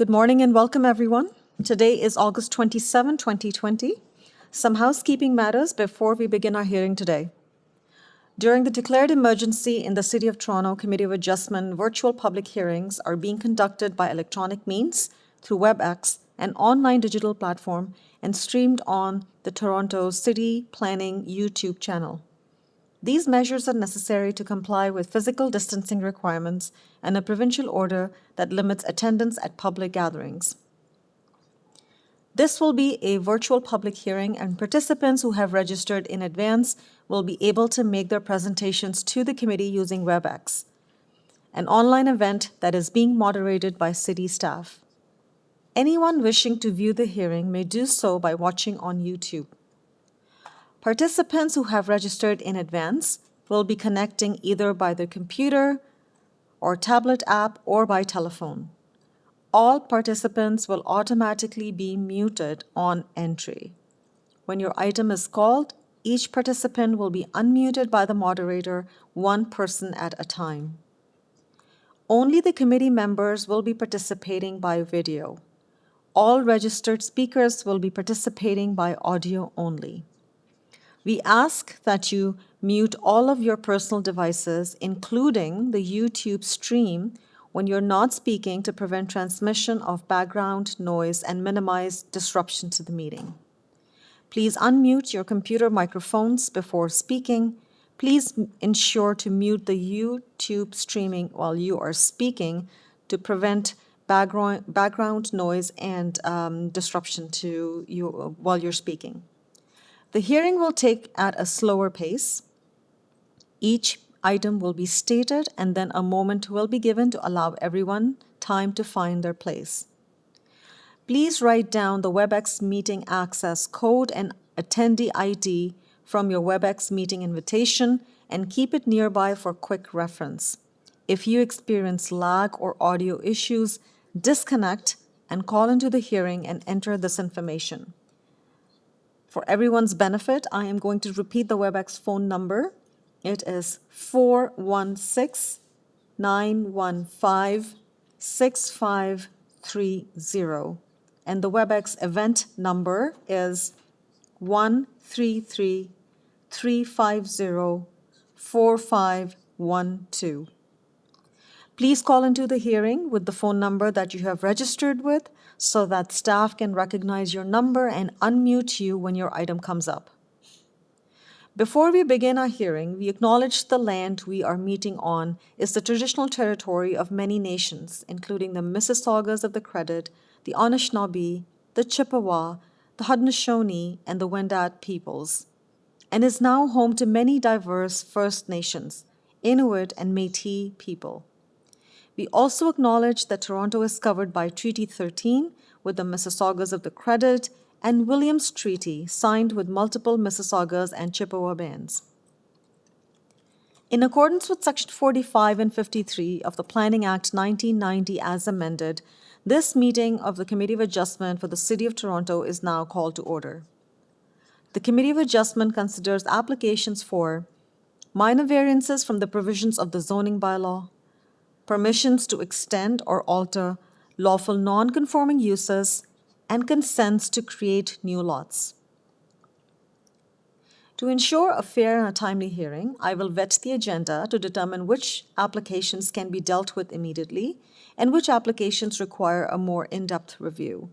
Good morning and welcome, everyone. Today is August 27, 2020. Some housekeeping matters before we begin our hearing today. During the declared emergency in the City of Toronto Committee of Adjustment, virtual public hearings are being conducted by electronic means through WebEx, an online digital platform, and streamed on the Toronto City Planning YouTube channel. These measures are necessary to comply with physical distancing requirements and a provincial order that limits attendance at public gatherings. This will be a virtual public hearing, and participants who have registered in advance will be able to make their presentations to the committee using WebEx, an online event that is being moderated by city staff. Anyone wishing to view the hearing may do so by watching on YouTube. Participants who have registered in advance will be connecting either by their computer or tablet app or by telephone. All participants will automatically be muted on entry. When your item is called, each participant will be unmuted by the moderator, one person at a time. Only the committee members will be participating by video. All registered speakers will be participating by audio only. We ask that you mute all of your personal devices, including the YouTube stream, when you're not speaking to prevent transmission of background noise and minimize disruption to the meeting. Please unmute your computer microphones before speaking. Please ensure to mute the YouTube streaming while you are speaking to prevent background noise and disruption to you while you're speaking. The hearing will take at a slower pace. Each item will be stated and then a moment will be given to allow everyone time to find their place. Please write down the WebEx meeting access code and attendee ID from your WebEx meeting invitation and keep it nearby for quick reference. If you experience lag or audio issues, disconnect and call into the hearing and enter this information. For everyone's benefit, I am going to repeat the WebEx phone number. It is 416-915-6530. And the WebEx event number is 133-350-4512. Please call into the hearing with the phone number that you have registered with so that staff can recognize your number and unmute you when your item comes up. Before we begin our hearing, we acknowledge the land we are meeting on is the traditional territory of many nations, including the Mississaugas of the Credit, the Anishinaabe, the Chippewa, the Haudenosaunee, and the Wendat peoples, and is now home to many diverse First Nations, Inuit, and Métis people. We also acknowledge that Toronto is covered by Treaty 13 with the Mississaugas of the Credit and Williams Treaty signed with multiple Mississaugas and Chippewa bands. In accordance with Section 45 and 53 of the Planning Act 1990 as amended, this meeting of the Committee of Adjustment for the City of Toronto is now called to order. The Committee of Adjustment considers applications for minor variances from the provisions of the zoning bylaw, permissions to extend or alter lawful non-conforming uses, and consents to create new lots. To ensure a fair and a timely hearing, I will vet the agenda to determine which applications can be dealt with immediately and which applications require a more in-depth review.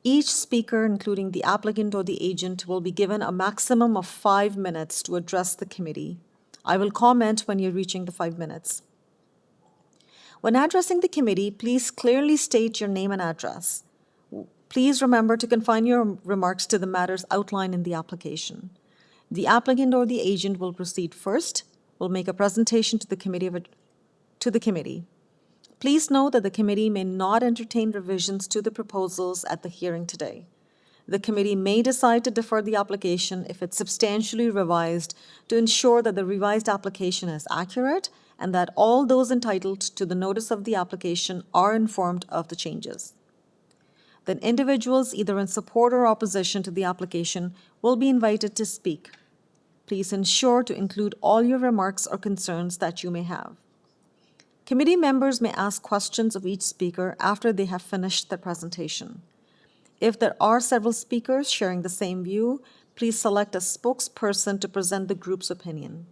Each speaker, including the applicant or the agent, will be given a maximum of 5 minutes to address the committee. I will comment when you're reaching the 5 minutes. When addressing the committee, please clearly state your name and address. Please remember to confine your remarks to the matters outlined in the application. The applicant or the agent will proceed first, will make a presentation to the committee. Please note that the committee may not entertain revisions to the proposals at the hearing today. The committee may decide to defer the application if it's substantially revised to ensure that the revised application is accurate and that all those entitled to the notice of the application are informed of the changes. Then individuals either in support or opposition to the application will be invited to speak. Please ensure to include all your remarks or concerns that you may have. Committee members may ask questions of each speaker after they have finished their presentation. If there are several speakers sharing the same view, please select a spokesperson to present the group's opinion.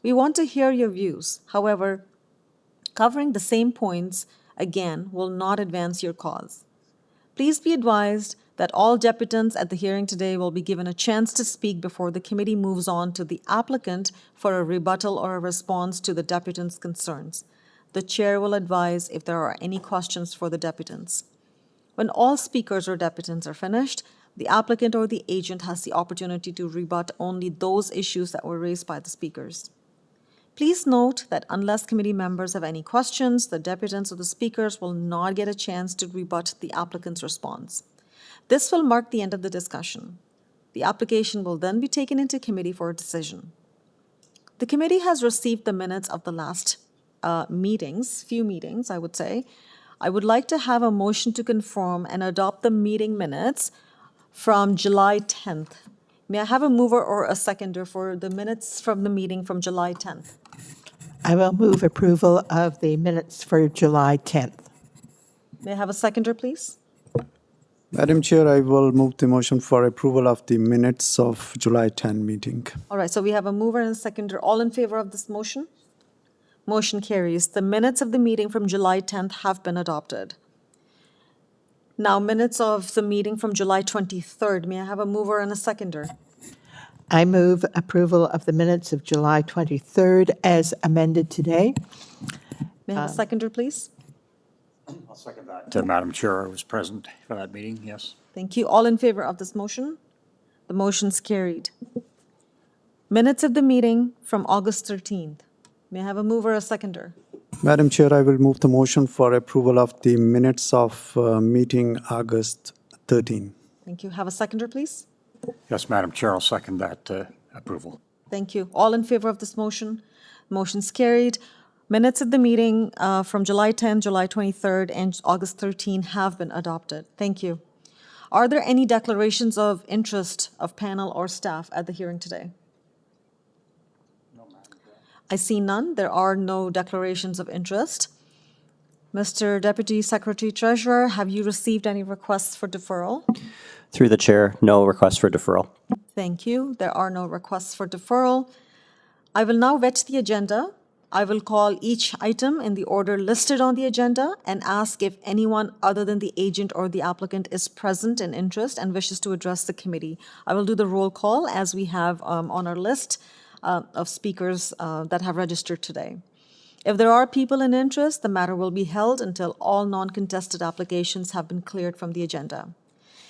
We want to hear your views. However, covering the same points again will not advance your cause. Please be advised that all deputants at the hearing today will be given a chance to speak before the committee moves on to the applicant for a rebuttal or a response to the deputant's concerns. The chair will advise if there are any questions for the deputants. When all speakers or deputants are finished, the applicant or the agent has the opportunity to rebut only those issues that were raised by the speakers. Please note that unless committee members have any questions, the deputants or the speakers will not get a chance to rebut the applicant's response. This will mark the end of the discussion. The application will then be taken into committee for a decision. The committee has received the minutes of the last few meetings, I would say. I would like to have a motion to confirm and adopt the meeting minutes from July 10th. May I have a mover or a seconder for the minutes from the meeting from July 10th? I will move approval of the minutes for July 10th. May I have a seconder, please? Madam Chair, I will move the motion for approval of the minutes of July 10 meeting. All right, so we have a mover and a seconder. All in favor of this motion? Motion carries. The minutes of the meeting from July 10th have been adopted. Now, minutes of the meeting from July 23rd. May I have a mover and a seconder? I move approval of the minutes of July 23rd as amended today. May I have a seconder, please? I'll second that. Madam Chair, I was present for that meeting, yes. Thank you. All in favor of this motion? The motion's carried. Minutes of the meeting from August 13th. May I have a mover or a seconder? Madam Chair, I will move the motion for approval of the minutes of meeting August 13. Thank you. Have a seconder, please? Yes, Madam Chair, I'll second that approval. Thank you. All in favor of this motion? Motion's carried. Minutes of the meeting from July 10, July 23rd, and August 13 have been adopted. Thank you. Are there any declarations of interest of panel or staff at the hearing today? I see none. There are no declarations of interest. Mr. Deputy Secretary Treasurer, have you received any requests for deferral? Through the chair, no request for deferral. Thank you. There are no requests for deferral. I will now vet the agenda. I will call each item in the order listed on the agenda and ask if anyone other than the agent or the applicant is present in interest and wishes to address the committee. I will do the roll call as we have on our list of speakers that have registered today. If there are people in interest, the matter will be held until all non-contested applications have been cleared from the agenda.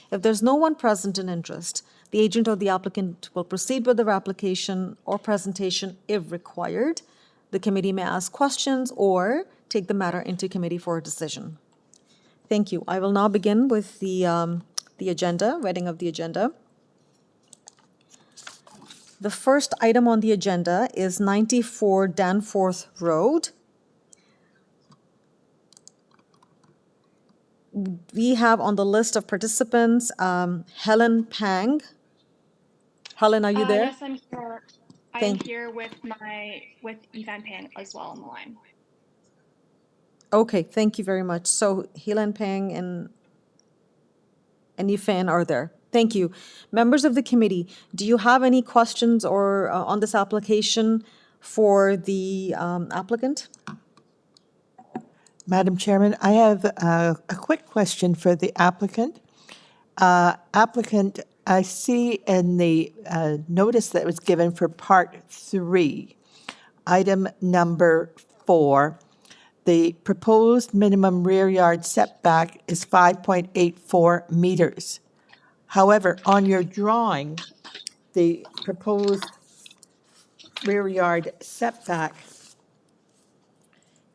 If there's no one present in interest, the agent or the applicant will proceed with their application or presentation if required. The committee may ask questions or take the matter into committee for a decision. Thank you. I will now begin with the agenda, reading of the agenda. The first item on the agenda is 94 Danforth Road. We have on the list of participants Helen Pang. Helen, are you there? Yes, I'm here. I'm here with Evan Pang as well on the line. Okay, thank you very much. So Helen Pang and Yifan are there. Thank you. Members of the committee, do you have any questions or on this application for the applicant? Madam Chairman, I have a quick question for the applicant. Applicant, I see in the notice that was given for Part 3, item number 4, the proposed minimum rear yard setback is 5.84 meters. However, on your drawing, the proposed rear yard setback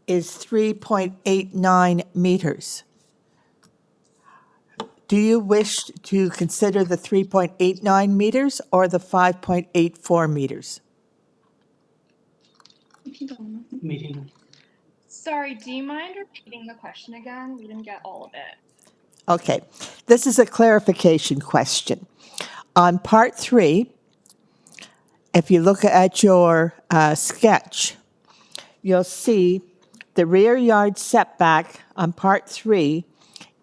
is 3.89 meters. Do you wish to consider the 3.89 meters or the 5.84 meters? Sorry, do you mind repeating the question again? We didn't get all of it. Okay, this is a clarification question. On Part 3, if you look at your sketch, you'll see the rear yard setback on Part 3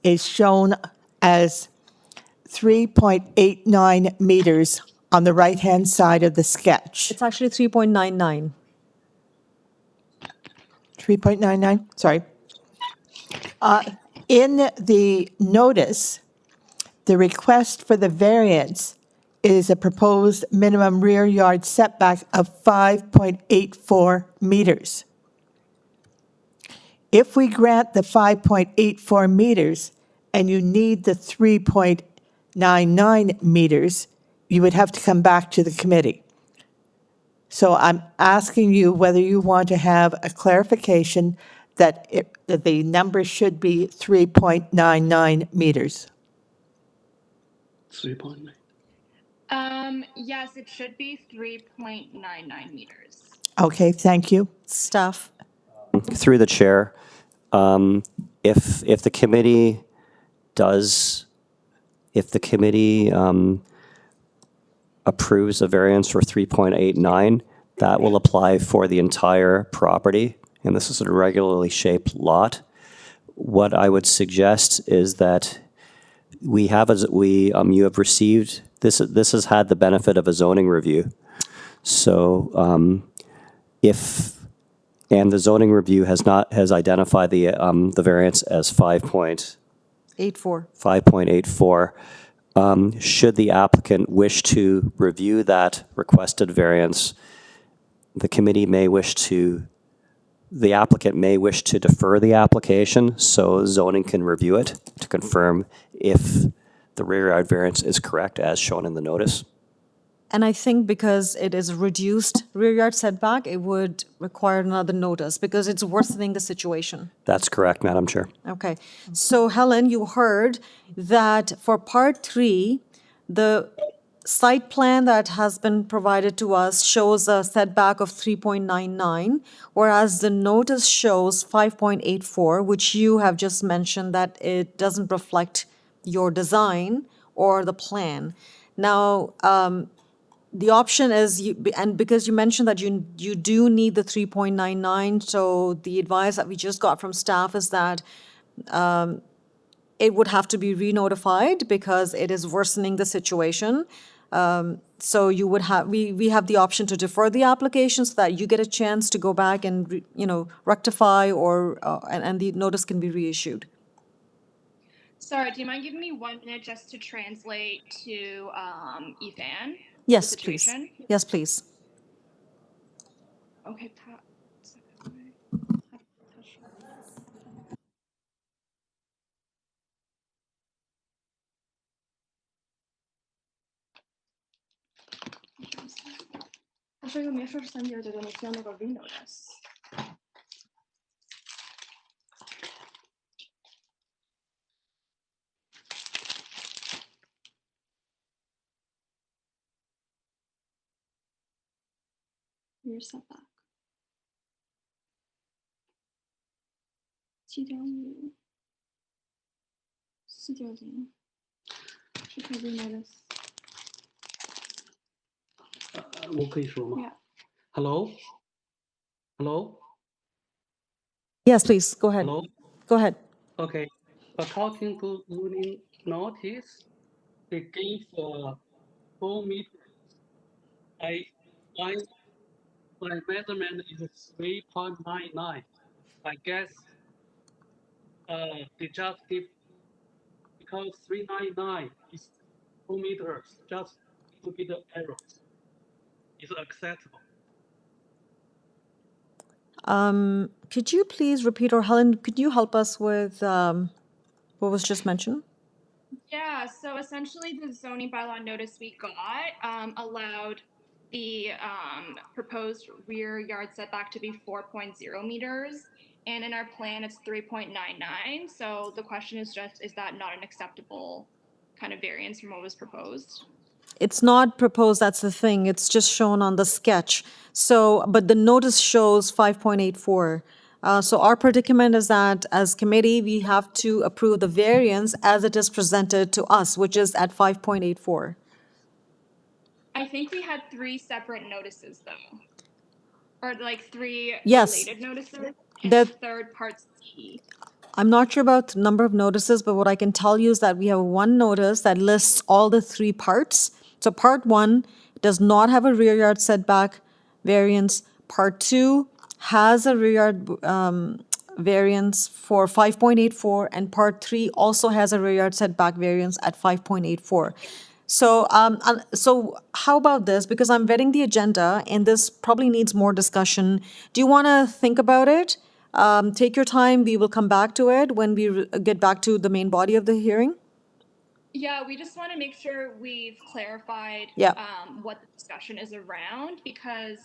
is shown as 3.89 meters on the right-hand side of the sketch. It's actually 3.99. 3.99, sorry. In the notice, the request for the variance is a proposed minimum rear yard setback of 5.84 meters. If we grant the 5.84 meters and you need the 3.99 meters, you would have to come back to the committee. So I'm asking you whether you want to have a clarification that that the number should be 3.99 meters. 3.9. Yes, it should be 3.99 meters. Okay, thank you. Staff. Through the chair, if the committee does, if the committee approves a variance for 3.89, that will apply for the entire property, and this is a regularly shaped lot. What I would suggest is that you have received, this has had the benefit of a zoning review. So and the zoning review has identified the variance as 8.4. 5.84. Should the applicant wish to review that requested variance, the applicant may wish to defer the application so zoning can review it to confirm if the rear yard variance is correct as shown in the notice. And I think because it is reduced rear yard setback, it would require another notice because it's worsening the situation. That's correct, Madam Chair. Okay. So Helen, you heard that for Part 3, the site plan that has been provided to us shows a setback of 3.99, whereas the notice shows 5.84, which you have just mentioned that it doesn't reflect your design or the plan. Now, the option is, and because you mentioned that you do need the 3.99, so the advice that we just got from staff is that it would have to be re-notified because it is worsening the situation. So you would have, we have the option to defer the application so that you get a chance to go back and, rectify or, and the notice can be reissued. Sorry, do you mind giving me 1 minute just to translate to Ethan? Yes, the please. situation? Yes, please. Okay.他说一个没说是3点9点，你需要那个 re-notice。rear setback 7.5 4.0是可以 re-notice。我可以说吗 Yeah. Hello? Hello? Yes, please, go ahead. Hello? Go ahead. Okay. According to zoning notice, they gave 4 meters. My measurement is 3.99. I guess they just give, because 399 is 2 meters, just to be the errors. It's acceptable. Could you please repeat, or Helen, could you help us with what was just mentioned? Yeah, so essentially the zoning bylaw notice we got allowed the proposed rear yard setback to be 4.0 meters. And in our plan, it's 3.99. So the question is just, is that not an acceptable kind of variance from what was proposed? It's not proposed, that's the thing. It's just shown on the sketch. So, but the notice shows 5.84. So our predicament is that as committee, we have to approve the variance as it is presented to us, which is at 5.84. I think we had 3 separate notices though. Or like 3 Yes. related notices. and That- third part C. I'm not sure about the number of notices, but what I can tell you is that we have one notice that lists all the three parts. So part one does not have a rear yard setback variance. Part two has a rear yard variance for 5.84, and part three also has a rear yard setback variance at 5.84. So how about this? Because I'm vetting the agenda, and this probably needs more discussion. Do you want to think about it? Take your time. We will come back to it when we get back to the main body of the hearing. Yeah, we just want to make sure we've clarified Yeah. what the discussion is around, because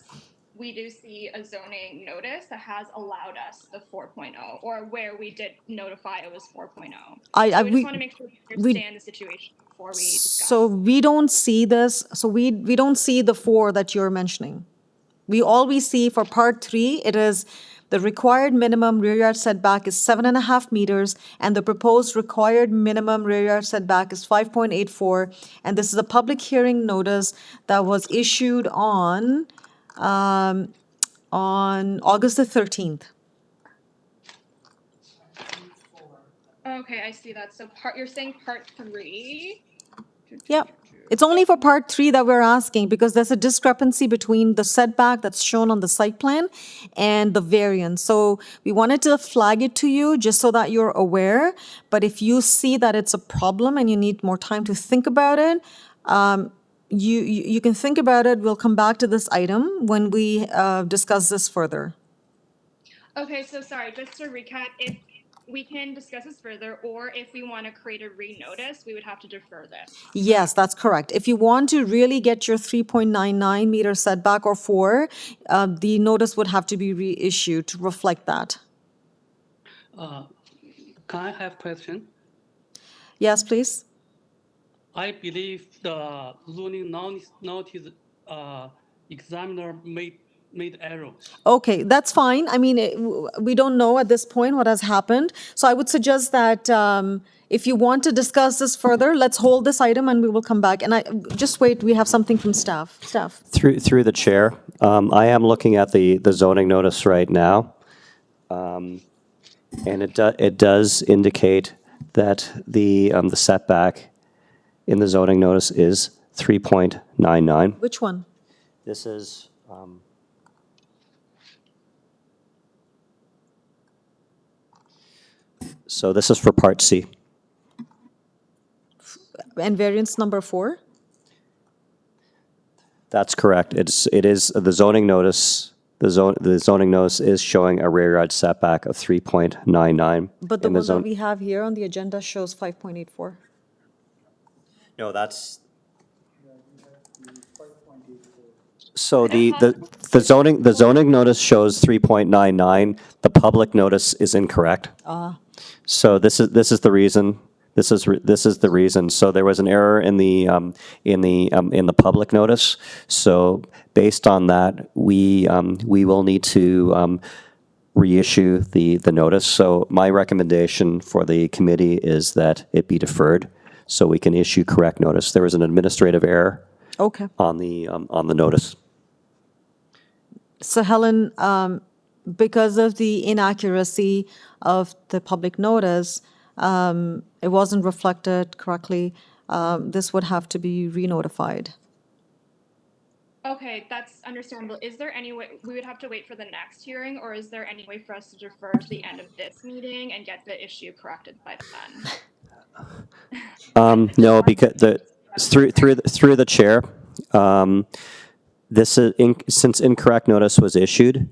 we do see a zoning notice that has allowed us the 4.0, or where we did notify it was 4.0. So we just want to make sure we understand the situation before we discuss. So we don't see this, so we don't see the four that you're mentioning. All we see for part three, it is the required minimum rear yard setback is 7.5 meters, and the proposed required minimum rear yard setback is 5.84. And this is a public hearing notice that was issued on August the 13th. Okay, I see that. So you're saying part three? Yep. It's only for part three that we're asking, because there's a discrepancy between the setback that's shown on the site plan and the variance. So we wanted to flag it to you just so that you're aware. But if you see that it's a problem and you need more time to think about it, you can think about it. We'll come back to this item when we discuss this further. Okay, so sorry, just to recap, if we can discuss this further, or if we want to create a re-notice, we would have to defer this. Yes, that's correct. If you want to really get your 3.99 meter setback or 4, the notice would have to be reissued to reflect that. Can I have question? Yes, please. I believe the zoning notice examiner made errors. Okay, that's fine. I mean, we don't know at this point what has happened. So I would suggest that if you want to discuss this further, let's hold this item and we will come back. And just wait, we have something from staff. Staff. Through the chair, I am looking at the zoning notice right now. And it does indicate that the setback in the zoning notice is 3.99. Which one? This is, so this is for Part C. And variance number 4? That's correct. It is the zoning notice. The zoning notice is showing a rear yard setback of 3.99. But the in one that zone- we have here on the agenda shows 5.84. No, that's. So the zoning notice shows 3.99. The public notice is incorrect. So this is the reason. This is the reason. So there was an error in the public notice. So based on that, we will need to reissue the notice. So my recommendation for the committee is that it be deferred, so we can issue correct notice. There was an administrative error Okay. on the notice. So Helen, because of the inaccuracy of the public notice, it wasn't reflected correctly. This would have to be re-notified. Okay, that's understandable. Is there any way, we would have to wait for the next hearing, or is there any way for us to defer to the end of this meeting and get the issue corrected by then? No, because through the chair, this is since incorrect notice was issued,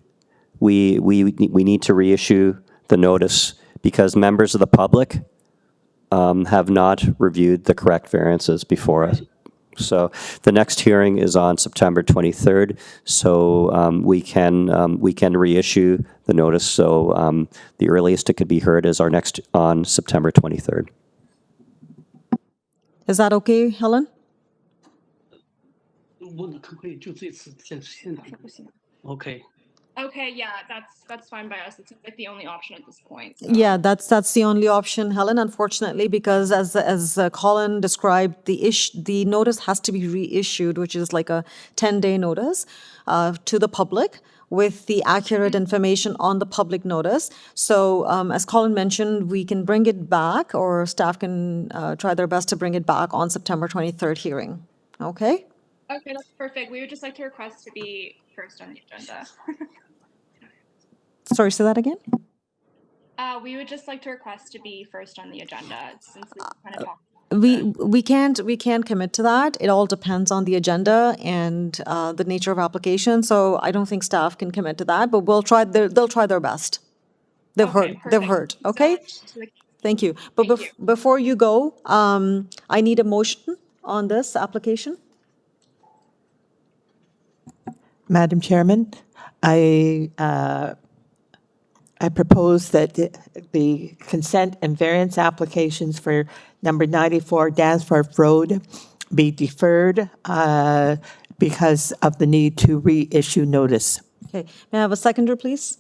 we need to reissue the notice because members of the public have not reviewed the correct variances before us. So the next hearing is on September 23rd. So we can reissue the notice. So the earliest it could be heard is on September 23rd. Is that okay, Helen? 问的可不可以就这次在现场？OK， Okay, yeah, that's fine by us. It seems like the only option at this point. Yeah, that's the only option, Helen, unfortunately, because as Colin described, the notice has to be reissued, which is like a 10-day notice to the public with the accurate information on the public notice. So as Colin mentioned, we can bring it back, or staff can try their best to bring it back on September 23rd hearing. Okay? Okay, that's perfect. We would just like to request to be first on the agenda. Sorry, say that again? We would just like to request to be first on the agenda since we kind of talked. We can't commit to that. It all depends on the agenda and the nature of application. So I don't think staff can commit to that, but we'll try. They'll try their best. They've heard. They've heard. Okay. Thank you. But before you go, I need a motion on this application. Madam Chairman, I propose that the consent and variance applications for number 94 Danforth Road be deferred because of the need to reissue notice. Okay. May I have a seconder, please?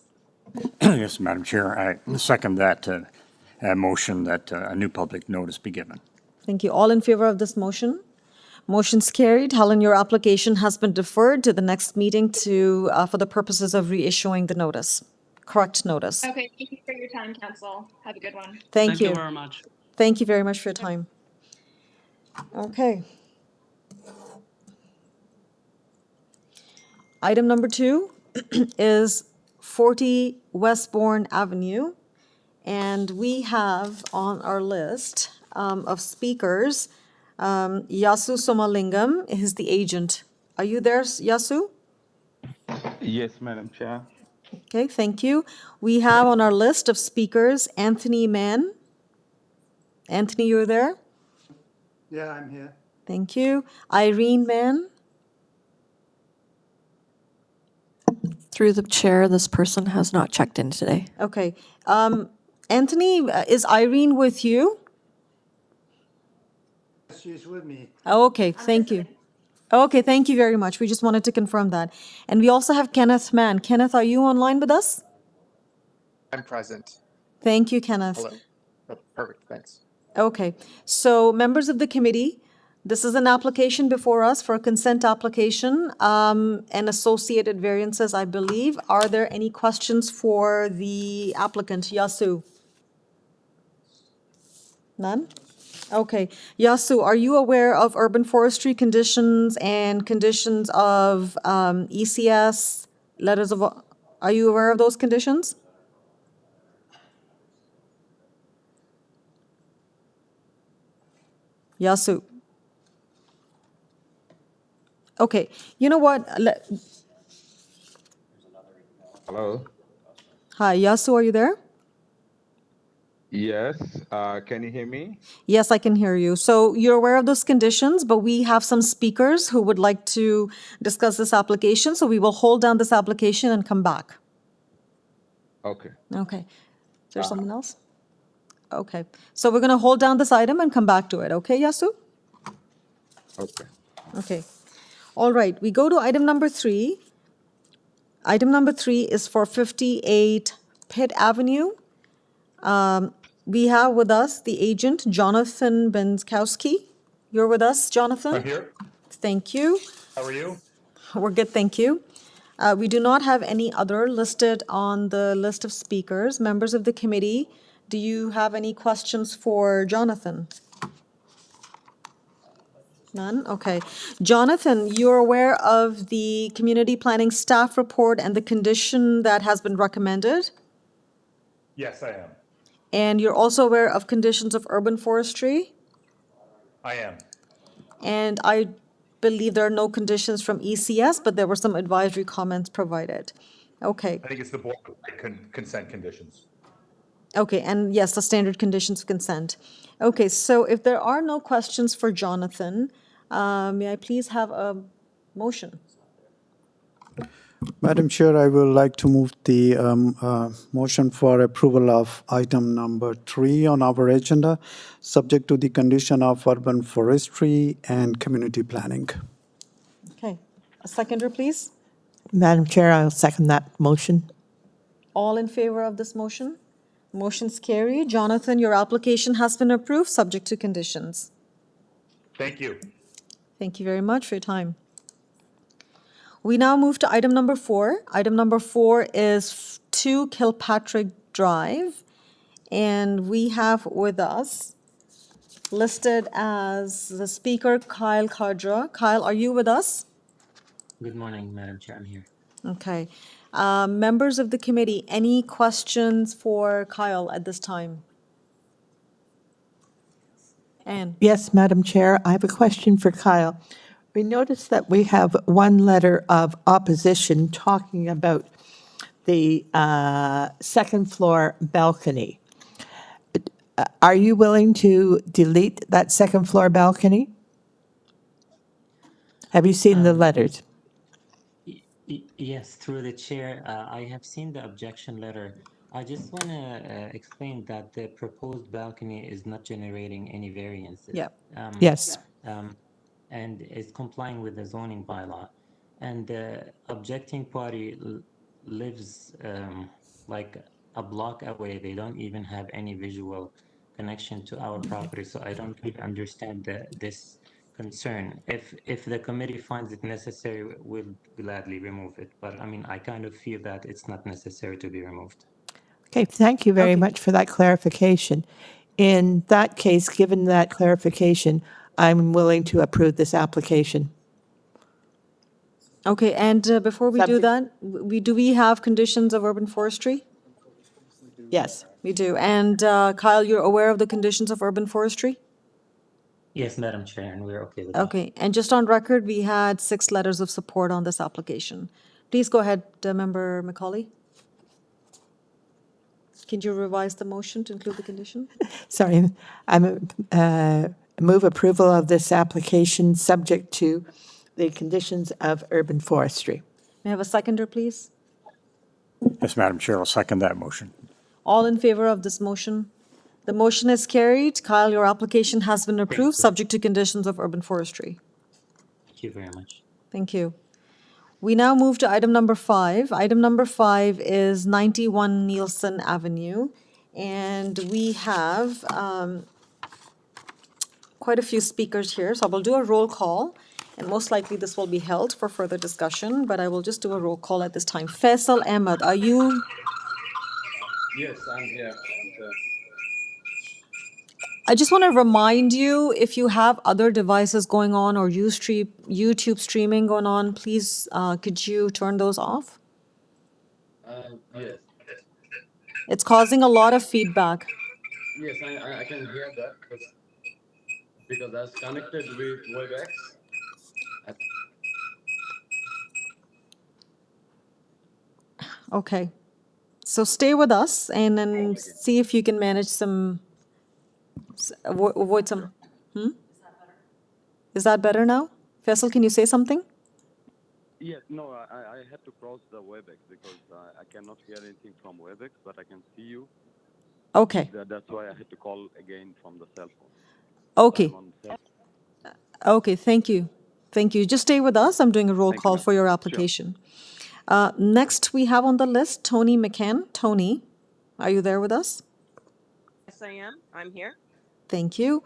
Yes, Madam Chair, I second that motion that a new public notice be given. Thank you. All in favor of this motion? Motion's carried. Helen, your application has been deferred to the next meeting to for the purposes of reissuing the notice. Correct notice. Okay, thank you for your time, council. Have a good one. Thank you. very much. Thank you very much for your time. Okay. Item number 2 is 40 Westbourne Avenue. And we have on our list of speakers, Yasu Somalingam is the agent. Are you there, Yasu? Yes, Madam Chair. Okay, thank you. We have on our list of speakers, Anthony Mann. Anthony, you're there? Yeah, I'm here. Thank you. Irene Mann. Through the chair, this person has not checked in today. Okay. Anthony, is Irene with you? She's with me. Oh, okay, thank you. Okay, thank you very much. We just wanted to confirm that. And we also have Kenneth Mann. Kenneth, are you online with us? I'm present. Thank you, Kenneth. Hello. Oh, perfect, thanks. Okay, so members of the committee, this is an application before us for a consent application and associated variances, I believe. Are there any questions for the applicant, Yasu? None? Okay. Yasu, are you aware of urban forestry conditions and conditions of ECS, letters of, are you aware of those conditions? Yasu. Okay, you know what? Hello. Hi, Yasu, are you there? Yes. Can you hear me? Yes, I can hear you. So you're aware of those conditions, but we have some speakers who would like to discuss this application, so we will hold down this application and come back. Okay. Okay. Is there someone else? Okay. So we're going to hold down this item and come back to it. Okay, Yasu? Okay. Okay. All right. We go to item number 3. Item number 3 is for 58 Pitt Avenue. We have with us the agent, Jonathan Benskowski. You're with us, Jonathan? I'm here. Thank you. How are you? We're good, thank you. We do not have any other listed on the list of speakers. Members of the committee, do you have any questions for Jonathan? None? Okay. Jonathan, you're aware of the community planning staff report and the condition that has been recommended? Yes, I am. And you're also aware of conditions of urban forestry? I am. And I believe there are no conditions from ECS, but there were some advisory comments provided. Okay. I think it's the board consent conditions. Okay, and yes, the standard conditions of consent. Okay, so if there are no questions for Jonathan, may I please have a motion? Madam Chair, I would like to move the motion for approval of item number 3 on our agenda, subject to the condition of urban forestry and community planning. Okay, a seconder, please. Madam Chair, I'll second that motion. All in favor of this motion? Motion's carried. Jonathan, your application has been approved, subject to conditions. Thank you. Thank you very much for your time. We now move to item number 4. Item number 4 is 2 Kilpatrick Drive. And we have with us, listed as the speaker, Kyle Kadra. Kyle, are you with us? Good morning, Madam Chair. I'm here. Okay. Members of the committee, any questions for Kyle at this time? Anne? Yes, Madam Chair, I have a question for Kyle. We noticed that we have one letter of opposition talking about the second floor balcony. Are you willing to delete that second floor balcony? Have you seen the letters? Yes, through the chair, I have seen the objection letter. I just want to explain that the proposed balcony is not generating any variances. Yeah. Yes. And is complying with the zoning bylaw. And the objecting party lives like a block away. They don't even have any visual connection to our property. So I don't really understand this concern. If the committee finds it necessary, we'll gladly remove it. But I mean, I kind of feel that it's not necessary to be removed. Okay, thank you very Okay. much for that clarification. In that case, given that clarification, I'm willing to approve this application. Okay, and before we do Subject- that, do we have conditions of urban forestry? Yes. We do. And Kyle, you're aware of the conditions of urban forestry? Yes, Madam Chair, and we're okay with that. Okay, and just on record, we had 6 letters of support on this application. Please go ahead, Member Macaulay. Can you revise the motion to include the condition? Sorry, I'm move approval of this application subject to the conditions of urban forestry. May I have a seconder, please? Yes, Madam Chair, I'll second that motion. All in favor of this motion? The motion is carried. Kyle, your application has been approved, subject to conditions of urban forestry. Thank you very much. Thank you. We now move to item number 5. Item number 5 is 91 Nielsen Avenue. And we have quite a few speakers here, so I will do a roll call. And most likely this will be held for further discussion, but I will just do a roll call at this time. Faisal Ahmed, are you? Yes, I'm here. I just want to remind you, if you have other devices going on or YouTube streaming going on, please, could you turn those off? Yes. It's causing a lot of feedback. Yes, I can hear that because that's connected with WebEx. Okay. So stay with us and then see if you can manage some, avoid some. Is that better now? Faisal, can you say something? Yes, no, I had to cross the WebEx because I cannot hear anything from WebEx, but I can see you. Okay. That's why I had to call again from the cell phone. Okay. I'm on cell phone. Okay, thank you. Thank you. Just stay with us. I'm doing a roll Thank you, call ma'am. for your Sure. application. Next, we have on the list Tony McCann. Tony, are you there with us? Yes, I am. I'm here. Thank you.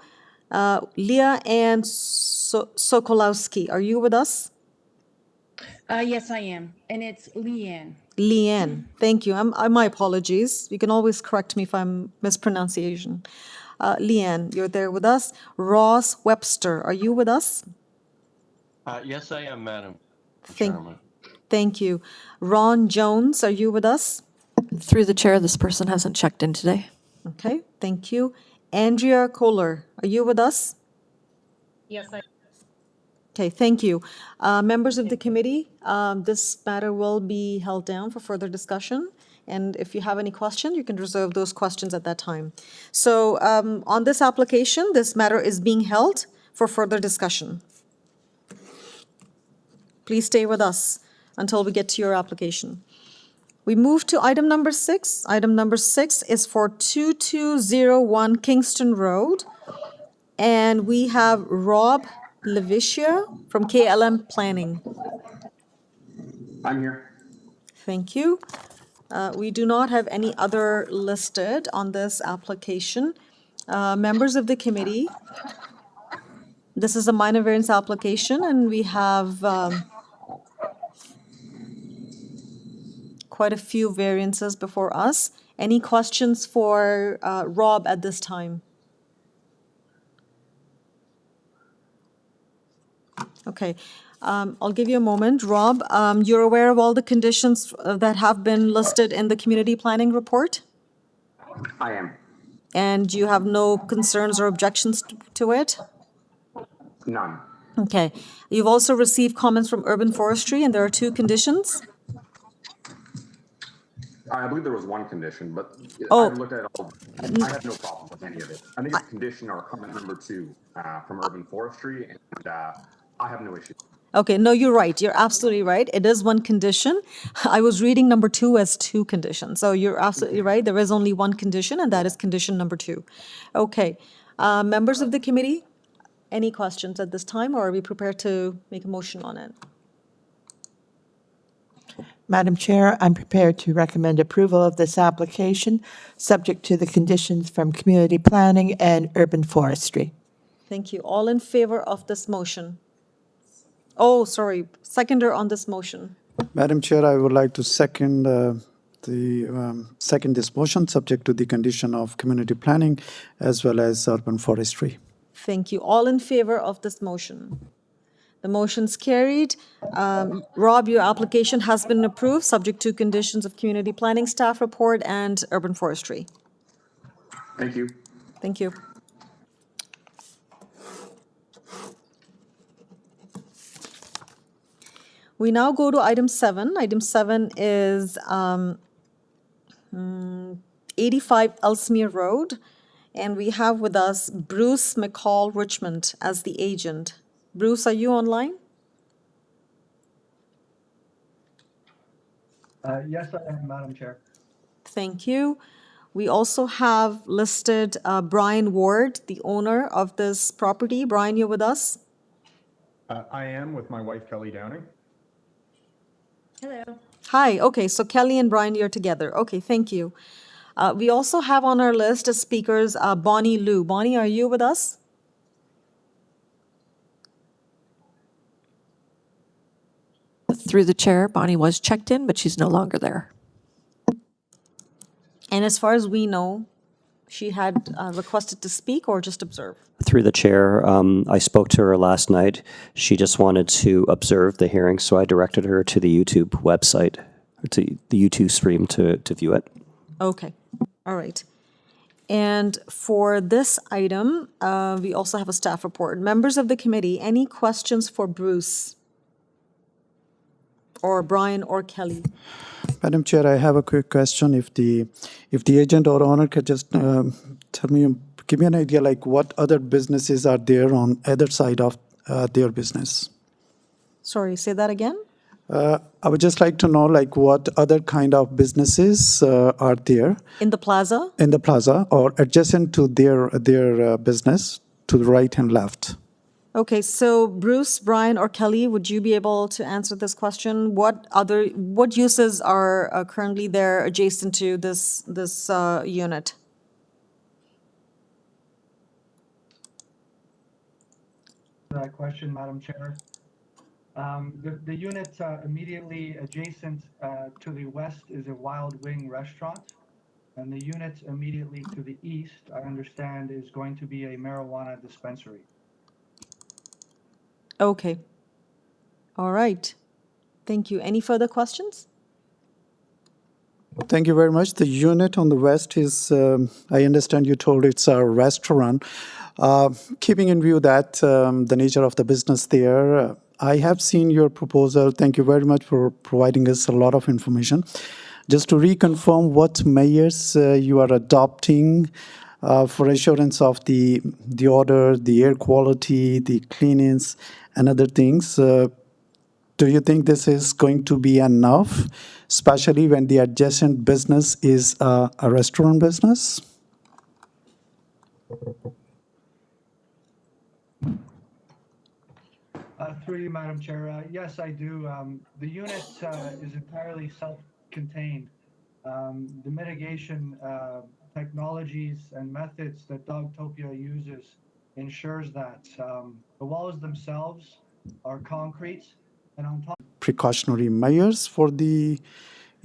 Leah Ann Sokolowski, are you with us? Yes, I am. And it's Leanne. Leanne, thank you. My apologies. You can always correct me if I'm mispronunciation. Leanne, you're there with us. Ross Webster, are you with us? Yes, I am, Madam Thank, Chairman. thank you. Ron Jones, are you with us? Through the chair, this person hasn't checked in today. Okay, thank you. Andrea Kohler, are you with us? Yes, I am. Okay, thank you. Members of the committee, this matter will be held down for further discussion. And if you have any question, you can reserve those questions at that time. So on this application, this matter is being held for further discussion. Please stay with us until we get to your application. We move to item number 6. Item number 6 is for 2201 Kingston Road. And we have Rob Levicia from KLM Planning. I'm here. Thank you. We do not have any other listed on this application. Members of the committee, this is a minor variance application, and we have quite a few variances before us. Any questions for Rob at this time? Okay, I'll give you a moment. Rob, you're aware of all the conditions that have been listed in the community planning report? I am. And you have no concerns or objections to it? None. Okay. You've also received comments from urban forestry, and there are 2 conditions. I believe there was one condition, but Oh. I've looked at all. I have no problem with any of it. I think it's condition or comment number 2 from urban forestry, and I have no issue. Okay, no, you're right. You're absolutely right. It is one condition. I was reading number 2 as 2 conditions. So you're absolutely right. There is only one condition, and that is condition number 2. Okay. Members of the committee, any questions at this time, or are we prepared to make a motion on it? Madam Chair, I'm prepared to recommend approval of this application, subject to the conditions from Community Planning and Urban Forestry. Thank you. All in favor of this motion? Oh, sorry, seconder on this motion. Madam Chair, I would like to second second this motion, subject to the condition of community planning as well as urban forestry. Thank you. All in favor of this motion? The motion's carried. Rob, your application has been approved, subject to conditions of community planning staff report and urban forestry. Thank you. Thank you. We now go to item 7. Item 7 is 85 Ellesmere Road, and we have with us Bruce McCall Richmond as the agent. Bruce, are you online? Yes, I am, Madam Chair. Thank you. We also have listed Brian Ward, the owner of this property. Brian, you're with us? I am with my wife, Kelly Downing. Hello. Hi, okay, so Kelly and Brian, you're together. Okay, thank you. We also have on our list as speakers Bonnie Liu. Bonnie, are you with us? Through the chair, Bonnie was checked in, but she's no longer there. And as far as we know, she had requested to speak or just observe? Through the chair, I spoke to her last night. She just wanted to observe the hearing, so I directed her to the YouTube website, to the YouTube stream to view it. Okay, all right. And for this item, we also have a staff report. Members of the committee, any questions for Bruce or Brian or Kelly? Madam Chair, I have a quick question. If the agent or owner could just tell me, give me an idea, like what other businesses are there on either side of their business? Sorry, say that again? I would just like to know, like, what other kind of businesses are there In the plaza? in the plaza or adjacent to their business to the right and left? Okay, so Bruce, Brian, or Kelly, would you be able to answer this question? What uses are currently there adjacent to this unit? That question, Madam Chair. The unit immediately adjacent to the west is a Wild Wing restaurant, and the unit immediately to the east, I understand, is going to be a marijuana dispensary. Okay. All right. Thank you. Any further questions? Thank you very much. The unit on the west is, I understand you told it's a restaurant. Keeping in view that the nature of the business there, I have seen your proposal. Thank you very much for providing us a lot of information. Just to reconfirm what measures you are adopting for assurance of the order, the air quality, the cleanliness, and other things. Do you think this is going to be enough, especially when the adjacent business is a restaurant business? Through you, Madam Chair. Yes, I do. The unit is entirely self-contained. The mitigation technologies and methods that Dogtopia uses ensures that the walls themselves are concrete, and on top Precautionary measures for the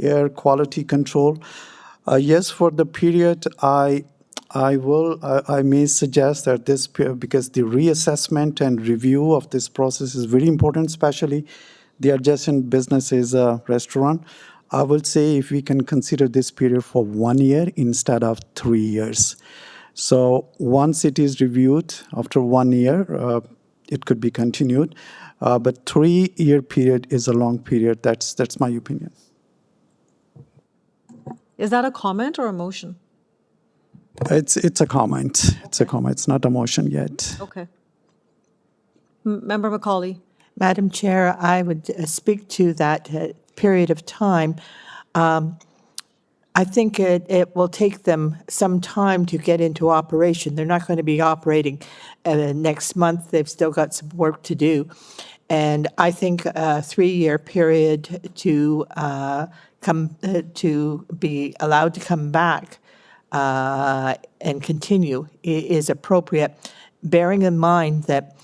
air quality control. Yes, for the period, I may suggest that because the reassessment and review of this process is very important, especially the adjacent business is a restaurant. I would say if we can consider this period for 1 year instead of 3 years. So once it is reviewed after 1 year, it could be continued. But 3-year period is a long period. That's my opinion. Is that a comment or a motion? It's a comment. It's a comment. It's not a motion yet. Okay. Member Macaulay. Madam Chair, I would speak to that period of time. I think it will take them some time to get into operation. They're not going to be operating next month. They've still got some work to do. And I think a 3-year period to be allowed to come back and continue is appropriate, bearing in mind that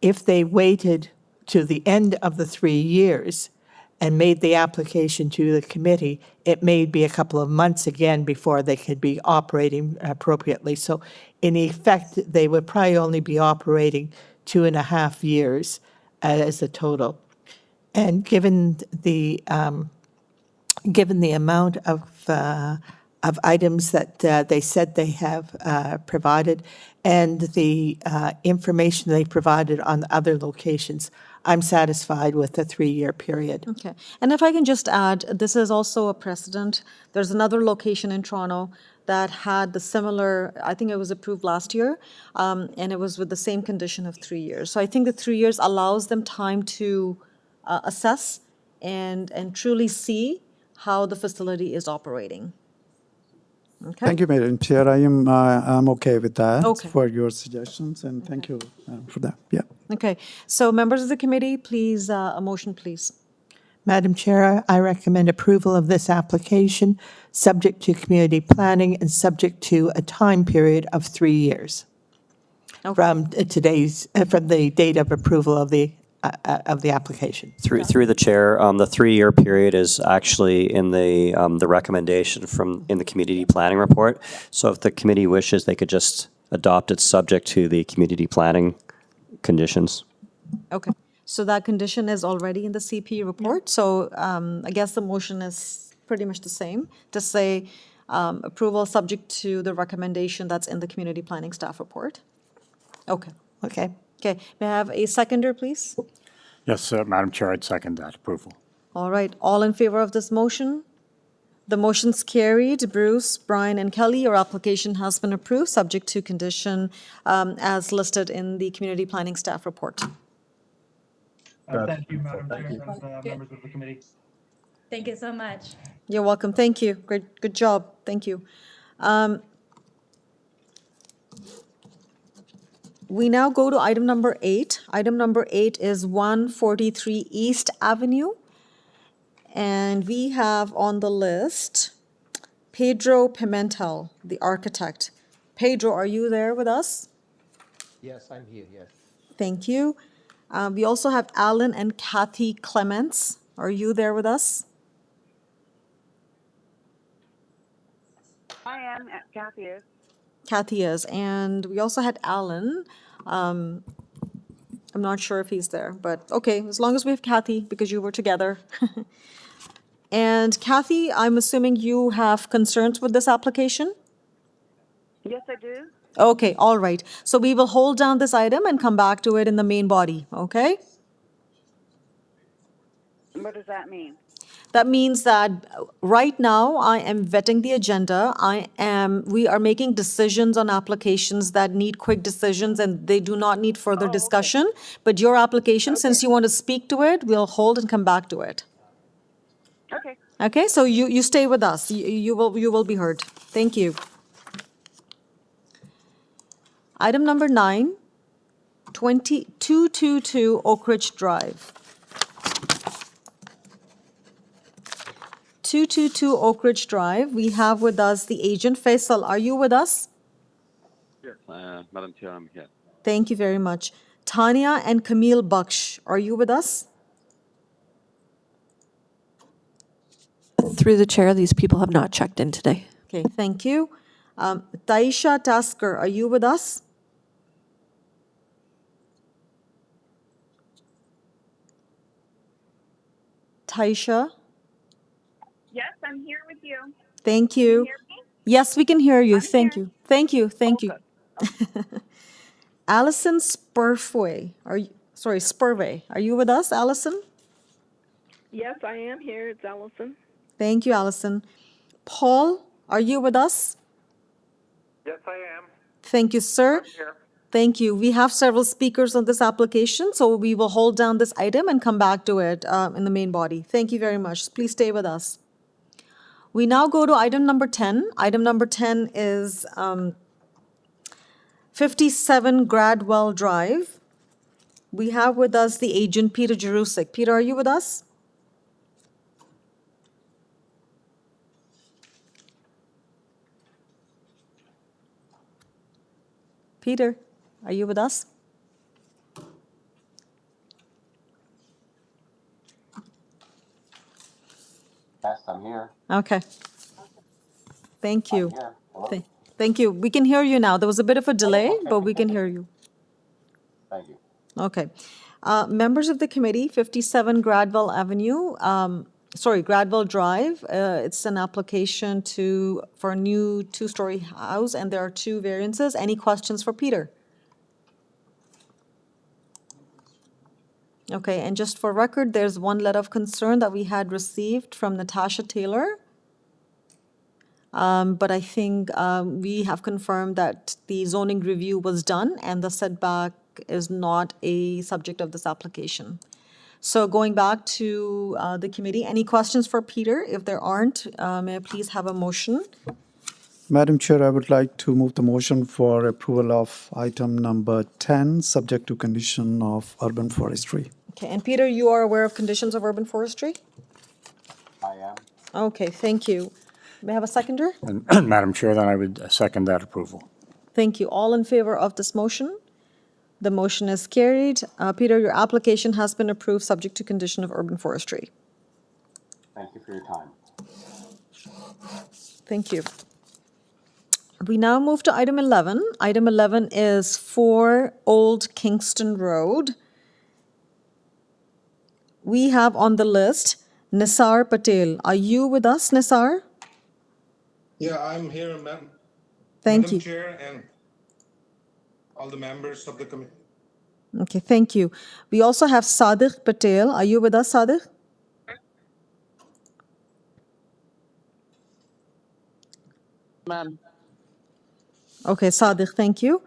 if they waited to the end of the 3 years and made the application to the committee, it may be a couple of months again before they could be operating appropriately. So in effect, they would probably only be operating 2.5 years as a total. And given the amount of items that they said they have provided and the information they provided on other locations, I'm satisfied with the 3-year period. Okay. And if I can just add, this is also a precedent. There's another location in Toronto that had the similar, I think it was approved last year, and it was with the same condition of 3 years. So I think the 3 years allows them time to assess and truly see how the facility is operating. Okay. Thank you, Madam Chair. I'm okay with that Okay. for your suggestions, and thank you for that. Yeah. Okay. So members of the committee, please, a motion, please. Madam Chair, I recommend approval of this application, subject to community planning and subject to a time period of 3 years from the date of approval of the application. Through the chair, the 3-year period is actually in the recommendation in the community planning report. So if the committee wishes, they could just adopt it subject to the community planning conditions. Okay. So that condition is already in the CP report. So I guess the motion is pretty much the same, to say approval subject to the recommendation that's in the community planning staff report. Okay. Okay. Okay. May I have a seconder, please? Yes, Madam Chair, I'd second that approval. All right. All in favor of this motion? The motion's carried. Bruce, Brian, and Kelly, your application has been approved, subject to condition as listed in the community planning staff report. Thank you, Madam Chair, and members of the committee. Thank you so much. You're welcome. Thank you. Great. Good job. Thank you. We now go to item number 8. Item number 8 is 143 East Avenue. And we have on the list Pedro Pimentel, the architect. Pedro, are you there with us? Yes, I'm here, yes. Thank you. We also have Alan and Kathy Clements. Are you there with us? I am. Kathy is. Kathy is. And we also had Alan. I'm not sure if he's there, but okay, as long as we have Kathy, because you were together. And Kathy, I'm assuming you have concerns with this application? Yes, I do. Okay, all right. So we will hold down this item and come back to it in the main body, okay? What does that mean? That means that right now I am vetting the agenda. We are making decisions on applications that need quick decisions and they do not need further discussion. But your application, since you want to speak to it, we'll hold and come back to it. Okay. Okay, so you stay with us. You will be heard. Thank you. Item number 9, 222 Oak Ridge Drive. 222 Oak Ridge Drive. We have with us the agent Faisal. Are you with us? Yes, Madam Chair, I'm here. Thank you very much. Tanya and Camille Baksh, are you with us? Through the chair, these people have not checked in today. Okay, thank you. Taisha Tasker, are you with us? Taisha, Yes, I'm here with you. thank Can you you. hear me? Yes, we can hear you. I'm Thank here. you. Thank you. Thank Oh, you. good. Allison Spurway, Spurway, are you with us, Allison? Yes, I am here. It's Allison. Thank you, Allison. Paul, are you with us? Yes, I am. Thank you, sir. Here. Thank you. We have several speakers on this application, so we will hold down this item and come back to it in the main body. Thank you very much. Please stay with us. We now go to item number 10. Item number 10 is 57 Gradwell Drive. We have with us the agent, Peter Jerusik. Peter, are you with us? Peter, are you with us? Yes, I'm here. Okay. Thank you. I'm here. Hello? Th- Thank you. We can hear you now. There was a bit of a delay, okay. but we can hear you. Thank you. Okay. Members of the committee, 57 Gradwell Avenue, Gradwell Drive. It's an application for a new two-story house, and there are two variances. Any questions for Peter? Okay, and just for record, there's one letter of concern that we had received from Natasha Taylor. But I think we have confirmed that the zoning review was done and the setback is not a subject of this application. So going back to the committee, any questions for Peter? If there aren't, may I please have a motion? Madam Chair, I would like to move the motion for approval of item number 10, subject to condition of urban forestry. Okay, and Peter, you are aware of conditions of urban forestry? I am. Okay, thank you. May I have a seconder? And Madam Chair, then I would second that approval. Thank you. All in favor of this motion? The motion is carried. Peter, your application has been approved, subject to condition of urban forestry. Thank you for your time. Thank you. We now move to item 11. Item 11 is 4 Old Kingston Road. We have on the list Nisar Patel. Are you with us, Nisar? Yeah, I'm here, ma'am. Thank Madam you. Chair and all the members of the committee. Okay, thank you. We also have Sadiq Patel. Are you with us, Sadiq? Ma'am. Okay, Sadiq, thank you.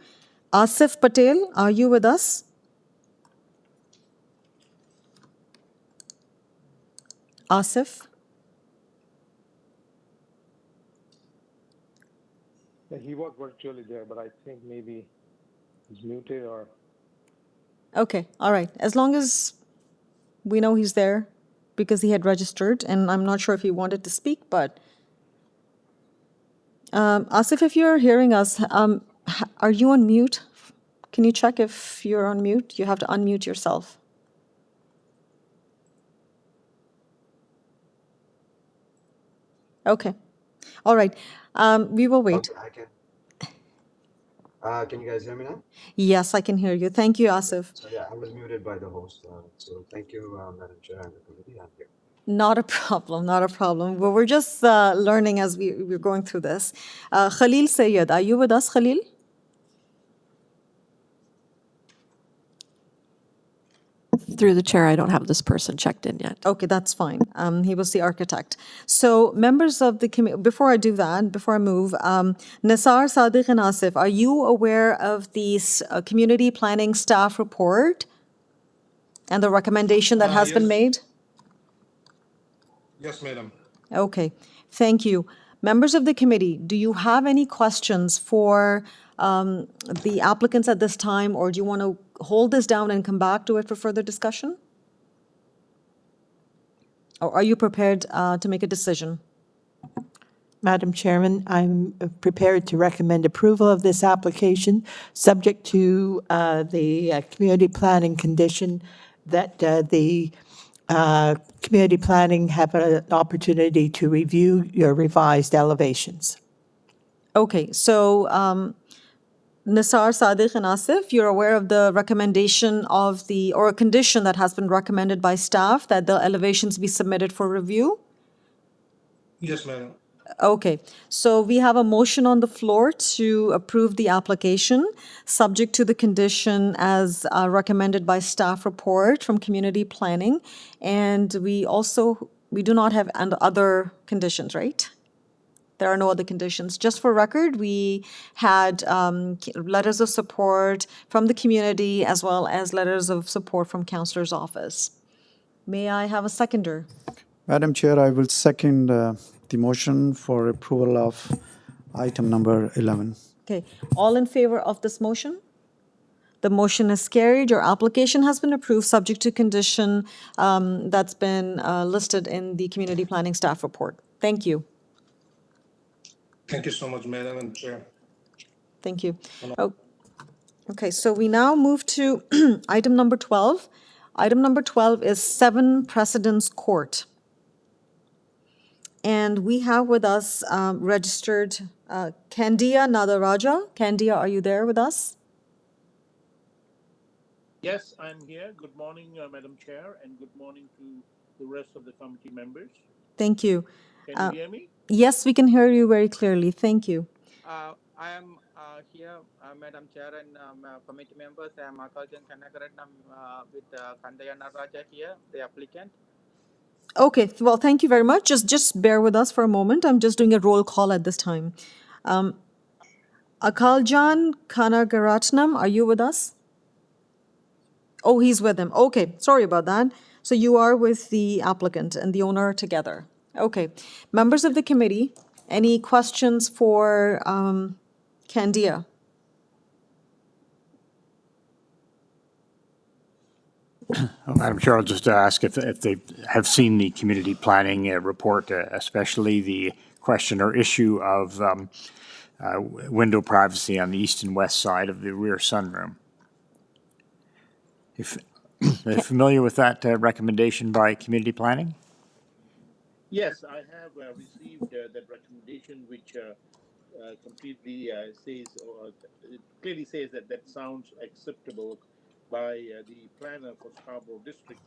Asif Patel, are you with us? Asif? Yeah, he was virtually there, but I think maybe he's muted or. Okay, all right. As long as we know he's there because he had registered, and I'm not sure if he wanted to speak, but Asif, if you're hearing us, are you on mute? Can you check if you're on mute? You have to unmute yourself. Okay, all right. We will wait. Okay, I can. Can you guys hear me now? Yes, I can hear you. Thank you, Asif. So yeah, I was muted by the host. So thank you, Madam Chair and the committee. I'm here. Not a problem, not a problem. Well, we're just learning as we're going through this. Khalil Sayed, are you with us, Khalil? Through the chair, I don't have this person checked in yet. Okay, that's fine. He was the architect. So members of the committee, before I do that, before I move, Nisar, Sadiq, and Asif, are you aware of the community planning staff report and the recommendation that has been Yes. made? Yes, madam. Okay, thank you. Members of the committee, do you have any questions for the applicants at this time, or do you want to hold this down and come back to it for further discussion? Or are you prepared to make a decision? Madam Chairman, I'm prepared to recommend approval of this application, subject to the community planning condition that the community planning have an opportunity to review your revised elevations. Okay, so Nisar, Sadiq, and Asif, you're aware of the recommendation of the, or a condition that has been recommended by staff that the elevations be submitted for review? Yes, madam. Okay, so we have a motion on the floor to approve the application, subject to the condition as recommended by staff report from community planning. And we do not have other conditions, right? There are no other conditions. Just for record, we had letters of support from the community as well as letters of support from Councillor's office. May I have a seconder? Madam Chair, I will second the motion for approval of item number 11. Okay, all in favor of this motion? The motion is carried. Your application has been approved, subject to condition that's been listed in the community planning staff report. Thank you. Thank you so much, Madam and Chair. Thank you. Okay, so we now move to item number 12. Item number 12 is 7 Precedence Court. And we have with us registered Candia Nadaraja. Candia, are you there with us? Yes, I'm here. Good morning, Madam Chair, and good morning to the rest of the committee members. Thank you. Can you hear me? Yes, we can hear you very clearly. Thank you. I am here, Madam Chair and committee members. I am Akajan Kanakaran with Kandayana Raja here, the applicant. Okay, well, thank you very much. Just bear with us for a moment. I'm just doing a roll call at this time. Akaljan Kanagaratnam, are you with us? Oh, he's with him. Okay, sorry about that. So you are with the applicant and the owner together. Okay. Members of the committee, any questions for Candia? Madam Chair, I'll just ask if they have seen the community planning report, especially the question or issue of window privacy on the east and west side of the rear sunroom. If they're familiar with that recommendation by community planning? Yes, I have received that recommendation, which completely says, or it clearly says that that sounds acceptable by the planner for Scarborough District,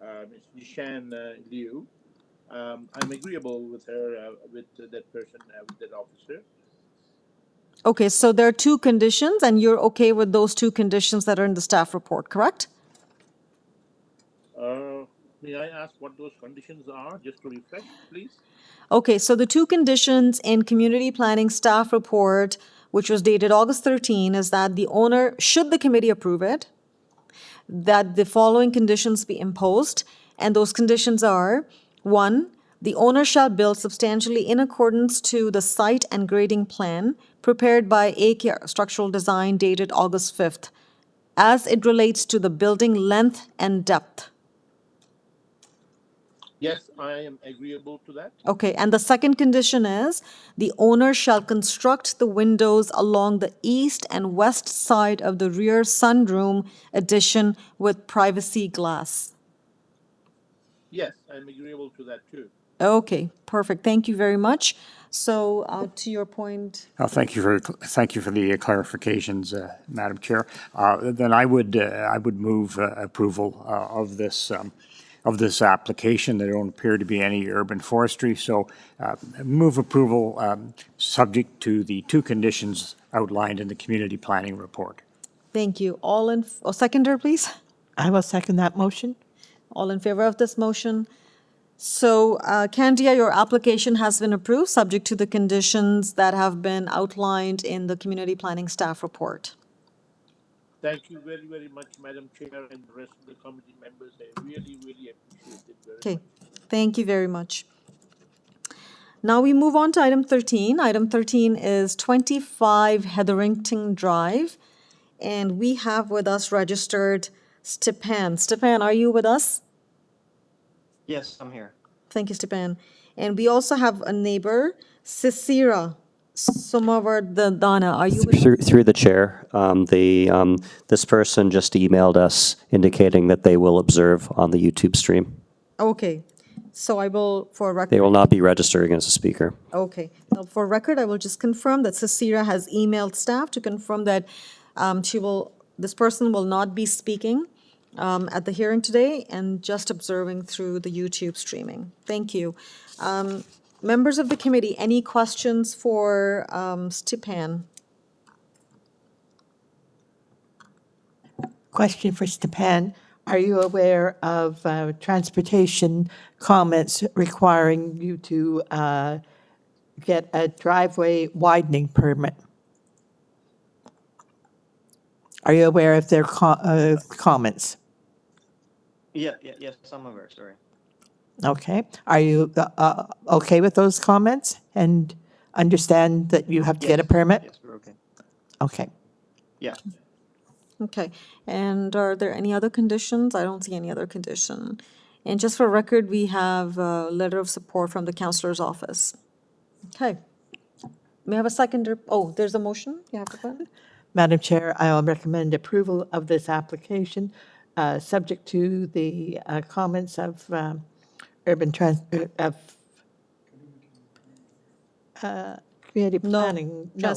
Ms. Nishan Liu. I'm agreeable with her, with that person, with that officer. Okay, so there are 2 conditions, and you're okay with those 2 conditions that are in the staff report, correct? May I ask what those conditions are, just to refresh, please? Okay, so the 2 conditions in community planning staff report, which was dated August 13, is that the owner, should the committee approve it, that the following conditions be imposed, and those conditions are, 1, the owner shall build substantially in accordance to the site and grading plan prepared by AK Structural Design dated August 5th, as it relates to the building length and depth. Yes, I am agreeable to that. Okay, and the second condition is, the owner shall construct the windows along the east and west side of the rear sunroom addition with privacy glass. Yes, I'm agreeable to that too. Okay, perfect. Thank you very much. So to your point. Thank you for the clarifications, Madam Chair. Then I would move approval of this application. There don't appear to be any urban forestry, so move approval subject to the 2 conditions outlined in the community planning report. Thank you. All in, seconder, please. I will second that motion. All in favor of this motion? So, Candia, your application has been approved, subject to the conditions that have been outlined in the community planning staff report. Thank you very, very much, Madam Chair, and the rest of the committee members. I really, really appreciate it very much. Okay, thank you very much. Now we move on to item 13. Item 13 is 25 Hetherington Drive, and we have with us registered Stepan. Stepan, are you with us? Yes, I'm here. Thank you, Stepan. And we also have a neighbor, Sisira Somavardana. Are you with us? Through the chair, this person just emailed us indicating that they will observe on the YouTube stream. Okay, so I will, for record. They will not be registering as a speaker. Okay. Now, for record, I will just confirm that Cecilia has emailed staff to confirm that this person will not be speaking at the hearing today and just observing through the YouTube streaming. Thank you. Members of the committee, any questions for Stepan? Question for Stepan. Are you aware of transportation comments requiring you to get a driveway widening permit? Are you aware of their comments? Yes, I'm aware, sorry. Okay. Are you okay with those comments and understand that you have to get a permit? Yes, we're okay. Okay. Yeah. Okay, and are there any other conditions? I don't see any other condition. And just for record, we have a letter of support from the counselor's office. Okay. May I have a seconder? Oh, there's a motion? You have to put? Madam Chair, I will recommend approval of this application, subject to the comments of community planning. No,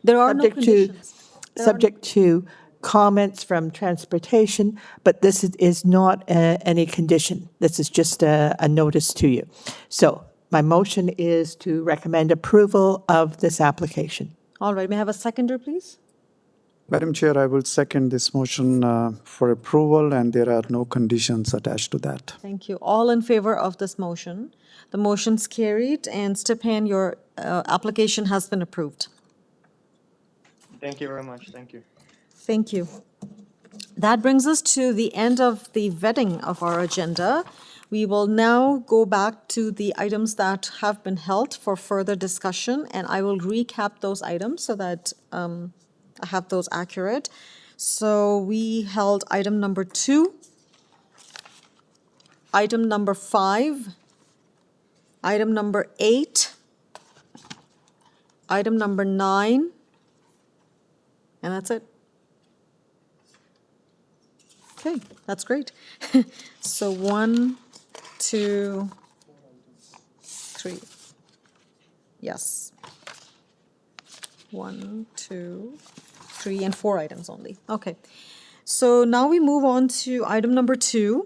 There are no subject to- conditions. Subject to comments from transportation, but this is not any condition. This is just a notice to you. So my motion is to recommend approval of this application. All right, may I have a seconder, please? Madam Chair, I will second this motion for approval, and there are no conditions attached to that. Thank you. All in favor of this motion? The motion's carried, and Stepan, your application has been approved. Thank you very much. Thank you. Thank you. That brings us to the end of the vetting of our agenda. We will now go back to the items that have been held for further discussion, and I will recap those items so that I have those accurate. So we held item number 2, item number 5, item number 8, item number 9, and that's it. Okay, that's great. So 1, 2, 3. Yes. 1, 2, 3, and 4 items only. Okay. So now we move on to item number 2.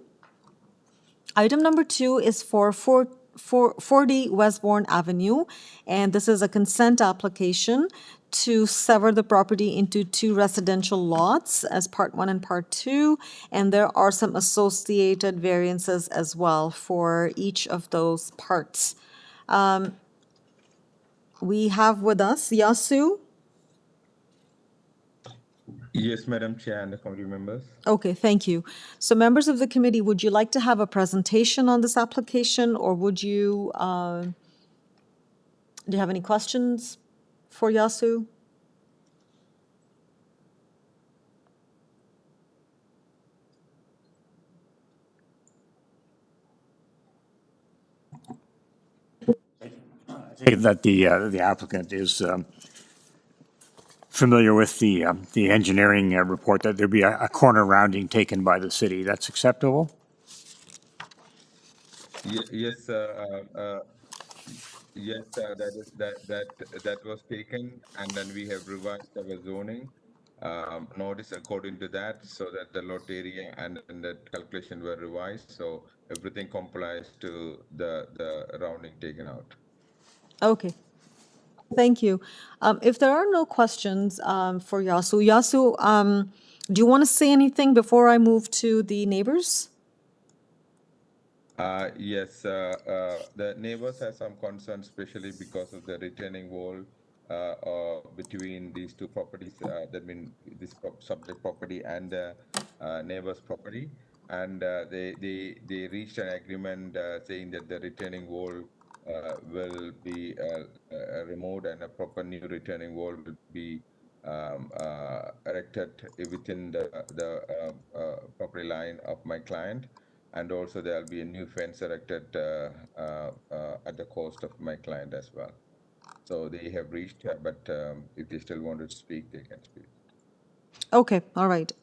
Item number 2 is for 40 Westbourne Avenue, and this is a consent application to sever the property into 2 residential lots as Part 1 and Part 2, and there are some associated variances as well for each of those parts. We have with us Yasu. Yes, Madam Chair and the committee members. Okay, thank you. So members of the committee, would you like to have a presentation on this application, or would you, do you have any questions for Yasu? I take it that the applicant is familiar with the engineering report, that there'd be a corner rounding taken by the city. That's acceptable? Yes, yes, that was taken, and then we have revised our zoning notice according to that, so that the lot area and that calculation were revised, so everything complies to the rounding taken out. Okay. Thank you. If there are no questions for Yasu, do you want to say anything before I move to the neighbors? Yes, the neighbors have some concerns, especially because of the retaining wall between these 2 properties, that mean this subject property and the neighbor's property. And they reached an agreement saying that the retaining wall will be removed, and a proper new retaining wall will be erected within the property line of my client. And also there'll be a new fence erected at the cost of my client as well. So they have reached, but if they still wanted to speak, they can speak. Okay, all right.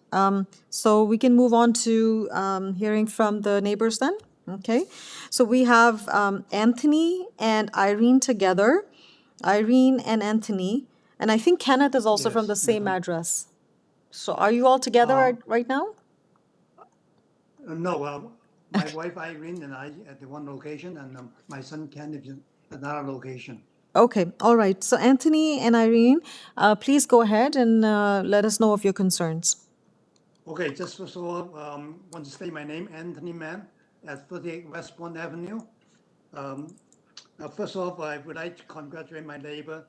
So we can move on to hearing from the neighbors then? Okay, so we have Anthony and Irene together, Irene and Anthony, and I think Kenneth is also from the same address. So are you all together right now? No, my wife Irene and I at the one location, and my son Kenneth is at another location. Okay, all right. So Anthony and Irene, please go ahead and let us know of your concerns. Okay, just first of all, want to state my name, Anthony Mann, at 38 West Bond Avenue. First off, I would like to congratulate my neighbor,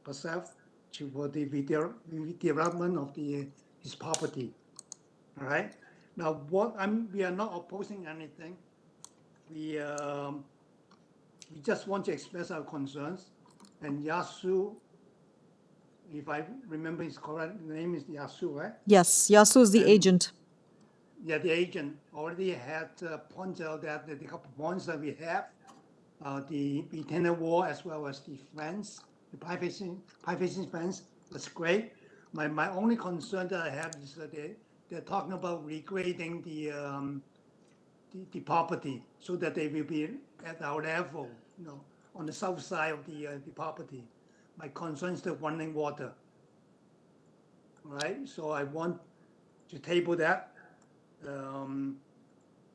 Pasef, for the redevelopment of his property. All right. Now, we are not opposing anything. We just want to express our concerns. And Yasu, if I remember his correct name is Yasu, right? Yes, Yasu is the agent. Yeah, the agent already had pointed out that the couple points that we have, the retaining wall as well as the fence, the privacy fence, that's great. My only concern that I have is that they're talking about regrading the property so that they will be at our level, on the south side of the property. My concern is the running water. All right, so I want to table that.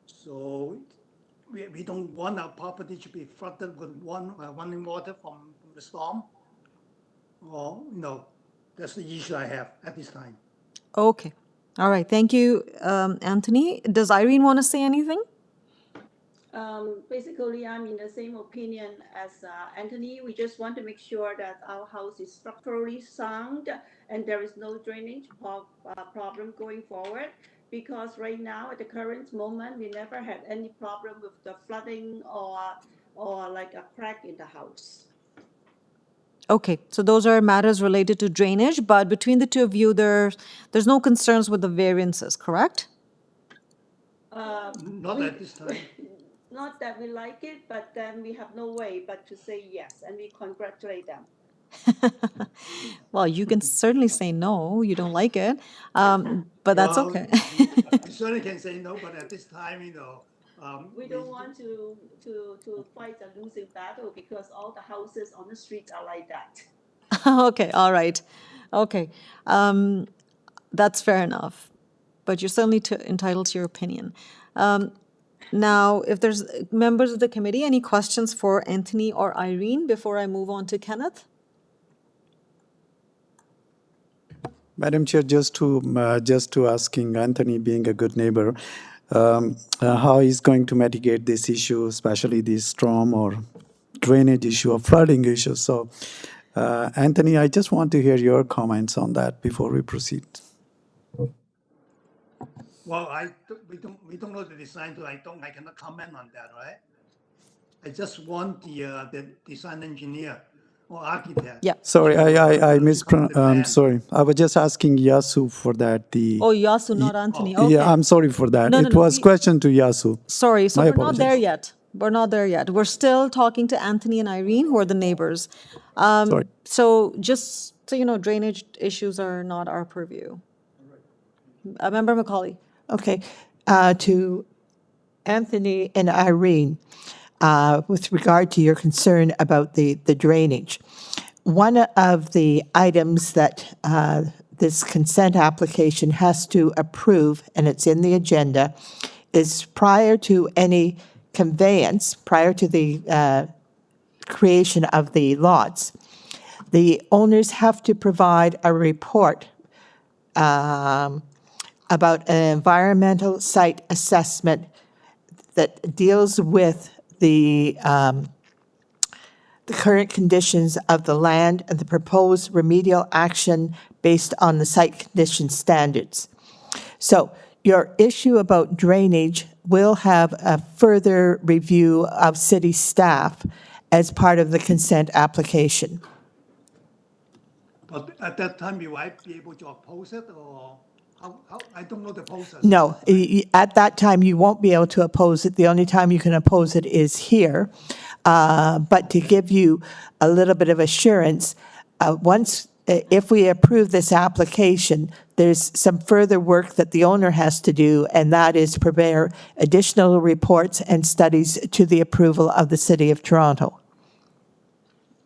So we don't want our property to be flooded with running water from the storm. Or that's the issue I have at this time. Okay. All right. Thank you, Anthony. Does Irene want to say anything? Basically, I'm in the same opinion as Anthony. We just want to make sure that our house is structurally sound and there is no drainage problem going forward. Because right now, at the current moment, we never had any problem with the flooding or like a crack in the house. Okay, so those are matters related to drainage, but between the two of you, there's no concerns with the variances, correct? Not at this time. Not that we like it, but then we have no way but to say yes, and we congratulate them. Well, you can certainly say no, you don't like it, but that's okay. You certainly can say no, but at this time, we don't want to fight a losing battle because all the houses on the street are like that. Okay, all right. Okay, that's fair enough, but you're certainly entitled to your opinion. Now, if there's members of the committee, any questions for Anthony or Irene before I move on to Kenneth? Madam Chair, just to asking Anthony, being a good neighbor, how he's going to mitigate this issue, especially the storm or drainage issue or flooding issue. So, Anthony, I just want to hear your comments on that before we proceed. Well, we don't know the design, so I cannot comment on that, right? I just want the design engineer or architect. Yeah. Sorry, I mispronounced. Sorry, I was just asking Yasu for that. Oh, Yasu, not Anthony. Okay. Yeah, I'm sorry for that. No, it was question to Yasu. Sorry, so My we're not there yet. We're not there yet. We're still talking to Anthony and Irene, who are the neighbors. Sorry. So just so you know, drainage issues are not our purview. Member Macaulay. Okay, to Anthony and Irene, with regard to your concern about the drainage, one of the items that this consent application has to approve, and it's in the agenda, is prior to any conveyance, prior to the creation of the lots, the owners have to provide a report about an environmental site assessment that deals with the current conditions of the land and the proposed remedial action based on the site condition standards. So your issue about drainage will have a further review of city staff as part of the consent application. But at that time, will I be able to oppose it, or how I don't know the process. No, at that time, you won't be able to oppose it. The only time you can oppose it is here. But to give you a little bit of assurance, if we approve this application, there's some further work that the owner has to do, and that is prepare additional reports and studies to the approval of the City of Toronto.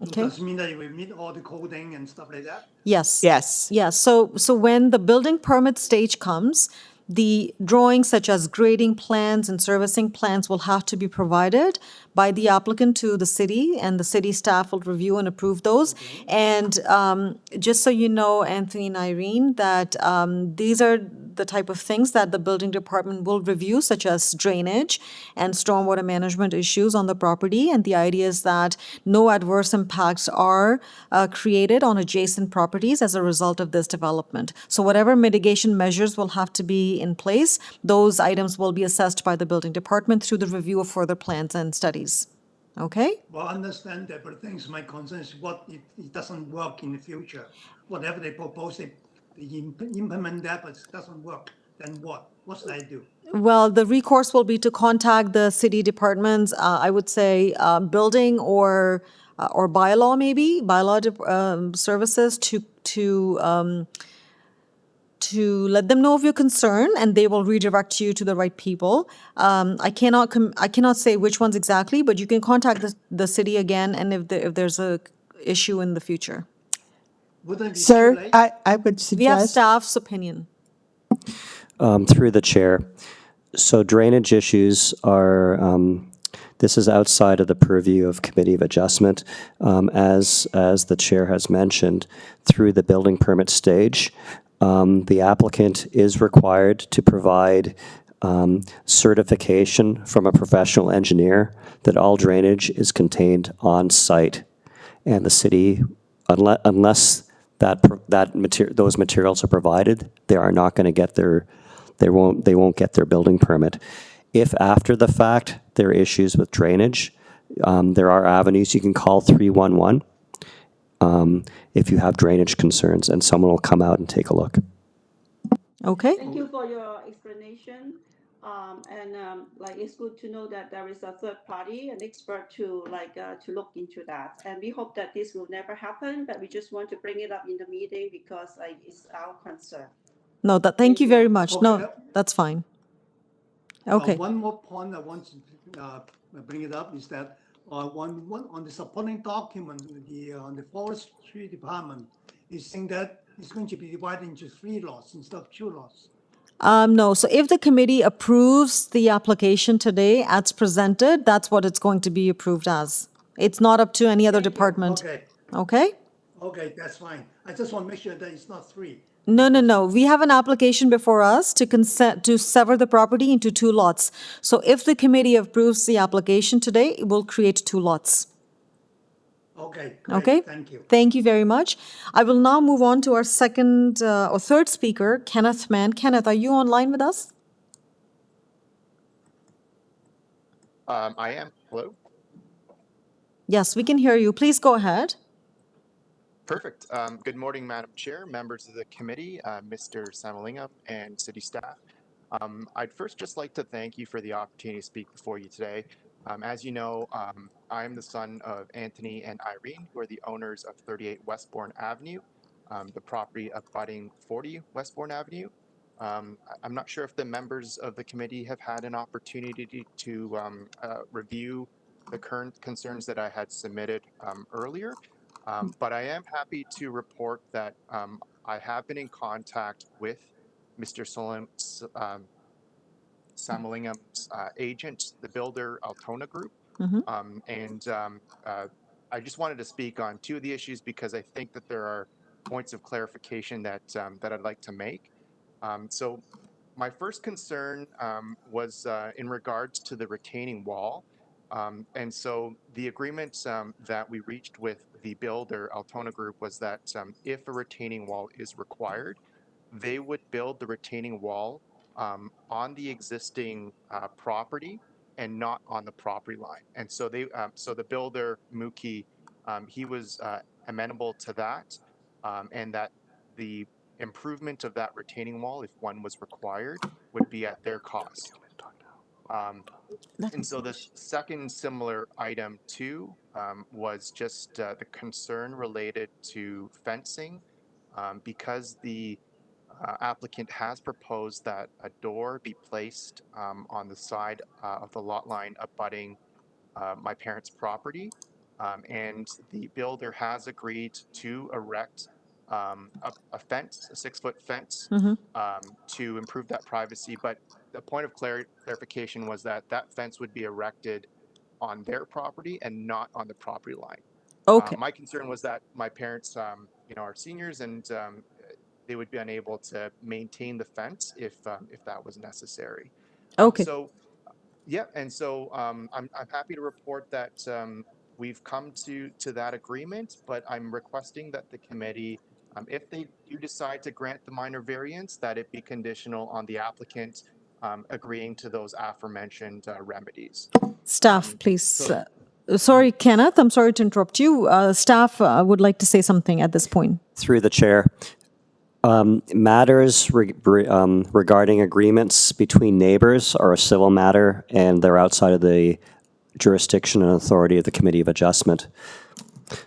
Okay. Does it mean that it will meet all the coding and stuff like that? Yes. Yes. Yes. So when the building permit stage comes, the drawings such as grading plans and servicing plans will have to be provided by the applicant to the city, and the city staff will review and approve those. And just so you know, Anthony and Irene, that these are the type of things that the building department will review, such as drainage and stormwater management issues on the property. And the idea is that no adverse impacts are created on adjacent properties as a result of this development. So whatever mitigation measures will have to be in place, those items will be assessed by the building department through the review of further plans and studies. Okay? Well, I understand that, but things my concern is what if it doesn't work in the future. Whatever they propose, they implement that, but it doesn't work, then what? What should I do? Well, the recourse will be to contact the city departments, I would say, building or bylaw maybe, services to let them know of your concern, and they will redirect you to the right people. I cannot say which ones exactly, but you can contact the city again, and if there's a issue in the future. Wouldn't it be too Sir, late? I would We have suggest, staff's opinion. Through the chair. So drainage issues are, this is outside of the purview of Committee of Adjustment. As the chair has mentioned, through the building permit stage, the applicant is required to provide certification from a professional engineer that all drainage is contained on site. And the city, unless those materials are provided, they are not going to get they won't get their building permit. If after the fact there are issues with drainage, there are avenues. You can call 311 if you have drainage concerns, and someone will come out and take a look. Okay? Thank you for your explanation. Like it's good to know that there is a third party, an expert to look into that. And we hope that this will never happen, but we just want to bring it up in the meeting because it's our concern. No, thank you very much. No, Okay. that's fine. Okay. One more point I want to bring it up is that on the supporting document, on the forestry department is saying that it's going to be divided into 3 lots instead of 2 lots. No, so if the committee approves the application today as presented, that's what it's going to be approved as. It's not up to any other department. Okay. Okay? Okay, that's fine. I just want to make sure that it's not 3. No. We have an application before us to consent to sever the property into 2 lots. So if the committee approves the application today, it will create 2 lots. Okay, great. Okay? Thank you. Thank you very much. I will now move on to our second or third speaker, Kenneth Mann. Kenneth, are you online with us? I am. Hello? Yes, we can hear you. Please go ahead. Perfect. Good morning, Madam Chair, members of the committee, Mr. Samalingam, and city staff. I'd first just like to thank you for the opportunity to speak before you today. As you know, I am the son of Anthony and Irene, who are the owners of 38 Westbourne Avenue, the property abutting 40 Westbourne Avenue. I'm not sure if the members of the committee have had an opportunity to review the current concerns that I had submitted earlier. But I am happy to report that I have been in contact with Mr. Samalingham's agent, the builder Altona Group. I just wanted to speak on 2 of the issues because I think that there are points of clarification that I'd like to make. So my first concern was in regards to the retaining wall. And so the agreement that we reached with the builder, Altona Group, was that if a retaining wall is required, they would build the retaining wall on the existing property and not on the property line. And so so the builder, Mookie, he was amenable to that, and that the improvement of that retaining wall, if one was required, would be at their cost. And so the second similar item too was just the concern related to fencing, because the applicant has proposed that a door be placed on the side of the lot line abutting my parents' property. And the builder has agreed to erect a fence, a 6-foot fence, to improve that privacy. But the point of clarification was that that fence would be erected on their property and not on the property line. Okay. My concern was that my parents, are seniors, and they would be unable to maintain the fence if that was necessary. Okay. So yeah, and so I'm happy to report that we've come to that agreement, but I'm requesting that the committee, if they do decide to grant the minor variance, that it be conditional on the applicant agreeing to those aforementioned remedies. Staff, please. Sorry, Kenneth, I'm sorry to interrupt you. Staff would like to say something at this point. Through the chair. Matters regarding agreements between neighbors are a civil matter, and they're outside of the jurisdiction and authority of the Committee of Adjustment.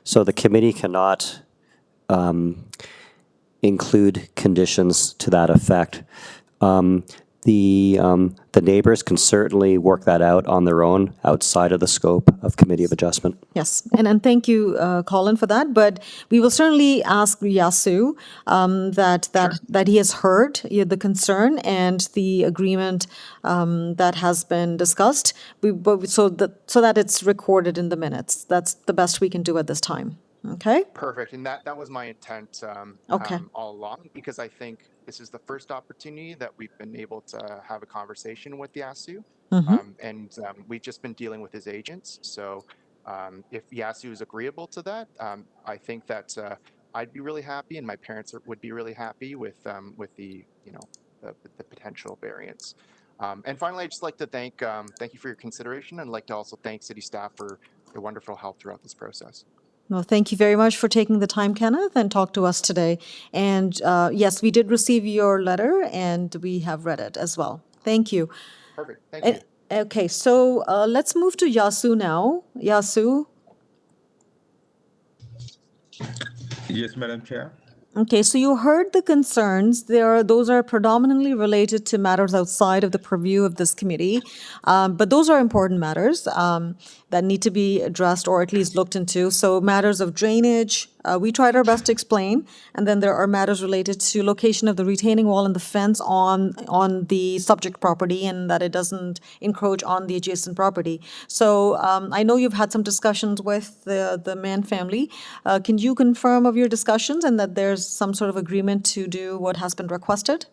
So the committee cannot include conditions to that effect. The neighbors can certainly work that out on their own outside of the scope of Committee of Adjustment. Yes, and thank you, Colin, for that. But we will certainly ask Yasu that he has heard the concern and the agreement that has been discussed. So that it's recorded in the minutes. That's the best we can do at this time. Okay. Perfect, and that was my intent Okay. all along, because I think this is the first opportunity that we've been able to have a conversation with Yasu, and we've just been dealing with his agents. So if Yasu is agreeable to that, I think that I'd be really happy, and my parents would be really happy with the the potential variance. And finally, I'd just like to thank you for your consideration, and I'd like to also thank city staff for their wonderful help throughout this process. Well, thank you very much for taking the time, Kenneth, and talk to us today. And yes, we did receive your letter, and we have read it as well. Thank you. Perfect. Thank you. Okay, so let's move to Yasu now. Yasu. Yes, Madam Chair. Okay, so you heard the concerns. Those are predominantly related to matters outside of the purview of this committee, but those are important matters that need to be addressed or at least looked into. So matters of drainage, we tried our best to explain, and then there are matters related to location of the retaining wall and the fence on the subject property, and that it doesn't encroach on the adjacent property. So I know you've had some discussions with the Mann family. Can you confirm of your discussions and that there's some sort of agreement to do what has been requested?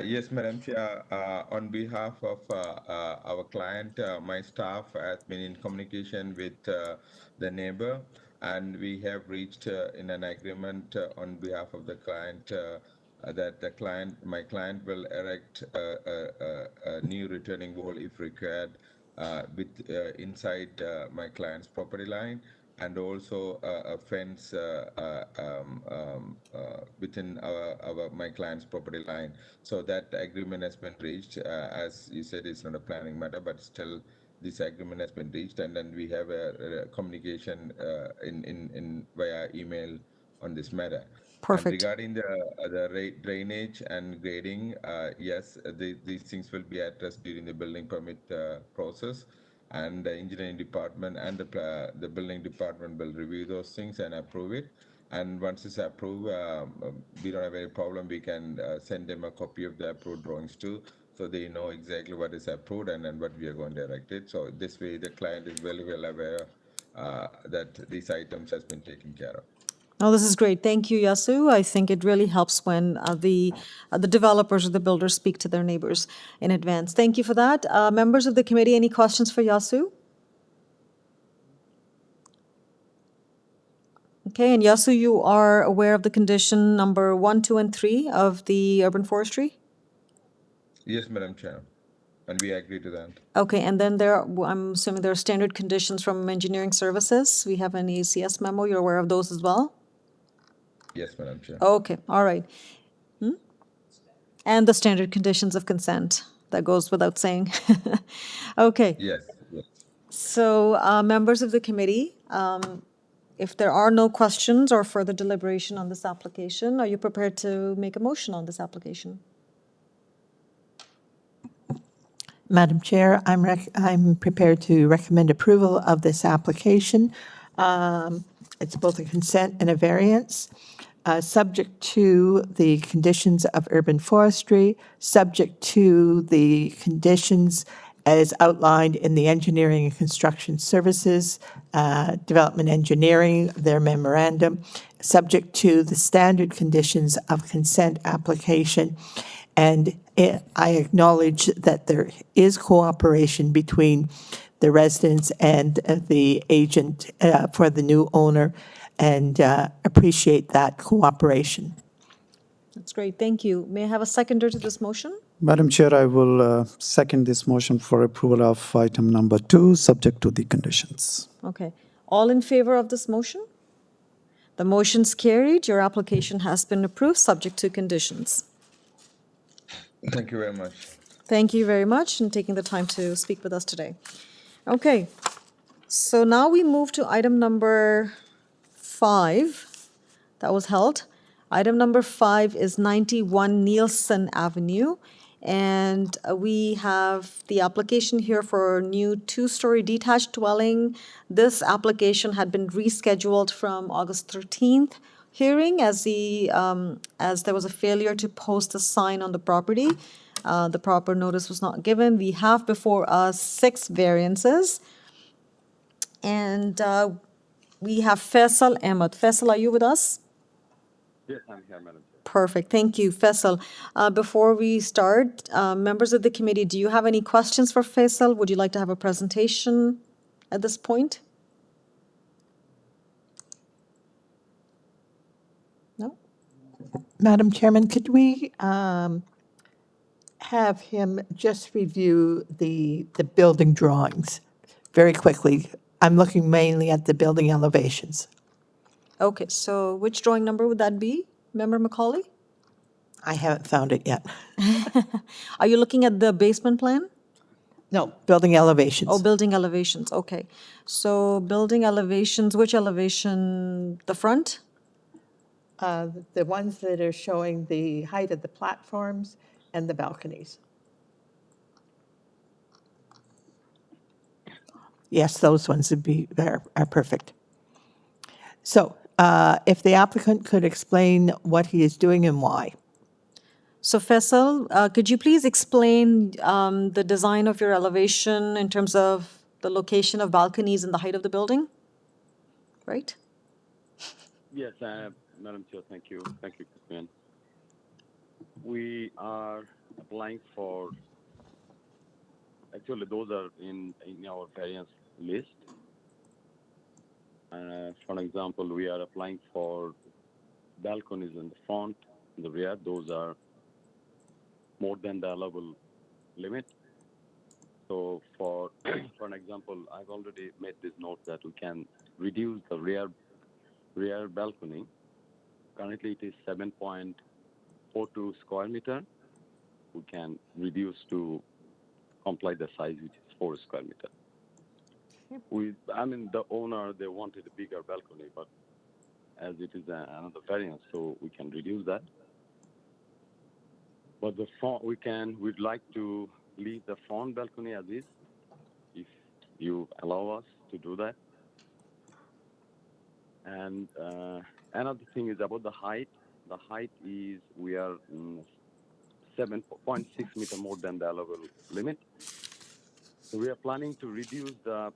Yes, Madam Chair. On behalf of our client, my staff has been in communication with the neighbor, and we have reached in an agreement on behalf of the client that my client will erect a new retaining wall if required inside my client's property line, and also a fence within my client's property line. So that agreement has been reached. As you said, it's not a planning matter, but still this agreement has been reached, and then we have a communication in via email on this matter. Perfect. And regarding the drainage and grading, yes, these things will be addressed during the building permit process, and the engineering department and the building department will review those things and approve it. And once it's approved, we don't have any problem. We can send them a copy of the approved drawings too, so they know exactly what is approved and what we are going to erect it. So this way, the client is very well aware that these items has been taken care of. Oh, this is great. Thank you, Yasu. I think it really helps when the developers or the builders speak to their neighbors in advance. Thank you for that. Members of the committee, any questions for Yasu? Okay, and Yasu, you are aware of the condition number 1, 2, and 3 of the urban forestry? Yes, Madam Chair, and we agree to that. Okay, and then I'm assuming there are standard conditions from engineering services. We have an ACS memo. You're aware of those as well? Yes, Madam Chair. Okay, all right. And the standard conditions of consent. That goes without saying. Okay. Yes, yes. So, members of the committee, if there are no questions or further deliberation on this application, are you prepared to make a motion on this application? Madam Chair, I'm prepared to recommend approval of this application. It's both a consent and a variance, subject to the conditions of urban forestry, subject to the conditions as outlined in the engineering and construction services, development engineering, their memorandum, subject to the standard conditions of consent application. And I acknowledge that there is cooperation between the residents and the agent for the new owner, and appreciate that cooperation. That's great, thank you. May I have a seconder to this motion? Madam Chair, I will second this motion for approval of item number 2, subject to the conditions. Okay. All in favor of this motion? The motion's carried. Your application has been approved, subject to conditions. Thank you very much. Thank you very much and taking the time to speak with us today. Okay, so now we move to item number 5 that was held. Item number 5 is 91 Nielsen Avenue, and we have the application here for a new 2-story detached dwelling. This application had been rescheduled from August 13th hearing as there was a failure to post a sign on the property. The proper notice was not given. We have before us 6 variances. And we have Faisal Ahmed. Faisal, are you with us? Yes, I'm here, Madam Chair. Perfect, thank you. Faisal, before we start, members of the committee, do you have any questions for Faisal? Would you like to have a presentation at this point? No? Madam Chairman, could we have him just review the building drawings very quickly? I'm looking mainly at the building elevations. Okay, so which drawing number would that be, Member Macaulay? I haven't found it yet. Are you looking at the basement plan? No, building elevations. Oh, building elevations, okay. So building elevations, which elevation? The front? The ones that are showing the height of the platforms and the balconies. Yes, those ones are perfect. So if the applicant could explain what he is doing and why. So Faisal, could you please explain the design of your elevation in terms of the location of balconies and the height of the building? Right? Yes, Madam Chair, thank you. Thank you, Christian. We are applying for, actually those are in our variance list. For example, we are applying for balconies in the front, in the rear. Those are more than the allowable limit. So for an example, I've already made this note that we can reduce the rear balcony. Currently it is 7.42 square meter. We can reduce to comply the size, which is 4 square meter. The owner, they wanted a bigger balcony, but as it is another variance, so we can reduce that. But the front, we'd like to leave the front balcony as is, if you allow us to do that. And another thing is about the height. The height is, we are 7.6 meter more than the allowable limit. So we are planning to reduce the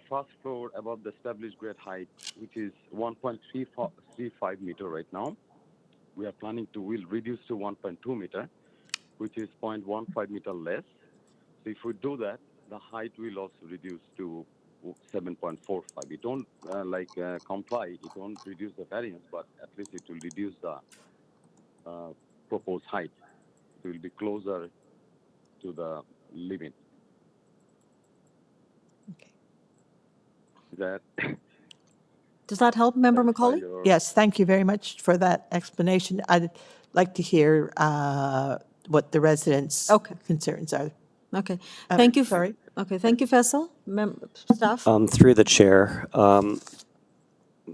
first floor above the established grade height, which is 1.35 meter right now. We are planning to will reduce to 1.2 meter, which is 0.15 meter less. So if we do that, the height will also reduce to 7.45. It won't comply. It won't reduce the variance, but at least it will reduce the proposed height. It will be closer to the limit. That Does that help, Member Macaulay? Yes, thank you very much for that explanation. I'd like to hear what the residents' concerns are. Okay, thank you. Sorry. Okay, thank you, Faisal. Staff? Through the chair,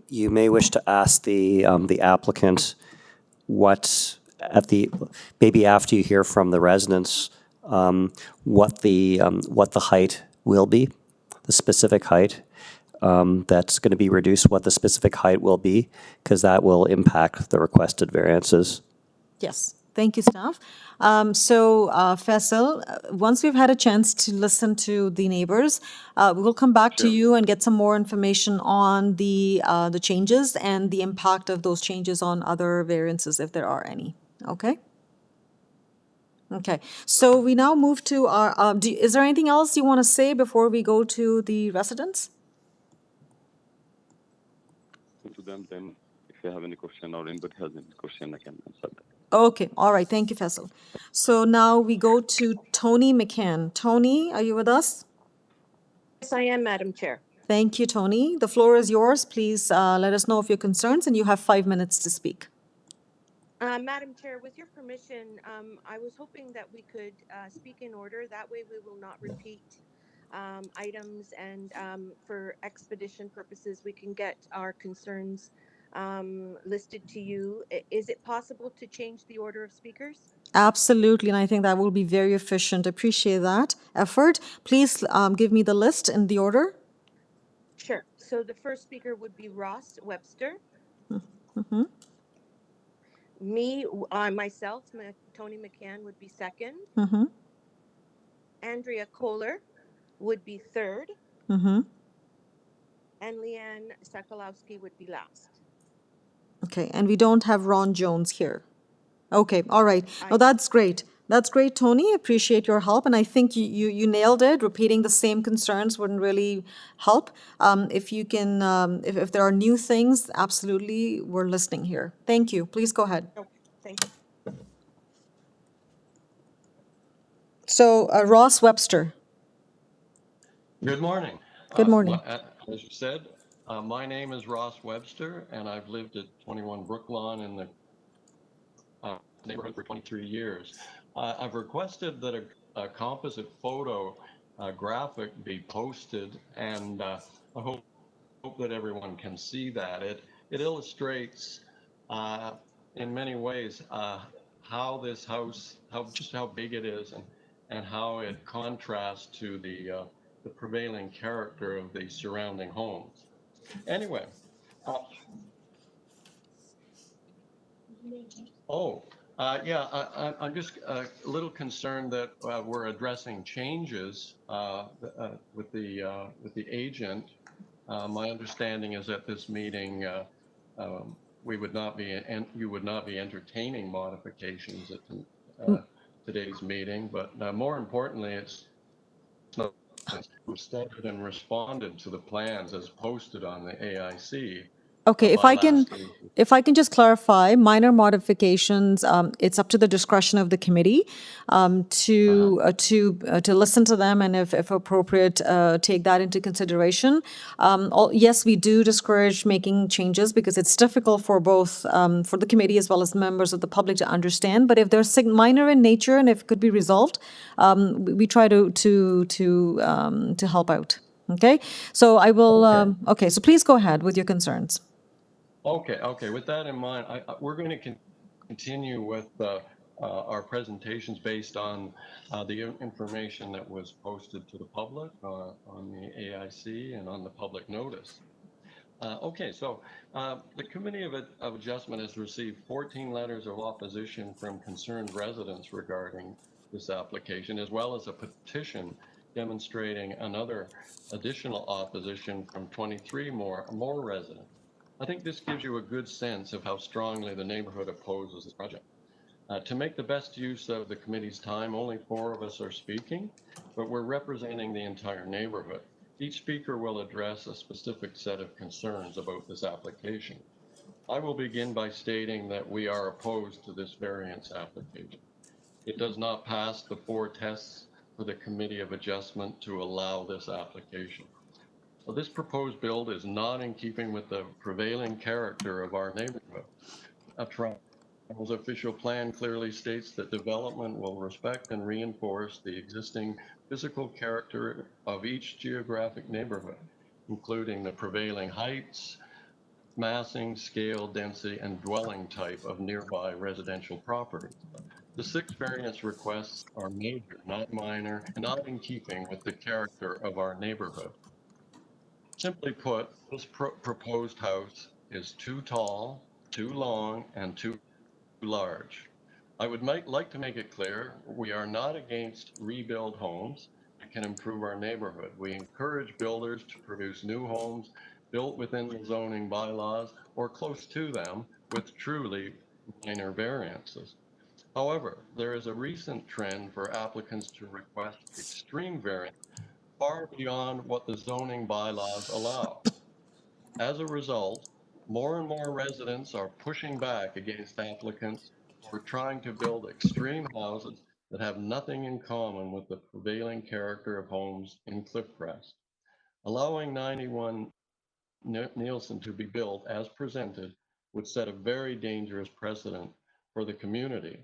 You may wish to ask the applicant what, maybe after you hear from the residents, what the height will be, the specific height that's going to be reduced, what the specific height will be, because that will impact the requested variances. Yes, thank you, staff. Faisal, once we've had a chance to listen to the neighbors, we'll come back to you and get some more information on the changes and the impact of those changes on other variances, if there are any. Okay? Okay, so we now move to our, is there anything else you want to say before we go to the residents? To them, then if you have any question or anybody has any question, I can answer that. Okay, all right, thank you, Faisal. So now we go to Tony McCann. Tony, are you with us? Yes, I am, Madam Chair. Thank you, Tony. The floor is yours. Please let us know of your concerns, and you have 5 minutes to speak. Madam Chair, with your permission, I was hoping that we could speak in order. That way we will not repeat items, and for expedition purposes, we can get our concerns listed to you. Is it possible to change the order of speakers? Absolutely, and I think that will be very efficient. Appreciate that effort. Please give me the list in the order. Sure. So the first speaker would be Ross Webster. Mm-hmm. Myself, Tony McCann, would be second. Mm-hmm. Andrea Kohler would be third. Mm-hmm. And Leanne Sokolowski would be last. Okay, and we don't have Ron Jones here. Okay, all right. Oh, that's great. That's great, Tony. Appreciate your help. And I think you nailed it. Repeating the same concerns wouldn't really help. If you can, if there are new things, absolutely, we're listening here. Thank you. Please go ahead. Okay, thank you. So, Ross Webster. Good morning. Good morning. As you said, my name is Ross Webster, and I've lived at 21 Brooklawn in the neighborhood for 23 years. I've requested that a composite photo graphic be posted, and I hope that everyone can see that. It illustrates in many ways how this house, just how big it is, and how it contrasts to the prevailing character of the surrounding homes. Anyway, I'm just a little concerned that we're addressing changes with the agent. My understanding is at this meeting, you would not be entertaining modifications at today's meeting, but more importantly, it's not studied and responded to the plans as posted on the AIC. Okay, if I can just clarify, minor modifications, it's up to the discretion of the committee to listen to them, and if appropriate, take that into consideration. Yes, we do discourage making changes because it's difficult for both for the committee as well as members of the public to understand. But if they're minor in nature and if it could be resolved, we try to help out. Okay, so I will. Okay, so please go ahead with your concerns. Okay. With that in mind, we're going to continue with our presentations based on the information that was posted to the public on the AIC and on the public notice. The Committee of Adjustment has received 14 letters of opposition from concerned residents regarding this application, as well as a petition demonstrating another additional opposition from 23 more residents. I think this gives you a good sense of how strongly the neighborhood opposes this project. To make the best use of the committee's time, only 4 of us are speaking, but we're representing the entire neighborhood. Each speaker will address a specific set of concerns about this application. I will begin by stating that we are opposed to this variance application. It does not pass the 4 tests for the Committee of Adjustment to allow this application. This proposed build is not in keeping with the prevailing character of our neighborhood. Travel's official plan clearly states that development will respect and reinforce the existing physical character of each geographic neighborhood, including the prevailing heights, massing, scale, density, and dwelling type of nearby residential properties. The 6 variance requests are major, not minor, and not in keeping with the character of our neighborhood. Simply put, this proposed house is too tall, too long, and too large. I would like to make it clear, we are not against rebuild homes that can improve our neighborhood. We encourage builders to produce new homes built within the zoning bylaws or close to them with truly minor variances. However, there is a recent trend for applicants to request extreme variance far beyond what the zoning bylaws allow. As a result, more and more residents are pushing back against applicants who are trying to build extreme houses that have nothing in common with the prevailing character of homes in Cliffcrest. Allowing 91 Nielsen to be built as presented would set a very dangerous precedent for the community.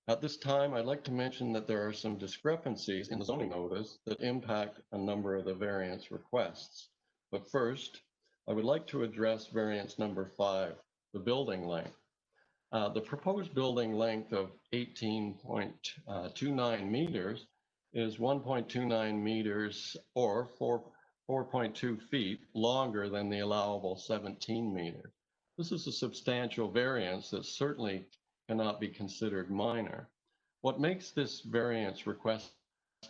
At this time, I'd like to mention that there are some discrepancies in the zoning notice that impact a number of the variance requests. But first, I would like to address variance number 5, the building length. The proposed building length of 18.29 meters is 1.29 meters or 4.2 feet longer than the allowable 17 meters. This is a substantial variance that certainly cannot be considered minor. What makes this variance request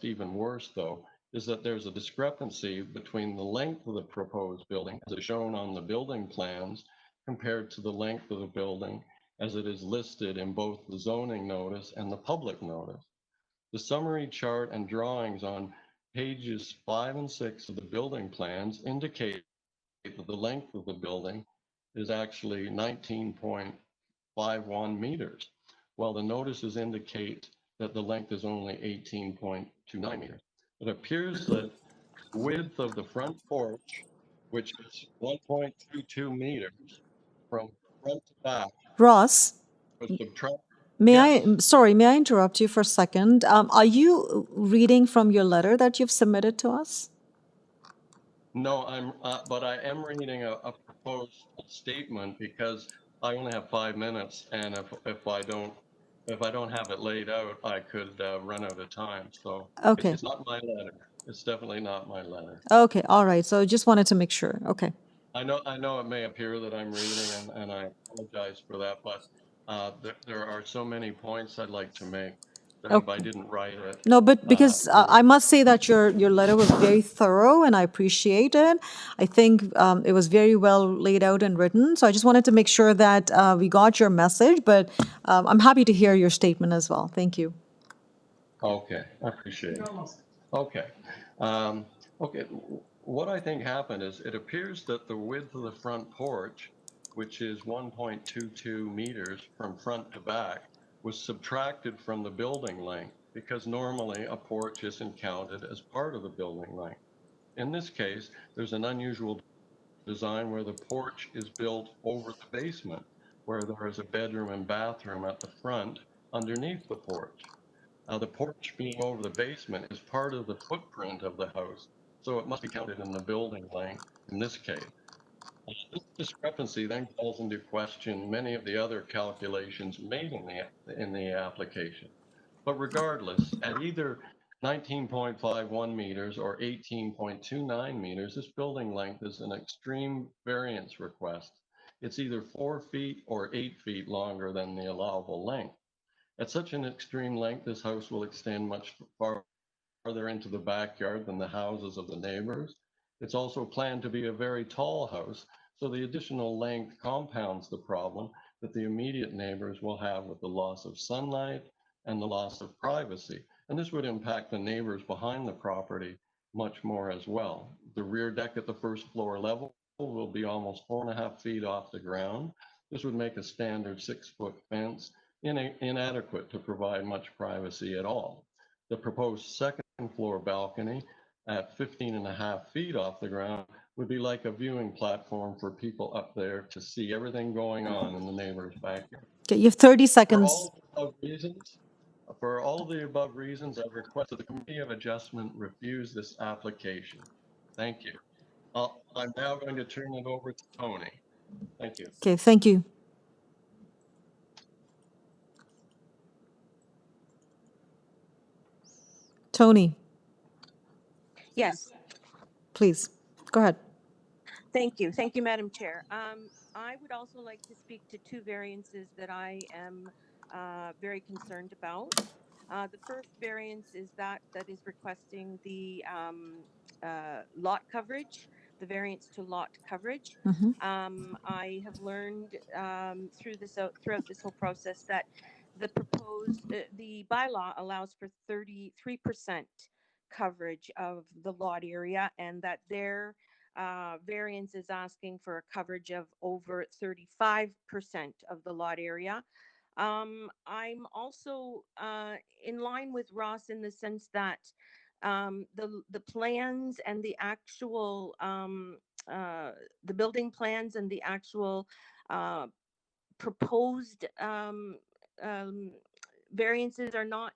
even worse, though, is that there's a discrepancy between the length of the proposed building, as is shown on the building plans, compared to the length of the building as it is listed in both the zoning notice and the public notice. The summary chart and drawings on pages 5 and 6 of the building plans indicate that the length of the building is actually 19.51 meters, while the notices indicate that the length is only 18.29 meters. It appears that the width of the front porch, which is 1.22 meters from front to back, Ross, was subtracted. may Yes. may I interrupt you for a second? Are you reading from your letter that you've submitted to us? No, but I am reading a proposed statement because I only have 5 minutes, and if I don't have it laid out, I could run out of time. So Okay. it's not my letter. It's definitely not my letter. Okay, all right. So just wanted to make sure. Okay. I know it may appear that I'm reading, and I apologize for that, but there are so many points I'd like to make that if I Okay. didn't write it, No, but because there I must say that your letter was very thorough and I appreciate it. I think it was very well laid out and written. So I just wanted to make sure that we got your message, but I'm happy to hear your statement as well. Thank you. Okay, I appreciate it. Okay. Okay, what I think happened is it appears that the width of the front porch, which is 1.22 meters from front to back, was subtracted from the building length because normally a porch isn't counted as part of the building length. In this case, there's an unusual design where the porch is built over the basement, where there is a bedroom and bathroom at the front underneath the porch. The porch being over the basement is part of the footprint of the house, so it must be counted in the building length in this case. This discrepancy then calls into question many of the other calculations made in the application. But regardless, at either 19.51 meters or 18.29 meters, this building length is an extreme variance request. It's either 4 feet or 8 feet longer than the allowable length. At such an extreme length, this house will extend much farther into the backyard than the houses of the neighbors. It's also planned to be a very tall house, so the additional length compounds the problem that the immediate neighbors will have with the loss of sunlight and the loss of privacy. And this would impact the neighbors behind the property much more as well. The rear deck at the first floor level will be almost 4.5 feet off the ground. This would make a standard 6-foot fence inadequate to provide much privacy at all. The proposed second floor balcony at 15.5 feet off the ground would be like a viewing platform for people up there to see everything going on in the neighbor's backyard. Okay, you have 30 seconds. For all of the above reasons, I request that the Committee of Adjustment refuse this application. Thank you. I'm now going to turn it over to Tony. Okay, thank you. Tony, Yes, please, go ahead. thank you. Thank you, Madam Chair. I would also like to speak to two variances that I am very concerned about. The first variance is that is requesting the lot coverage, the variance to lot coverage. I have learned throughout this whole process that the bylaw allows for 33% coverage of the lot area, and that their variance is asking for a coverage of over 35% of the lot area. I'm also in line with Ross in the sense that the plans and the actual the building plans and the actual proposed variances are not,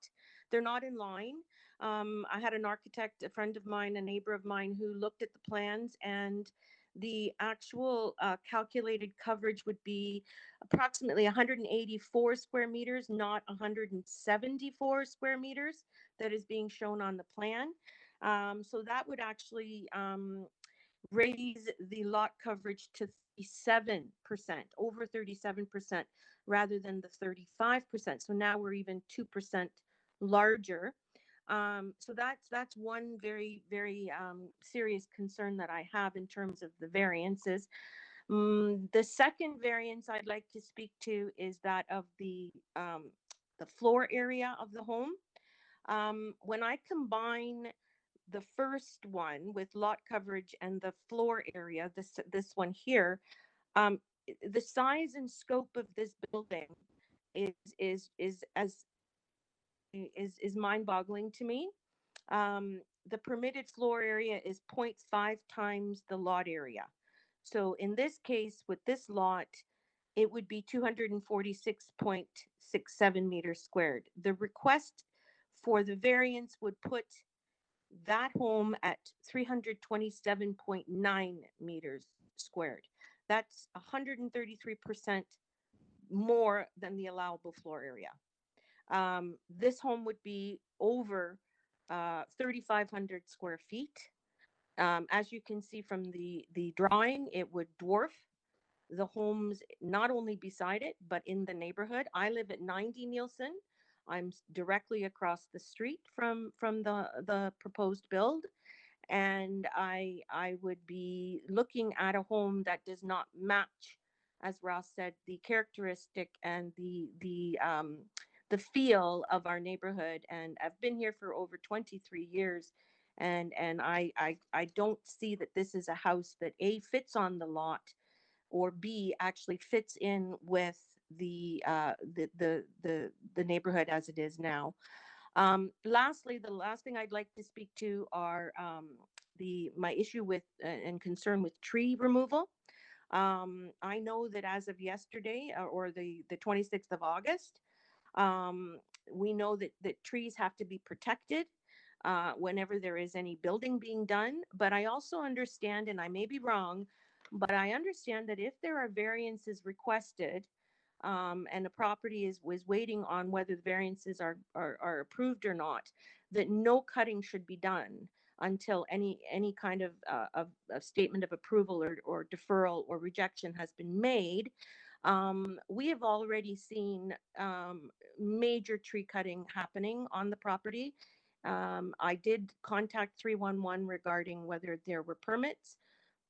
they're not in line. I had an architect, a friend of mine, a neighbor of mine, who looked at the plans, and the actual calculated coverage would be approximately 184 square meters, not 174 square meters that is being shown on the plan. So that would actually raise the lot coverage to 37%, over 37%, rather than the 35%. So now we're even 2% larger. So that's one very, very serious concern that I have in terms of the variances. The second variance I'd like to speak to is that of the floor area of the home. When I combine the first one with lot coverage and the floor area, this one here, the size and scope of this building is mind-boggling to me. The permitted floor area is 0.5 times the lot area. So in this case, with this lot, it would be 246.67 meters squared. The request for the variance would put that home at 327.9 meters squared. That's 133% more than the allowable floor area. This home would be over 3,500 square feet. As you can see from the drawing, it would dwarf the homes not only beside it, but in the neighborhood. I live at 90 Nielsen. I'm directly across the street from the proposed build, and I would be looking at a home that does not match, as Ross said, the characteristic and the feel of our neighborhood. And I've been here for over 23 years, and I don't see that this is a house that A, fits on the lot, or B, actually fits in with the neighborhood as it is now. Lastly, the last thing I'd like to speak to are my issue with and concern with tree removal. I know that as of yesterday, or the 26th of August, we know that trees have to be protected whenever there is any building being done. But I also understand, and I may be wrong, but I understand that if there are variances requested, and the property was waiting on whether the variances are approved or not, that no cutting should be done until any kind of statement of approval or deferral or rejection has been made. We have already seen major tree cutting happening on the property. I did contact 311 regarding whether there were permits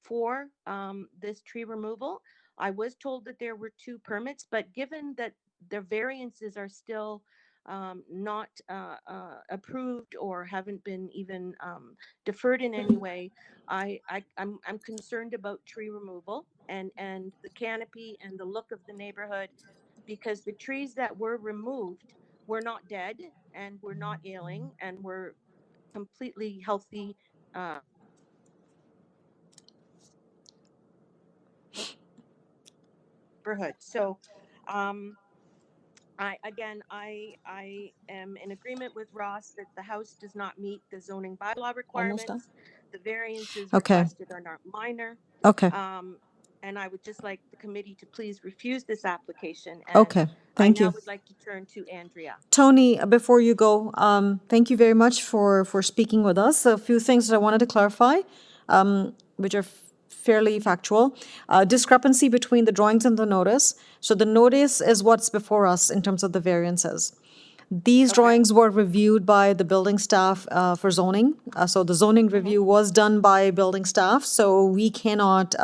for this tree removal. I was told that there were 2 permits, but given that the variances are still not approved or haven't been even deferred in any way, I'm concerned about tree removal and the canopy and the look of the neighborhood, because the trees that were removed were not dead and were not ailing and were completely healthy. Neighborhood. So I am in agreement with Ross that the house does not meet the zoning bylaw Almost done? requirements. The variances Okay, requested are not minor. okay. and I would just like the committee to please refuse this application. And Okay, thank I now you. would like to turn to Andrea. Tony, before you go, thank you very much for speaking with us. A few things that I wanted to clarify, which are fairly factual. Discrepancy between the drawings and the notice. So the notice is what's before us in terms of the variances. These drawings were reviewed by the building staff for zoning. So the zoning review was done by building staff, so we cannot,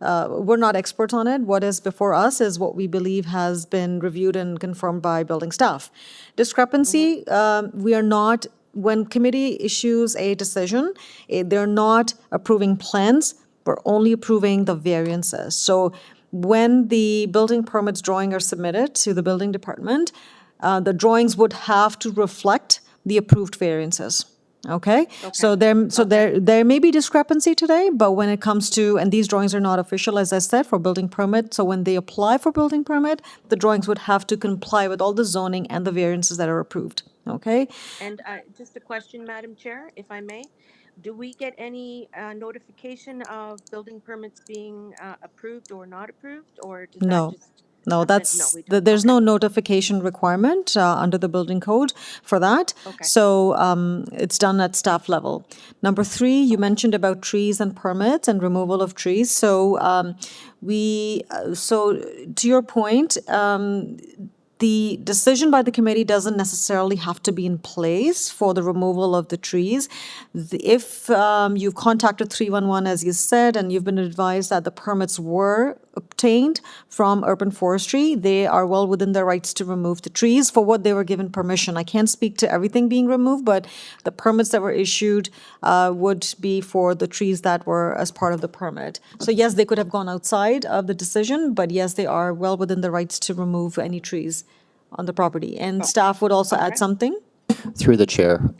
we're not experts on it. What is before us is what we believe has been reviewed and confirmed by building staff. Discrepancy, we are not, when committee issues a decision, they're not approving plans, we're only approving the variances. So when the building permits drawing are submitted to the building department, the drawings would have to reflect the approved variances. Okay? So there may be discrepancy today, but when it comes to, and these drawings are not official, as I said, for building permit, so when they apply for building permit, the drawings would have to comply with all the zoning and the variances that are approved. Okay? And just a question, Madam Chair, if I may. Do we get any notification of building permits being approved or not approved, or does that No. just No, happen? No, that's, we don't. there's no notification requirement under the building code for that. Okay. So it's done at staff level. Number 3, you mentioned about trees and permits and removal of trees. So so to your point, the decision by the committee doesn't necessarily have to be in place for the removal of the trees. If you've contacted 311, as you said, and you've been advised that the permits were obtained from urban forestry, they are well within their rights to remove the trees for what they were given permission. I can't speak to everything being removed, but the permits that were issued would be for the trees that were as part of the permit. So yes, they could have gone outside of the decision, but yes, they are well within the rights to remove any trees on the property. And staff would also add something. Through the chair,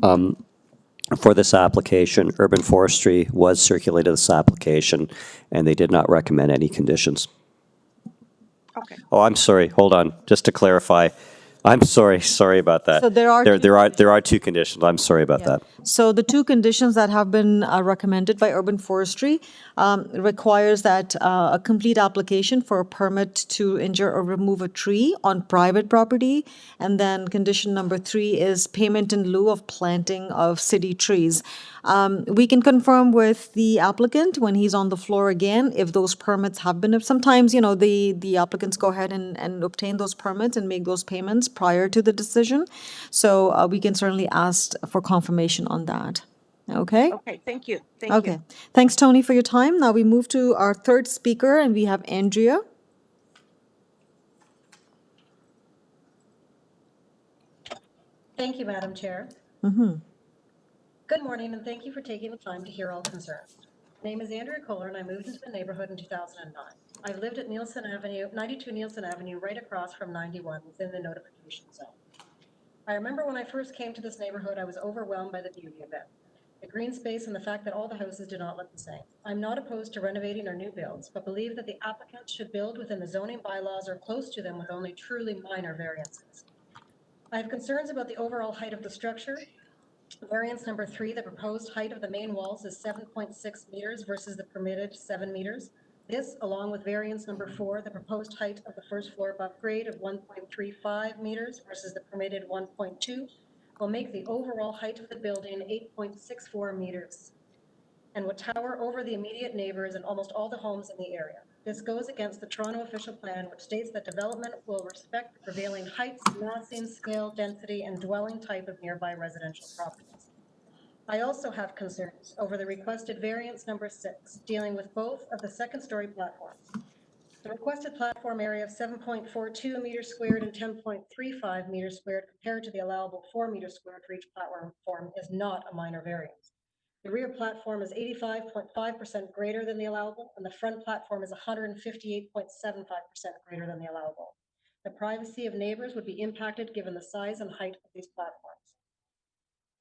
for this application, Urban Forestry was circulated this application, and they did not recommend any conditions. Okay. Oh, I'm sorry. Hold on. Just to clarify, I'm sorry about that. So there are there are 2 conditions. I'm sorry about that. So the 2 conditions that have been recommended by Urban Forestry requires that a complete application for a permit to injure or remove a tree on private property. And then condition number 3 is payment in lieu of planting of city trees. We can confirm with the applicant when he's on the floor again if those permits have been, sometimes, the applicants go ahead and obtain those permits and make those payments prior to the decision. So we can certainly ask for confirmation on that. Okay? Okay, thank you. Thank Okay. you. Thanks, Tony, for your time. Now we move to our third speaker, and we have Andrea. Thank you, Madam Chair. Good morning, and thank you for taking the time to hear all concerns. My name is Andrea Kohler, and I moved into the neighborhood in 2009. I've lived at 92 Nielsen Avenue, right across from 91 within the notification zone. I remember when I first came to this neighborhood, I was overwhelmed by the beauty of it. The green space and the fact that all the houses do not look the same. I'm not opposed to renovating or new builds, but believe that the applicant should build within the zoning bylaws or close to them with only truly minor variances. I have concerns about the overall height of the structure. Variance number 3, the proposed height of the main walls is 7.6 meters versus the permitted 7 meters. This, along with variance number 4, the proposed height of the first floor above grade of 1.35 meters versus the permitted 1.2, will make the overall height of the building 8.64 meters and will tower over the immediate neighbors and almost all the homes in the area. This goes against the Toronto official plan, which states that development will respect the prevailing heights, massing, scale, density, and dwelling type of nearby residential properties. I also have concerns over the requested variance number 6, dealing with both of the second-story platforms. The requested platform area of 7.42 meters squared and 10.35 meters squared compared to the allowable 4 meters squared for each platform is not a minor variance. The rear platform is 85.5% greater than the allowable, and the front platform is 158.75% greater than the allowable. The privacy of neighbors would be impacted given the size and height of these platforms.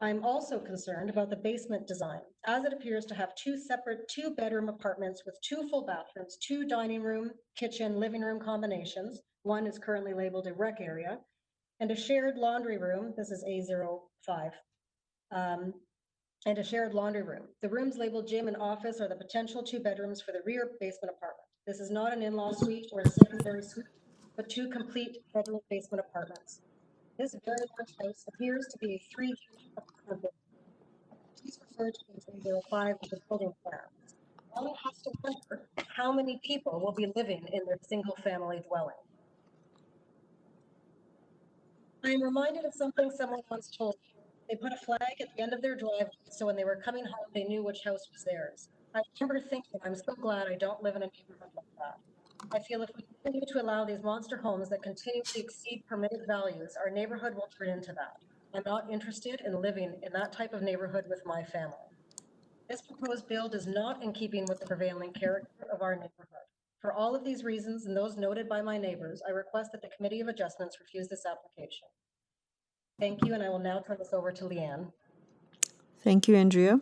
I'm also concerned about the basement design, as it appears to have 2 separate 2-bedroom apartments with 2 full bathrooms, 2 dining room, kitchen, living room combinations. One is currently labeled a rec area, and a shared laundry room. This is A05. And a shared laundry room. The rooms labeled gym and office are the potential 2 bedrooms for the rear basement apartment. This is not an in-law suite or a secondary suite, but two complete bedroom basement apartments. This very large house appears to be a three-unit apartment building. Please refer to page 105 of the building plan. One has to wonder how many people will be living in their single-family dwelling. I am reminded of something someone once told me. They put a flag at the end of their driveway so when they were coming home, they knew which house was theirs. I remember thinking, I'm so glad I don't live in a neighborhood like that. I feel if we continue to allow these monster homes that continually exceed permitted values, our neighborhood will turn into that. I'm not interested in living in that type of neighborhood with my family. This proposed bill is not in keeping with the prevailing character of our neighborhood. For all of these reasons and those noted by my neighbors, I request that the Committee of Adjustments refuse this application. Thank you, and I will now turn this over to Leanne. Thank you, Andrea.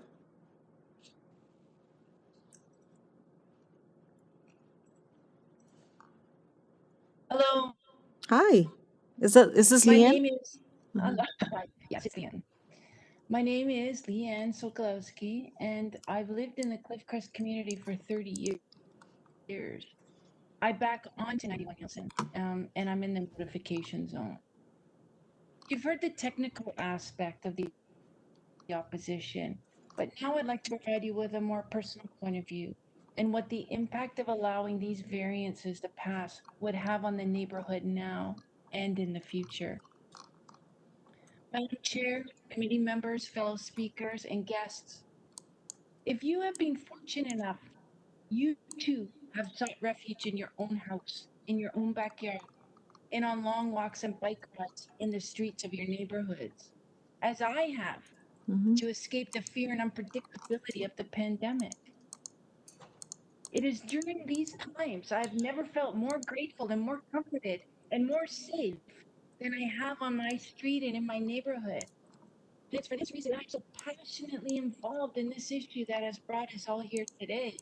Hello. Hi. Is this My Leanne? name is, yes, it's Leanne. My name is Leanne Sokolowski, and I've lived in the Cliffcrest community for 30 years. I back onto 91 Nielsen, and I'm in the notification zone. You've heard the technical aspect of the opposition, but now I'd like to provide you with a more personal point of view and what the impact of allowing these variances to pass would have on the neighborhood now and in the future. Madam Chair, committee members, fellow speakers, and guests, if you have been fortunate enough, you too have sought refuge in your own house, in your own backyard, and on long walks and bike rides in the streets of your neighborhoods, as I have, to escape the fear and unpredictability of the pandemic. It is during these times I have never felt more grateful and more comforted and more safe than I have on my street and in my neighborhood. And it's for this reason I'm so passionately involved in this issue that has brought us all here today.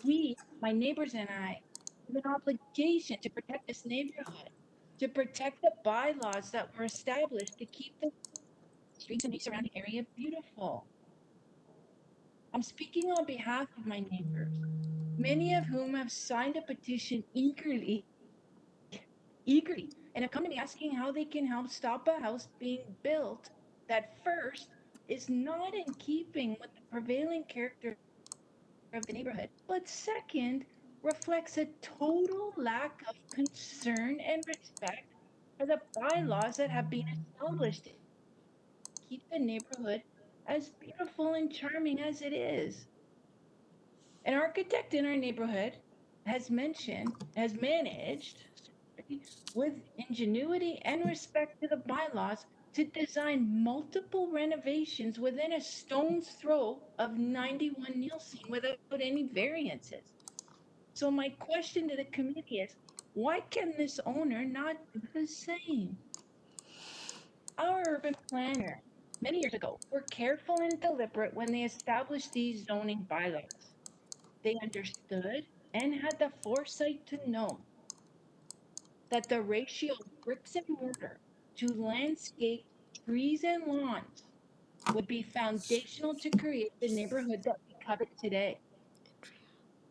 We, my neighbors and I, have an obligation to protect this neighborhood, to protect the bylaws that were established to keep the streets and the surrounding area beautiful. I'm speaking on behalf of my neighbors, many of whom have signed a petition eagerly, and have come to me asking how they can help stop a house being built that first is not in keeping with the prevailing character of the neighborhood, but second reflects a total lack of concern and respect for the bylaws that have been established to keep the neighborhood as beautiful and charming as it is. An architect in our neighborhood has managed with ingenuity and respect to the bylaws to design multiple renovations within a stone's throw of 91 Nielsen without any variances. So my question to the committee is, why can this owner not do the same? Our urban planner, many years ago, were careful and deliberate when they established these zoning bylaws. They understood and had the foresight to know that the ratio of bricks and mortar to landscape, trees, and lawns would be foundational to create the neighborhood that we covet today.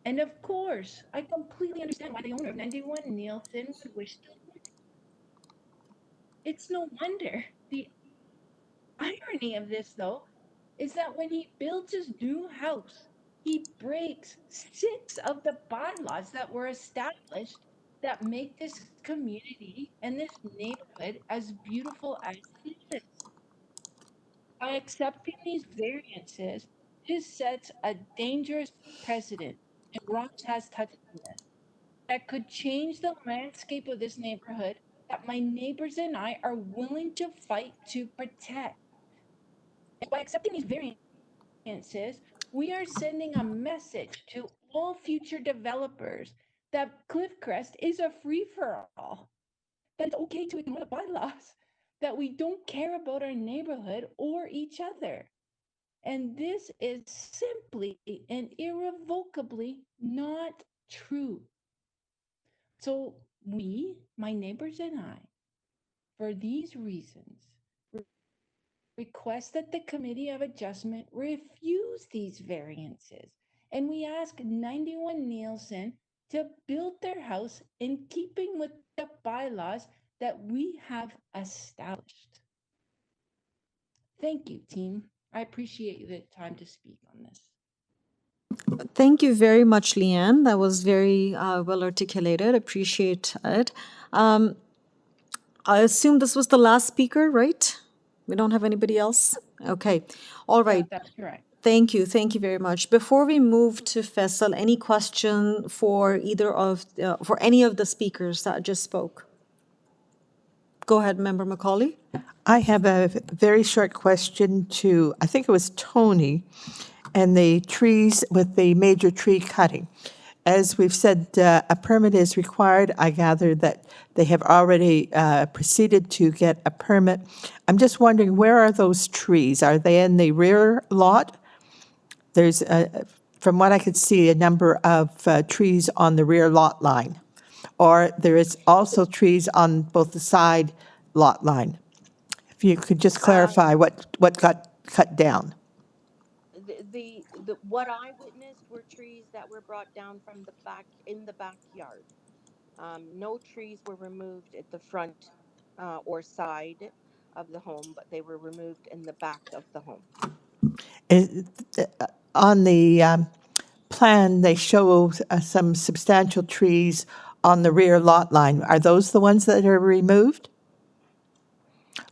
And of course, I completely understand why the owner of 91 Nielsen would wish to live. It's no wonder. The irony of this, though, is that when he builds his new house, he breaks 6 of the bylaws that were established that make this community and this neighborhood as beautiful as it is. By accepting these variances, this sets a dangerous precedent, and Ross has touched on this, that could change the landscape of this neighborhood that my neighbors and I are willing to fight to protect. And by accepting these variances, we are sending a message to all future developers that Cliffcrest is a free-for-all, that it's okay to ignore the bylaws, that we don't care about our neighborhood or each other. And this is simply and irrevocably not true. So we, my neighbors and I, for these reasons, request that the Committee of Adjustment refuse these variances and we ask 91 Nielsen to build their house in keeping with the bylaws that we have established. Thank you, team. I appreciate the time to speak on this. Thank you very much, Leanne. That was very well articulated. Appreciate it. I assume this was the last speaker, right? We don't have anybody else? Okay. All right. Yeah, that's correct. Thank you. Thank you very much. Before we move to Faisal, any question for for any of the speakers that just spoke? Go ahead, Member Macaulay. I have a very short question to, I think it was Tony, and the trees with the major tree cutting. As we've said, a permit is required. I gather that they have already proceeded to get a permit. I'm just wondering, where are those trees? Are they in the rear lot? There's, from what I could see, a number of trees on the rear lot line. Or there is also trees on both the side lot line. If you could just clarify what got cut down. What I witnessed were trees that were brought down from the back in the backyard. No trees were removed at the front or side of the home, but they were removed in the back of the home. On the plan, they show some substantial trees on the rear lot line. Are those the ones that are removed?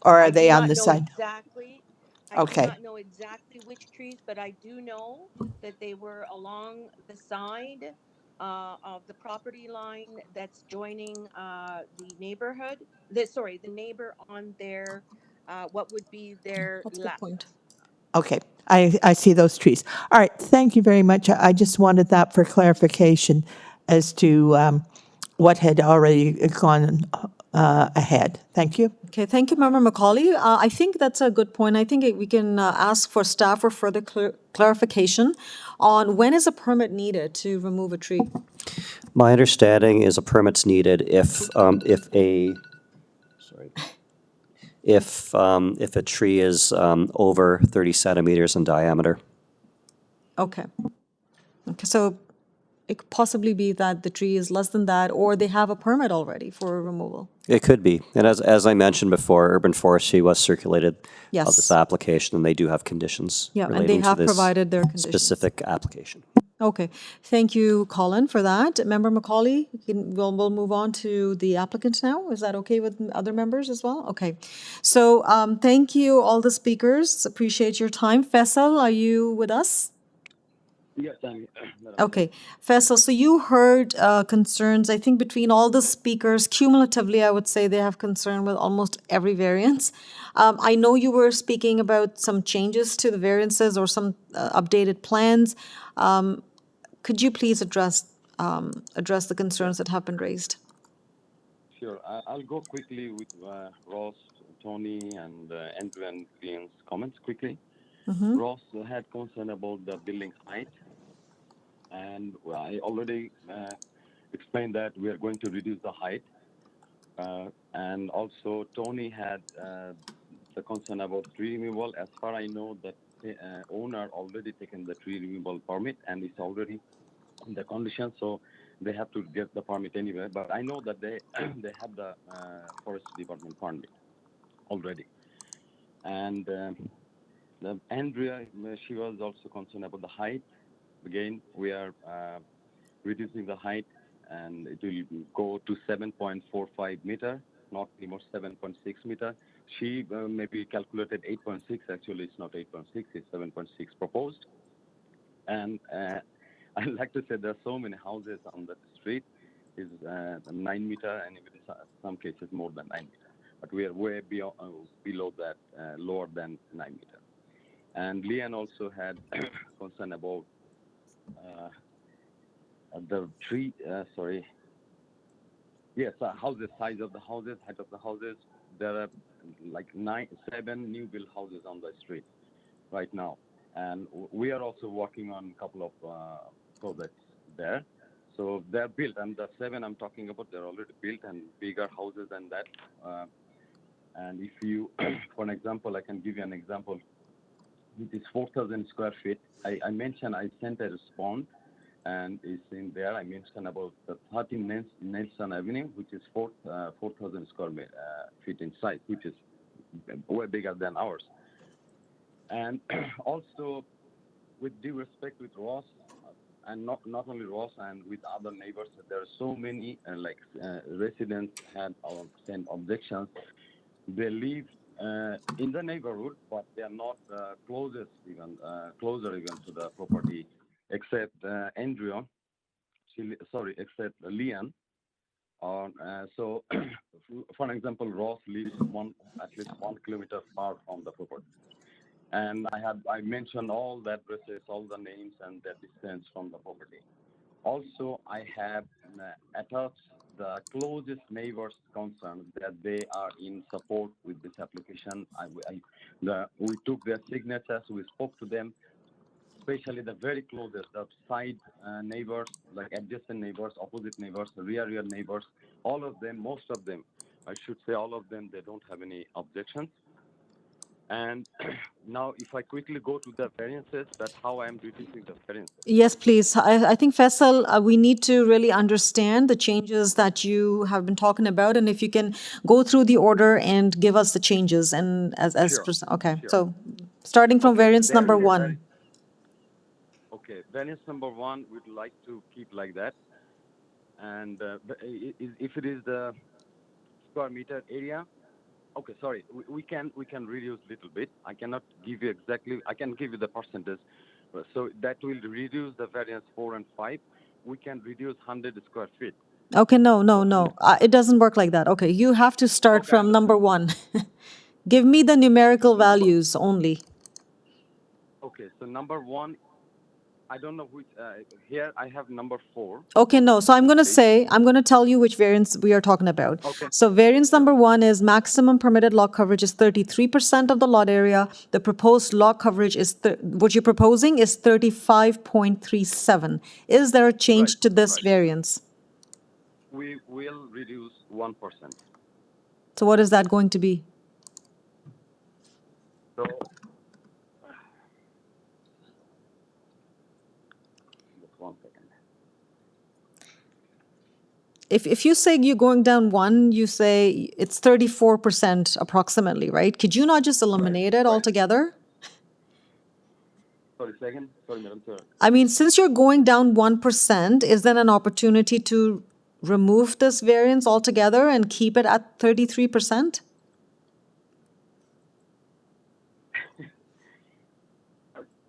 Or are they on the side? I do Okay. not know exactly which trees, but I do know that they were along the side of the property line that's joining the neighborhood. The neighbor on their what would be their That's a good left. point. Okay, I see those trees. All right, thank you very much. I just wanted that for clarification as to what had already gone ahead. Thank you. Okay, thank you, Member Macaulay. I think that's a good point. I think we can ask for staff for further clarification on when is a permit needed to remove a tree? My understanding is a permit's needed if a tree is over 30 centimeters in diameter. Okay. Okay, so it could possibly be that the tree is less than that, or they have a permit already for removal. It could be. And as I mentioned before, urban forestry was circulated Yes. of this application, and they do have conditions Yeah, and they relating to have this provided their conditions. specific application. Okay, thank you, Colin, for that. Member Macaulay, we'll move on to the applicant now. Is that okay with other members as well? Okay. So thank you, all the speakers. Appreciate your time. Faisal, are you with us? Yes, I'm. Okay, Faisal, so you heard concerns, I think between all the speakers, cumulatively, I would say they have concern with almost every variance. I know you were speaking about some changes to the variances or some updated plans. Could you please address the concerns that have been raised? Sure. I'll go quickly with Ross, Tony, and Andrew and Ian's comments quickly. Mm-hmm. Ross had concern about the building height, and I already explained that we are going to reduce the height. And also, Tony had the concern about tree removal. As far as I know, that owner already taken the tree removal permit, and it's already in the condition, so they have to get the permit anyway. But I know that they they have the forest department permit already. And Andrea, she was also concerned about the height. Again, we are reducing the height, and it will go to 7.45 meter, not anymore 7.6 meter. She maybe calculated 8.6. Actually, it's not 8.6, it's 7.6 proposed. And I'd like to say there are so many houses on the street, is 9 meter, and even in some cases more than 9 meter. But we are way below that, lower than 9 meter. And Leanne also had concern about the tree, houses, size of the houses, height of the houses. There are like 7 new build houses on the street right now. And we are also working on a couple of projects there. So they're built, and the 7 I'm talking about, they're already built and bigger houses than that. And if you, for an example, I can give you an example. which is 4,000 square feet. I mentioned I sent a response, and it's in there. I mentioned about the 13 Nelson Avenue, which is 4,000 square feet in size, which is way bigger than ours. And also, with due respect with Ross, and not only Ross, and with other neighbors, there are so many residents had sent objections. They live in the neighborhood, but they are not closer even to the property, except Andrea. Except Leon. So, for example, Ross lives at least 1 kilometer far from the property. And I mentioned all the addresses, all the names, and the distance from the property. Also, I have attached the closest neighbors concerned that they are in support with this application. We took their signatures, we spoke to them, especially the very closest, the side neighbors, like adjacent neighbors, opposite neighbors, rear neighbors, all of them, most of them, I should say all of them, they don't have any objections. And now, if I quickly go to the variances, that's how I am reducing the variances. Yes, please. I think, Faisal, we need to really understand the changes that you have been talking about, and if you can go through the order and give us the changes. And Sure. Okay, Sure. so starting from variance number one. Okay, variance number one, we'd like to keep like that. And if it is the square meter area, okay, sorry, we can reduce a little bit. I cannot give you exactly. I can give you the percentage. So that will reduce the variance 4 and 5. We can reduce 100 square feet. Okay, no. It doesn't work like that. Okay, you have to start from number one. Give me the numerical values only. Okay, so number one, I don't know which. Here I have number 4. Okay, no. So I'm going to tell you which variance we are talking about. Okay. So variance number one is maximum permitted lot coverage is 33% of the lot area. The proposed lot coverage is, what you're proposing is 35.37. Is there a change to this variance? We will reduce 1%. So what is that going to be? So just 1 second. If you say you're going down one, you say it's 34% approximately, right? Could you not just eliminate it altogether? Sorry, second. Sorry, Madam Chair. I mean, since you're going down 1%, is there an opportunity to remove this variance altogether and keep it at 33%?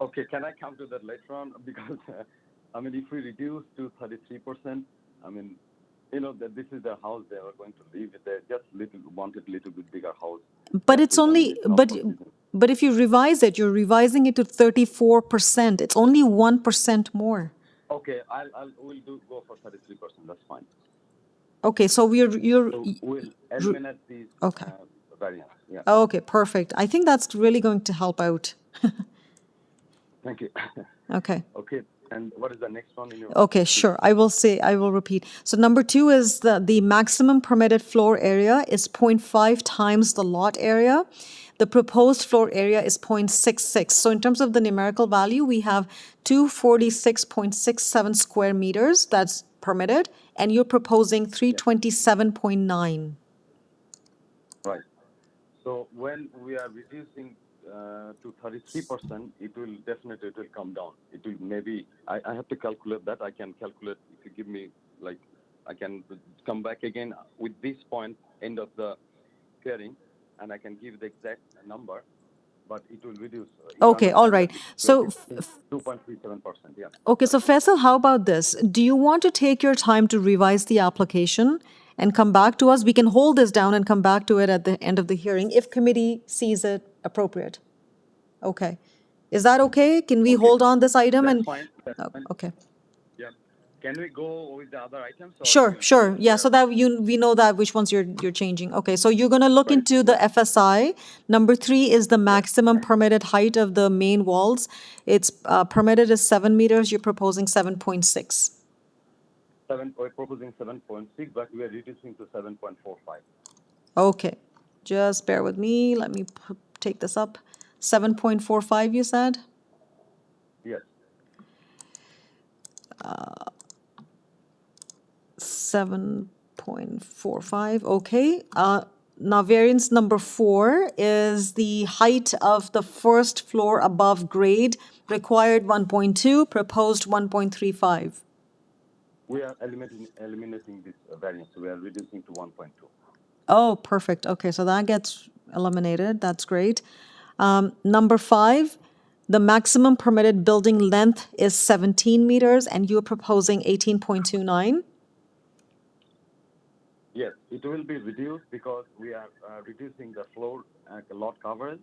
Okay, can I come to that later on? Because, I mean, if we reduce to 33%, I mean, that this is the house they are going to live. They just wanted a little bit bigger house. But it's only, but if you revise it, you're revising it to 34%. It's only 1% more. Okay, we'll go for 33%. That's fine. Okay, so we'll eliminate these variants. Yeah. Okay, perfect. I think that's really going to help out. Thank you. Okay. Okay, and what is the next one in your? Okay, sure. I will repeat. So number two is the maximum permitted floor area is 0.5 times the lot area. The proposed floor area is 0.66. So in terms of the numerical value, we have 246.67 square meters that's permitted, and you're proposing 327.9. Right. So when we are reducing to 33%, it will come down. It will maybe, I have to calculate that. I can calculate, if you give me, I can come back again with this point, end of the hearing, and I can give the exact number, but it will reduce. Okay, all right. So 2.37%, yeah. Okay, so Faisal, how about this? Do you want to take your time to revise the application and come back to us? We can hold this down and come back to it at the end of the hearing if committee sees it appropriate. Okay. Is that okay? Can we hold on this item? That's fine. That's fine. Okay. Yeah. Can we go with the other items? Sure. Yeah, so that we know that which ones you're changing. Okay, so you're going to look into the FSI. Number 3 is the maximum permitted height of the main walls. It's permitted is 7 meters. You're proposing 7.6. We're proposing 7.6, but we are reducing to 7.45. Okay, just bear with me. Let me take this up. 7.45, you said? Yes. 7.45, okay. Now variance number 4 is the height of the first floor above grade, required 1.2, proposed 1.35. We are eliminating this variance. We are reducing to 1.2. Oh, perfect. Okay, so that gets eliminated. That's great. Number 5, the maximum permitted building length is 17 meters, and you're proposing 18.29. Yes, it will be reduced because we are reducing the floor lot coverage.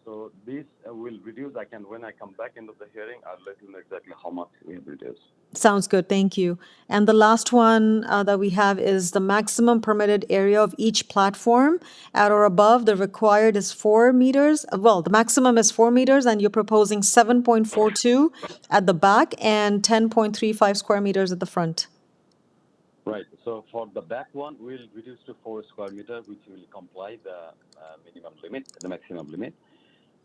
So this will reduce. When I come back into the hearing, I'll let you know exactly how much we have reduced. Sounds good, thank you. And the last one that we have is the maximum permitted area of each platform at or above. The required is 4 meters. Well, the maximum is 4 meters, and you're proposing 7.42 at the back and 10.35 square meters at the front. Right. So for the back one, we'll reduce to 4 square meter, which will comply the minimum limit, the maximum limit.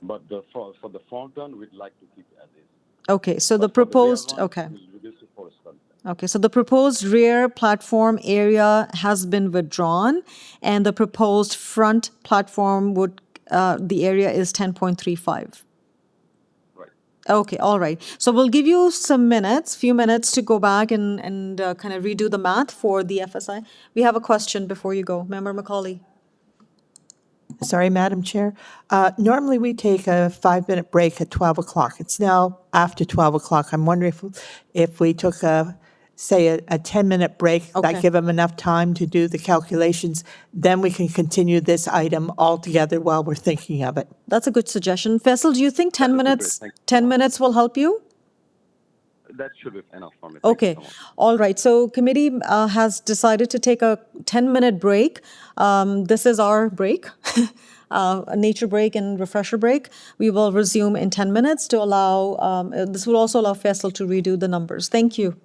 But for the front one, we'd like to keep as is. Okay, so the But for the rear proposed, one, okay. we'll reduce to 4 square meter. Okay, so the proposed rear platform area has been withdrawn, and the proposed front platform would, the area is 10.35. Right. Okay, all right. So we'll give you few minutes to go back and kind of redo the math for the FSI. We have a question before you go. Member Macaulay. Sorry, Madam Chair. Normally, we take a 5-minute break at 12 o'clock. It's now after 12 o'clock. I'm wondering if we took a 10-minute break, Okay. that give them enough time to do the calculations, then we can continue this item all together while we're thinking of it. That's a good suggestion. Faisal, do you think 10 That would be great. minutes, Thank you. 10 minutes will help you? That should be enough for me. Thank Okay, you so much. all right. So committee has decided to take a 10-minute break. This is our break, a nature break and refresher break. We will resume in 10 minutes to allow, this will also allow Faisal to redo the numbers. Thank you.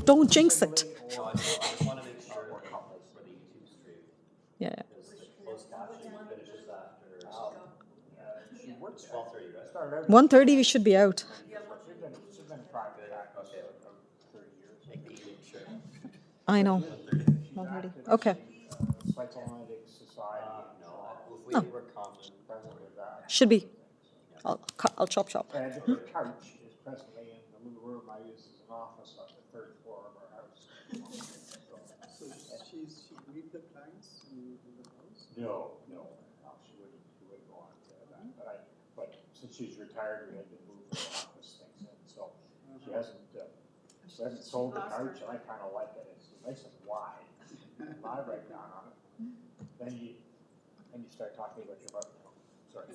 Don't jinx it. No, I just want to make sure that, like, for the YouTube stream, Yeah. because the closed captioning finishes after 12:30, right? 1:30 we should be out. Okay. Making sure. I know. 1:30. 1:30. Okay. Psychoanalytic society. No, if we Oh. were present with that. Should be. I'll chop. And her couch is presently in the little room I use as an office on the third floor of our house. So she greet the clients in the house? No, she wouldn't go on to that, but since she's retired, we had to move her office things in, so she hasn't sold the couch, and I kind of like it, it's nice and wide. I write down on it, then you start talking about your mother. Sorry.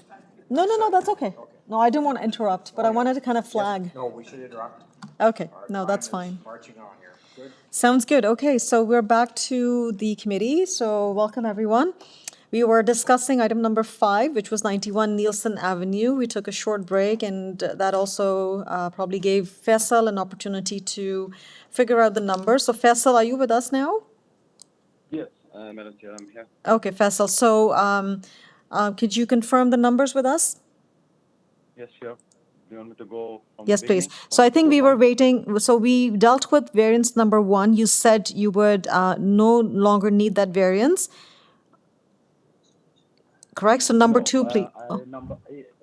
No, that's okay. No, I didn't want to interrupt, but I wanted to kind of flag. No, we should interrupt. Okay, Our no, that's time is fine. Marching on here. Good. Sounds good. Okay, so we're back to the committee. So welcome, everyone. We were discussing item number 5, which was 91 Nielsen Avenue. We took a short break, and that also probably gave Faisal an opportunity to figure out the numbers. So Faisal, are you with us now? Yes, Madam Chair, I'm here. Okay, Faisal. So could you confirm the numbers with us? Yes, sure. Do you want me to go from Yes, the please. beginning? So I think we were waiting. So we dealt with variance number 1. You said you would no longer need that variance. Correct? So number 2, please.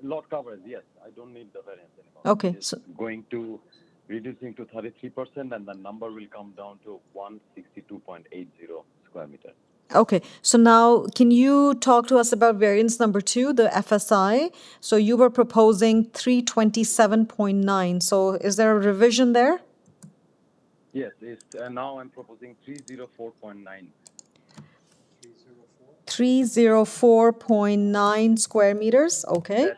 Lot coverage, yes. I don't need the variance anymore. Okay. It's going to reducing to 33%, and the number will come down to 162.80 square meter. Okay, so now can you talk to us about variance number 2, the FSI? So you were proposing 327.9. So is there a revision there? Yes, now I'm proposing 304.9. 304.9 square meters, okay.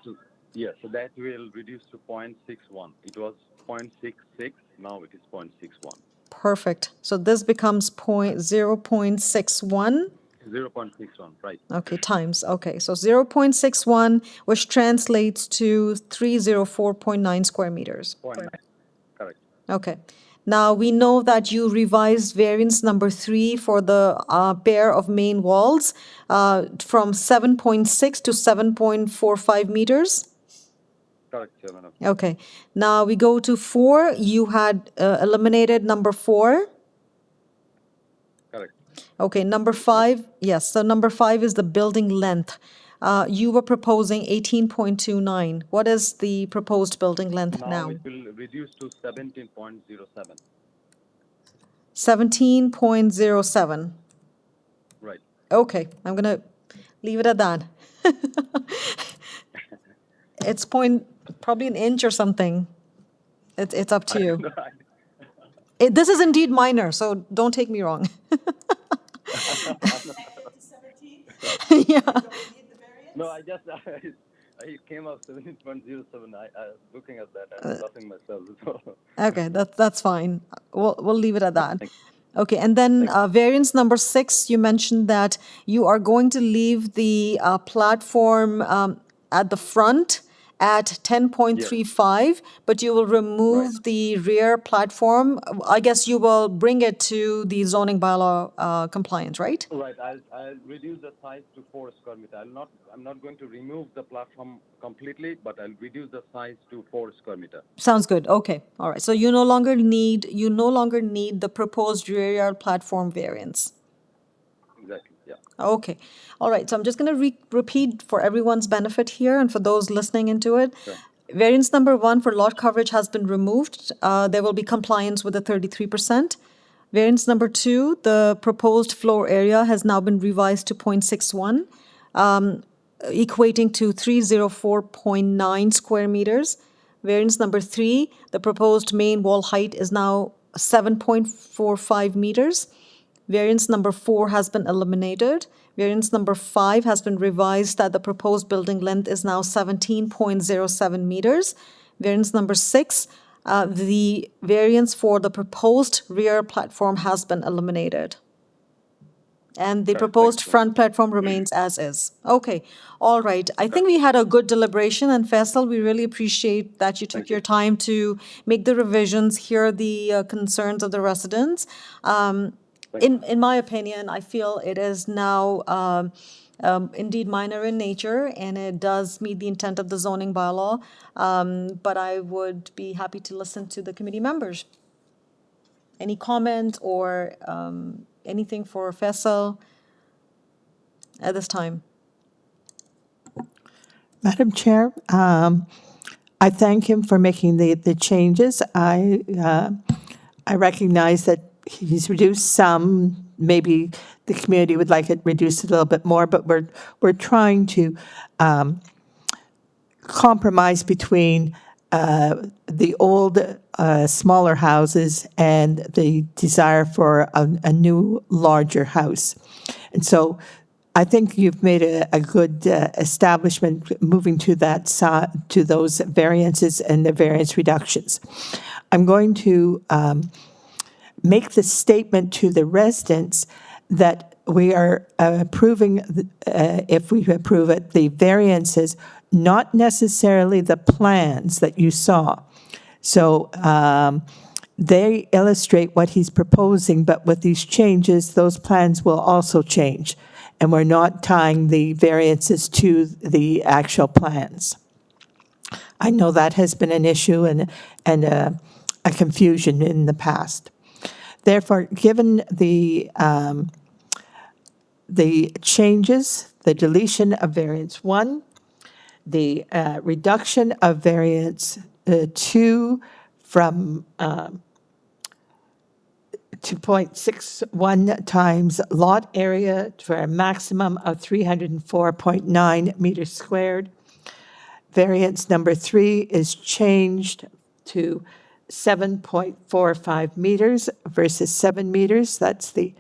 Yes, so that will reduce to 0.61. It was 0.66, now it is 0.61. Perfect. So this becomes 0.61. 0.61, right. Okay, times. Okay, so 0.61, which translates to 304.9 square meters. 0.9, correct. Okay. Now, we know that you revised variance number 3 for the pair of main walls from 7.6 to 7.45 meters. Correct, Chairman. Okay. Now, we go to 4. You had eliminated number 4. Correct. Okay, number 5. Yes, so number 5 is the building length. You were proposing 18.29. What is the proposed building length now? Now it will reduce to 17.07. 17.07. Right. Okay, I'm going to leave it at that. It's probably an inch or something. It's up to you. This is indeed minor, so don't take me wrong. Yeah. No, I came up 17.07. I was looking at that and laughing myself. Okay, that's fine. We'll leave it at that. Okay, and then variance number 6, you mentioned that you are going to leave the platform at the front at 10.35, but you will remove the rear platform. I guess you will bring it to the zoning bylaw compliance, right? Right. I'll reduce the size to 4 square meter. I'm not going to remove the platform completely, but I'll reduce the size to 4 square meter. Sounds good. Okay. All right. So you no longer need the proposed rear yard platform variance. Exactly. Yeah. Okay. All right. So I'm just going to repeat for everyone's benefit here and for those listening into it. Sure. Variance number 1 for lot coverage has been removed. There will be compliance with the 33%. Variance number 2, the proposed floor area has now been revised to 0.61, equating to 304.9 square meters. Variance number 3, the proposed main wall height is now 7.45 meters. Variance number 4 has been eliminated. Variance number 5 has been revised that the proposed building length is now 17.07 meters. Variance number 6, the variance for the proposed rear platform has been eliminated. And the Correct. proposed Thank you so front platform remains as is. Okay, all right. I think we had a good deliberation, and Faisal, we really appreciate that you took Thank your you. time to make the revisions, hear the concerns of the residents. In my opinion, I feel it is now indeed minor in nature, and it does meet the intent of the zoning bylaw. But I would be happy to listen to the committee members. Any comment or anything for Faisal at this time? Madam Chair, I thank him for making the changes. I recognize that he's reduced some. Maybe the community would like it reduced a little bit more, but we're trying to compromise between the old, smaller houses and the desire for a new, larger house. And so I think you've made a good establishment moving to that to those variances and the variance reductions. I'm going to make the statement to the residents that we are approving, if we approve it, the variances, not necessarily the plans that you saw. So they illustrate what he's proposing, but with these changes, those plans will also change. And we're not tying the variances to the actual plans. I know that has been an issue and a confusion in the past. Therefore, given the changes, the deletion of variance 1, the reduction of variance 2 from 2.61 times lot area for a maximum of 304.9 meters squared. Variance number 3 is changed to 7.45 meters versus 7 meters. That's the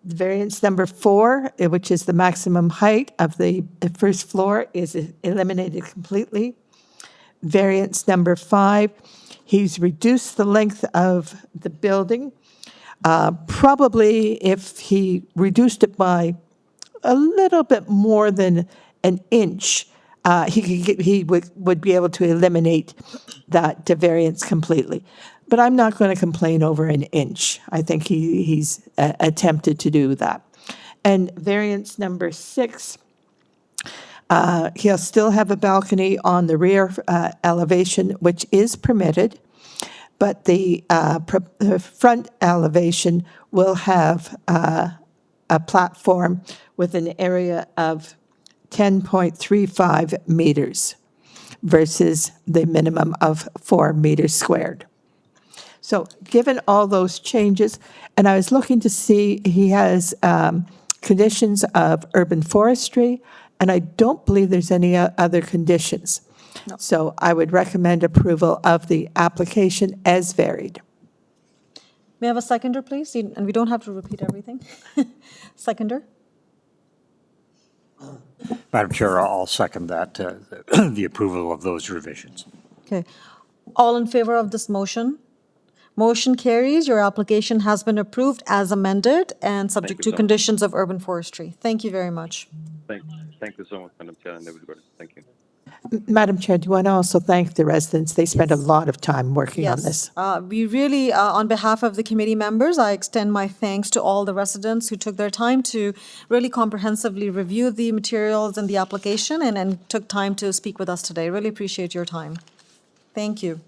variance number 4, which is the maximum height of the first floor, is eliminated completely. Variance number 5, he's reduced the length of the building. Probably if he reduced it by a little bit more than an inch, he would be able to eliminate that variance completely. But I'm not going to complain over an inch. I think he's attempted to do that. And variance number 6, he'll still have a balcony on the rear elevation, which is permitted, but the front elevation will have a platform with an area of 10.35 meters versus the minimum of 4 meters squared. So given all those changes, and I was looking to see, he has conditions of urban forestry, and I don't believe there's any other conditions. No. So I would recommend approval of the application as varied. May I have a seconder, please? And we don't have to repeat everything. Seconder? Madam Chair, I'll second that, the approval of those revisions. Okay. All in favor of this motion? Motion carries. Your application has been approved as amended and subject you to so much. conditions of urban forestry. Thank you very much. Thank you so much, Madam Chair and everybody. Thank you. Madam Chair, do you want to also thank the residents? They spent a lot of time working on this. We really, on behalf of the committee members, I extend my thanks to all the residents who took their time to really comprehensively review the materials and the application and took time to speak with us today. Really appreciate your time. Thank you.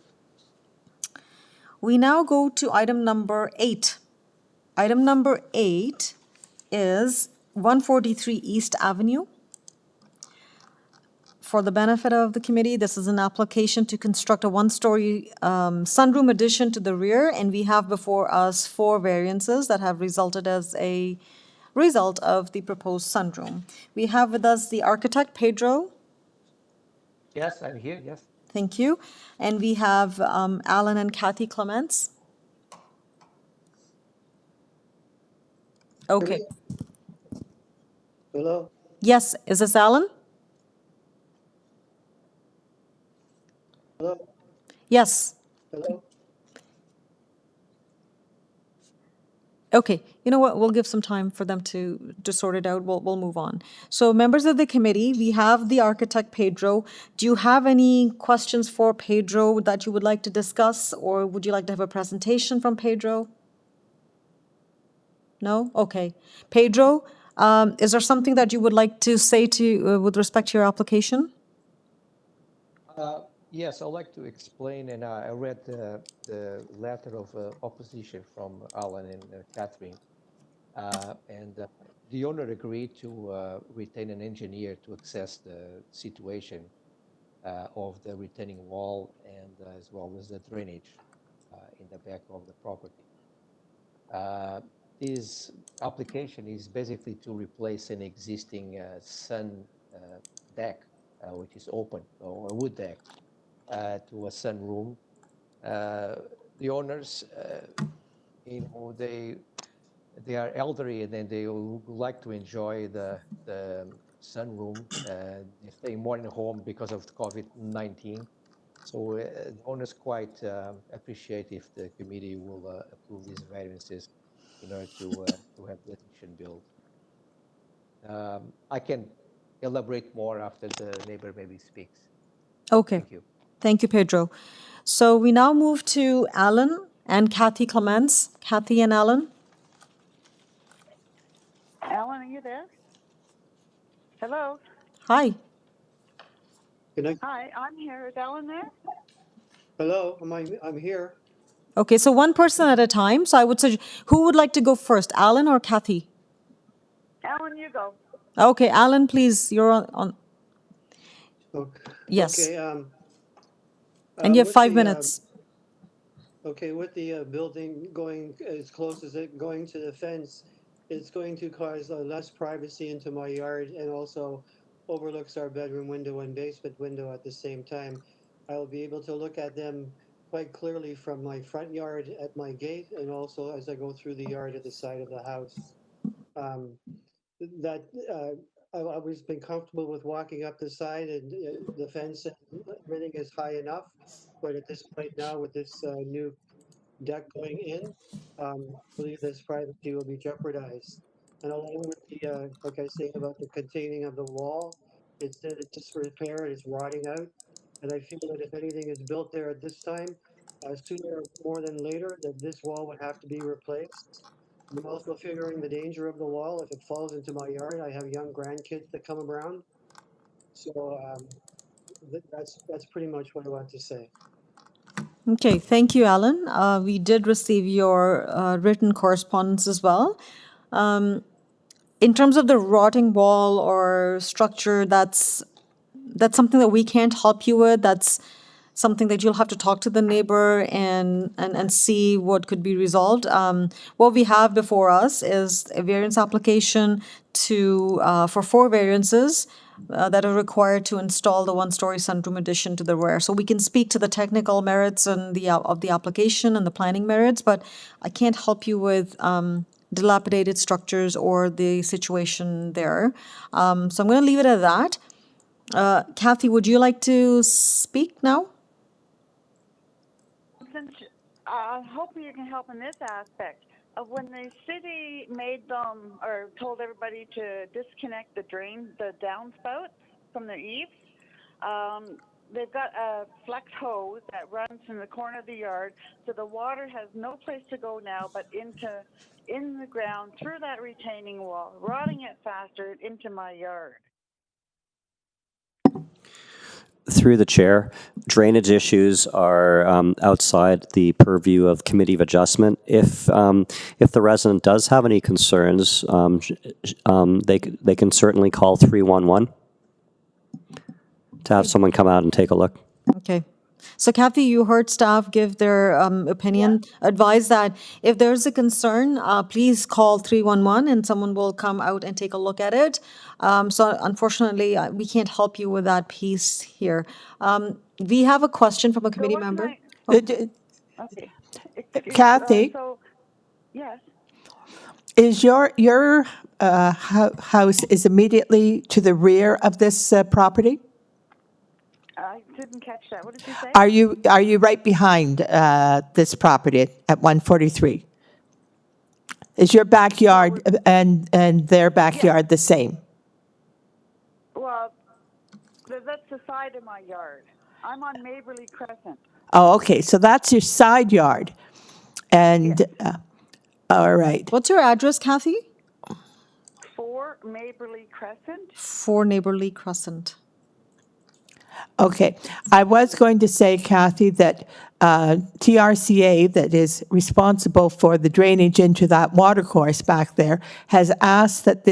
We now go to item number 8. Item number 8 is 143 East Avenue. For the benefit of the committee, this is an application to construct a one-story sunroom addition to the rear, and we have before us 4 variances that have resulted as a result of the proposed sunroom. We have with us the architect, Pedro. Yes, I'm here, yes. Thank you. And we have Alan and Kathy Clements. Okay. Hello? Yes, is this Alan? Hello? Yes. Hello? Okay, you know what, we'll give some time for them to sort it out, we'll move on. So members of the committee, we have the architect Pedro. Do you have any questions for Pedro that you would like to discuss, or would you like to have a presentation from Pedro? No? Okay. Pedro, is there something that you would like to say to, with respect to your application? Yes, I'd like to explain, and I read the letter of opposition from Alan and Catherine. And the owner agreed to retain an engineer to assess the situation of the retaining wall and as well as the drainage in the back of the property. This application is basically to replace an existing sun deck, which is open, or a wood deck, to a sunroom. The owners, they are elderly and then they would like to enjoy the sunroom. They stay more in home because of COVID-19. So the owners quite appreciate if the committee will approve these variances in order to have the addition built. I can elaborate more after the neighbor maybe speaks. Okay. Thank you. Thank you, Pedro. So we now move to Alan and Kathy Clements. Kathy and Alan? Alan, are you there? Hello? Hi. Hi, I'm here. Is Alan there? Hello, I'm here. Okay, so one person at a time. So I would suggest, who would like to go first, Alan or Kathy? Alan, you go. Okay, Alan, please, you're on. Okay. Yes. Okay, And you have with 5 the, minutes. Okay, with the building going as close as it going to the fence, it's going to cause less privacy into my yard and also overlooks our bedroom window and basement window at the same time. I will be able to look at them quite clearly from my front yard at my gate and also as I go through the yard at the side of the house. That I've always been comfortable with walking up the side and the fence and everything is high enough. But at this point now with this new deck going in, I believe this privacy will be jeopardized. And along with the, like I say about the containing of the wall, it's disrepair, it's rotting out. And I feel that if anything is built there at this time, sooner more than later, that this wall would have to be replaced. I'm also figuring the danger of the wall. If it falls into my yard, I have young grandkids that come around. So that's pretty much what I want to say. Okay, thank you, Alan. We did receive your written correspondence as well. In terms of the rotting wall or structure, that's something that we can't help you with. That's something that you'll have to talk to the neighbor and see what could be resolved. What we have before us is a variance application for 4 variances that are required to install the one-story sunroom addition to the rear. So we can speak to the technical merits and of the application and the planning merits, but I can't help you with dilapidated structures or the situation there. So I'm going to leave it at that. Kathy, would you like to speak now? Since I hope you can help in this aspect. When the city made them or told everybody to disconnect the downspout from their eaves, they've got a flex hose that runs from the corner of the yard, so the water has no place to go now but in the ground through that retaining wall, rotting it faster into my yard. Through the chair, drainage issues are outside the purview of Committee of Adjustment. If the resident does have any concerns, they can certainly call 311 to have someone come out and take a look. Okay. So Kathy, you heard staff give their opinion. Advise that if there's a concern, please call 311 and someone will come out and take a look at it. So unfortunately, we can't help you with that piece here. We have a question from a committee member. Okay. Kathy? Yes. Is your house is immediately to the rear of this property? I didn't catch that. What did you say? Are you right behind this property at 143? Is your backyard and their backyard the same? Well, that's the side of my yard. I'm on Maberly Crescent. Oh, okay, so that's your side yard. And, all right. What's your address, Kathy? 4 Maberly Crescent. 4 Neighborly Crescent. Okay, I was going to say, Kathy, that TRCA, that is responsible for the drainage into that watercourse back there, has asked that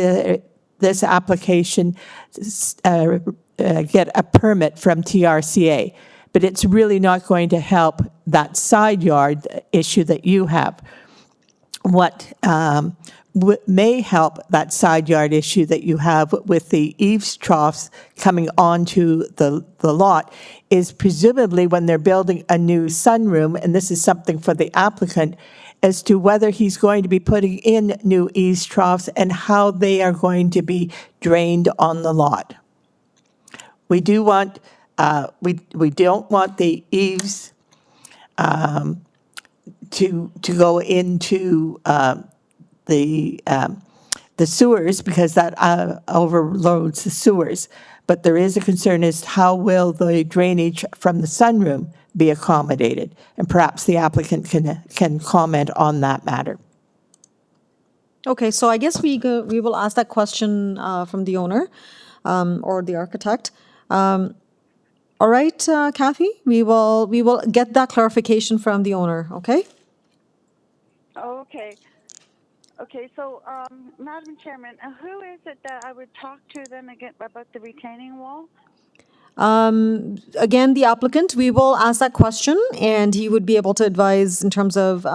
this application get a permit from TRCA, but it's really not going to help that side yard issue that you have. What may help that side yard issue that you have with the eaves troughs coming onto the lot is presumably when they're building a new sunroom, and this is something for the applicant, as to whether he's going to be putting in new eaves troughs and how they are going to be drained on the lot. We do want, we don't want the eaves to go into the sewers, because that overloads the sewers. But there is a concern as to how will the drainage from the sunroom be accommodated? And perhaps the applicant can comment on that matter. Okay, so I guess we will ask that question from the owner or the architect. All right, Kathy, we will get that clarification from the owner, okay? Okay. Okay, so, Madam Chairman, who is it that I would talk to then again about the retaining wall? Again, the applicant, we will ask that question, and he would be able to advise in terms of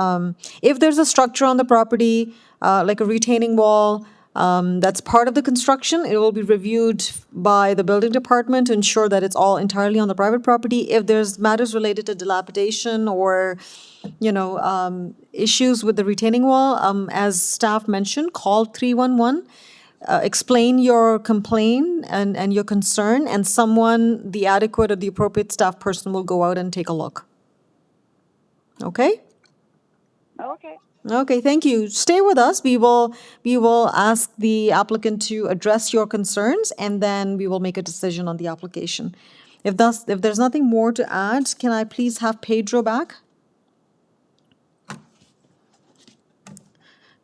if there's a structure on the property, like a retaining wall, that's part of the construction, it will be reviewed by the building department to ensure that it's all entirely on the private property. If there's matters related to dilapidation or, issues with the retaining wall, as staff mentioned, call 311. Explain your complaint and your concern, and someone, the adequate or the appropriate staff person, will go out and take a look. Okay? Okay. Okay, thank you. Stay with us. We will ask the applicant to address your concerns, and then we will make a decision on the application. If there's nothing more to add, can I please have Pedro back?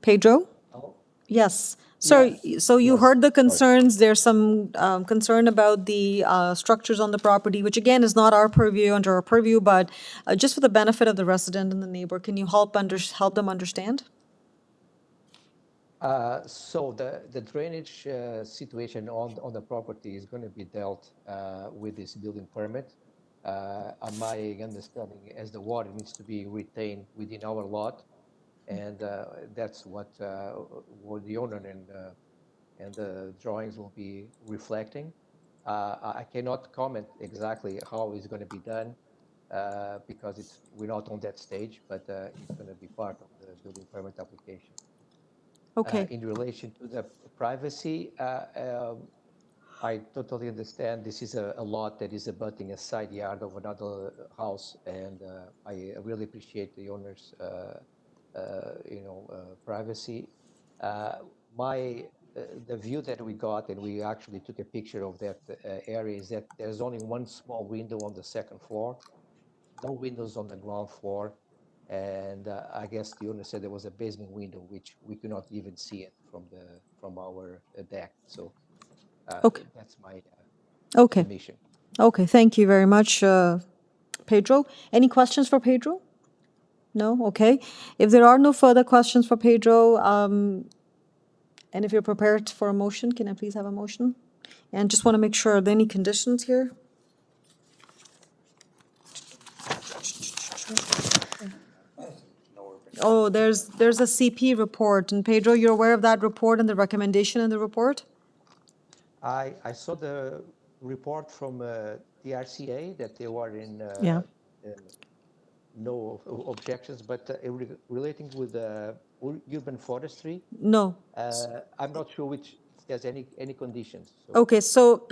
Pedro? Yes. So, you heard the concerns. There's some concern about the structures on the property, which again is not our purview, under our purview, but just for the benefit of the resident and the neighbor, can you help them understand? So the drainage situation on the property is going to be dealt with this building permit. My understanding as the water needs to be retained within our lot, and that's what the owner and the drawings will be reflecting. I cannot comment exactly how it's going to be done because we're not on that stage, but it's going to be part of the building permit application. Okay. In relation to the privacy, I totally understand this is a lot that is abutting a side yard of another house, and I really appreciate the owner's privacy. The view that we got, and we actually took a picture of that area, is that there's only one small window on the second floor, no windows on the ground floor, and I guess the owner said there was a basement window, which we could not even see it from our deck. So that's my submission. Okay, thank you very much, Pedro. Any questions for Pedro? No? Okay. If there are no further questions for Pedro, and if you're prepared for a motion, can I please have a motion? And just want to make sure, are there any conditions here? Oh, there's a CP report, and Pedro, you're aware of that report and the recommendation in the report? I saw the report from TRCA that they were in no objections, but relating with urban forestry. No. I'm not sure which there's any conditions. So. Okay, so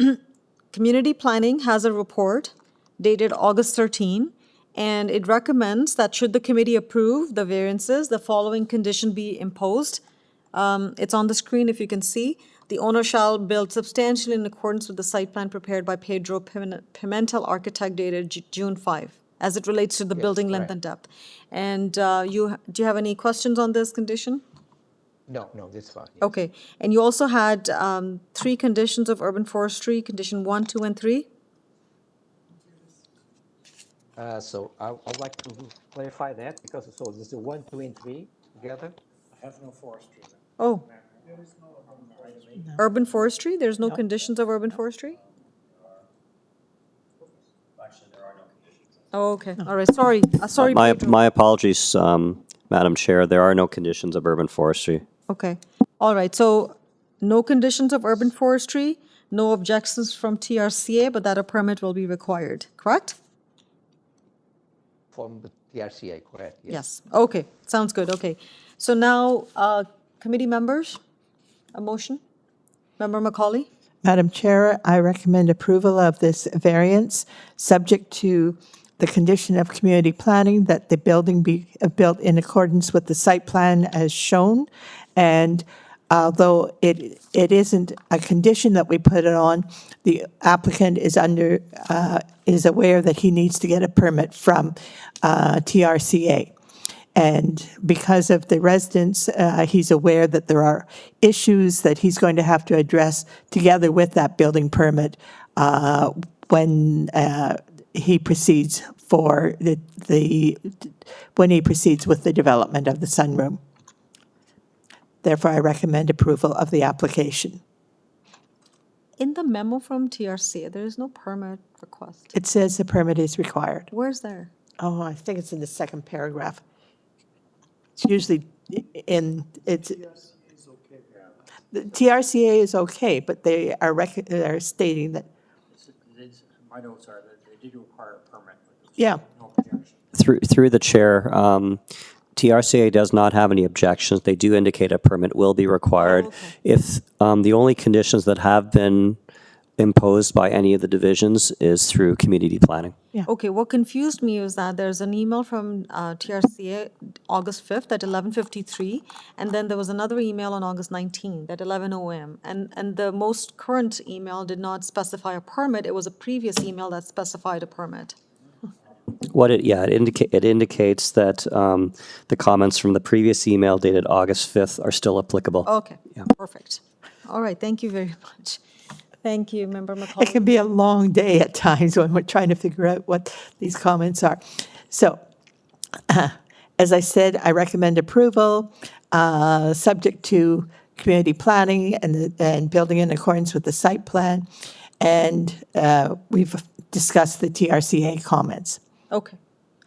community planning has a report dated August 13, And it recommends that should the committee approve the variances, the following condition be imposed. It's on the screen if you can see. The owner shall build substantially in accordance with the site plan prepared by Pedro Pimentel Architect dated June 5, as it relates to the Yes, building length correct. and depth. And do you have any questions on this condition? No, this is fine. Yes. Okay, and you also had 3 conditions of urban forestry, condition 1, 2, and 3? So I'd like to clarify that because so this is 1, 2, and 3 together. I have no forestry. Oh. Urban forestry, there's no conditions of urban forestry? Actually, there are no conditions. Oh, okay, all right, sorry, sorry, Pedro. My apologies, Madam Chair. There are no conditions of urban forestry. Okay, all right, so no conditions of urban forestry, no objections from TRCA, but that a permit will be required, correct? From the TRCA, correct? Yes, okay, sounds good, okay. So now, committee members, a motion? Member Macaulay? Madam Chair, I recommend approval of this variance, subject to the condition of community planning that the building be built in accordance with the site plan as shown. And although it isn't a condition that we put it on, the applicant is is aware that he needs to get a permit from TRCA. And because of the residents, he's aware that there are issues that he's going to have to address together with that building permit when he proceeds when he proceeds with the development of the sunroom. Therefore, I recommend approval of the application. In the memo from TRCA, there is no permit request. It says the permit is required. Where's there? Oh, I think it's in the second paragraph. It's usually the TRCA is okay, but they are stating that, My notes are that they did require a permit. yeah. No objection. Through the chair, TRCA does not have any objections. They do indicate a permit will be required. If the only conditions that have been imposed by any of the divisions is through community planning. Okay, what confused me was that there's an email from TRCA August 5th at 11:53, and then there was another email on August 19th at 11 a.m. And the most current email did not specify a permit. It was a previous email that specified a permit. It indicates that the comments from the previous email dated August 5th are still applicable. Okay, perfect. All right, thank you very much. Thank you, Member McCollum. It can be a long day at times when we're trying to figure out what these comments are. So, as I said, I recommend approval, subject to community planning and building in accordance with the site plan. And we've discussed the TRCA comments. Okay,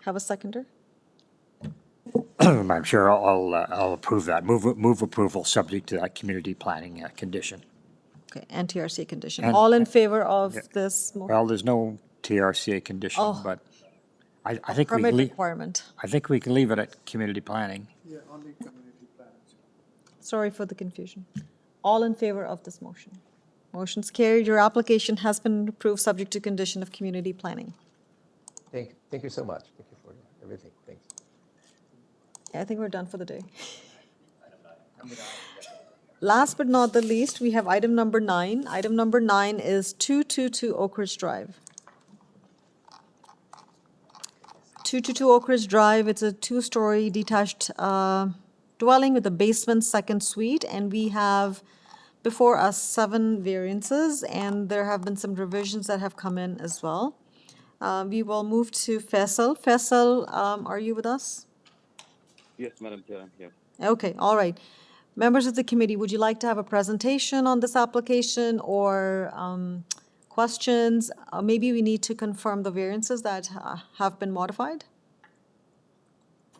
have a seconder? Madam Chair, I'll approve that. Move approval subject to that community planning condition. Okay, and TRCA condition. And- All in favor of this motion? Well, there's no TRCA condition, Oh. but I think we Permit can leave, requirement. I think we can leave it at community planning. Yeah, only community plans. Sorry for the confusion. All in favor of this motion? Motion's carried. Your application has been approved subject to condition of community planning. Thank you so much. Thank you for everything. Thanks. Yeah, I think we're done for the day. Last but not the least, we have item number 9. Item number 9 is 222 Oak Ridge Drive. 222 Oak Ridge Drive, it's a 2-story detached dwelling with a basement second suite, and we have before us 7 variances, and there have been some revisions that have come in as well. We will move to Faisal. Faisal, are you with us? Yes, Madam Chair, I'm here. Okay, all right. Members of the committee, would you like to have a presentation on this application or questions? Maybe we need to confirm the variances that have been modified?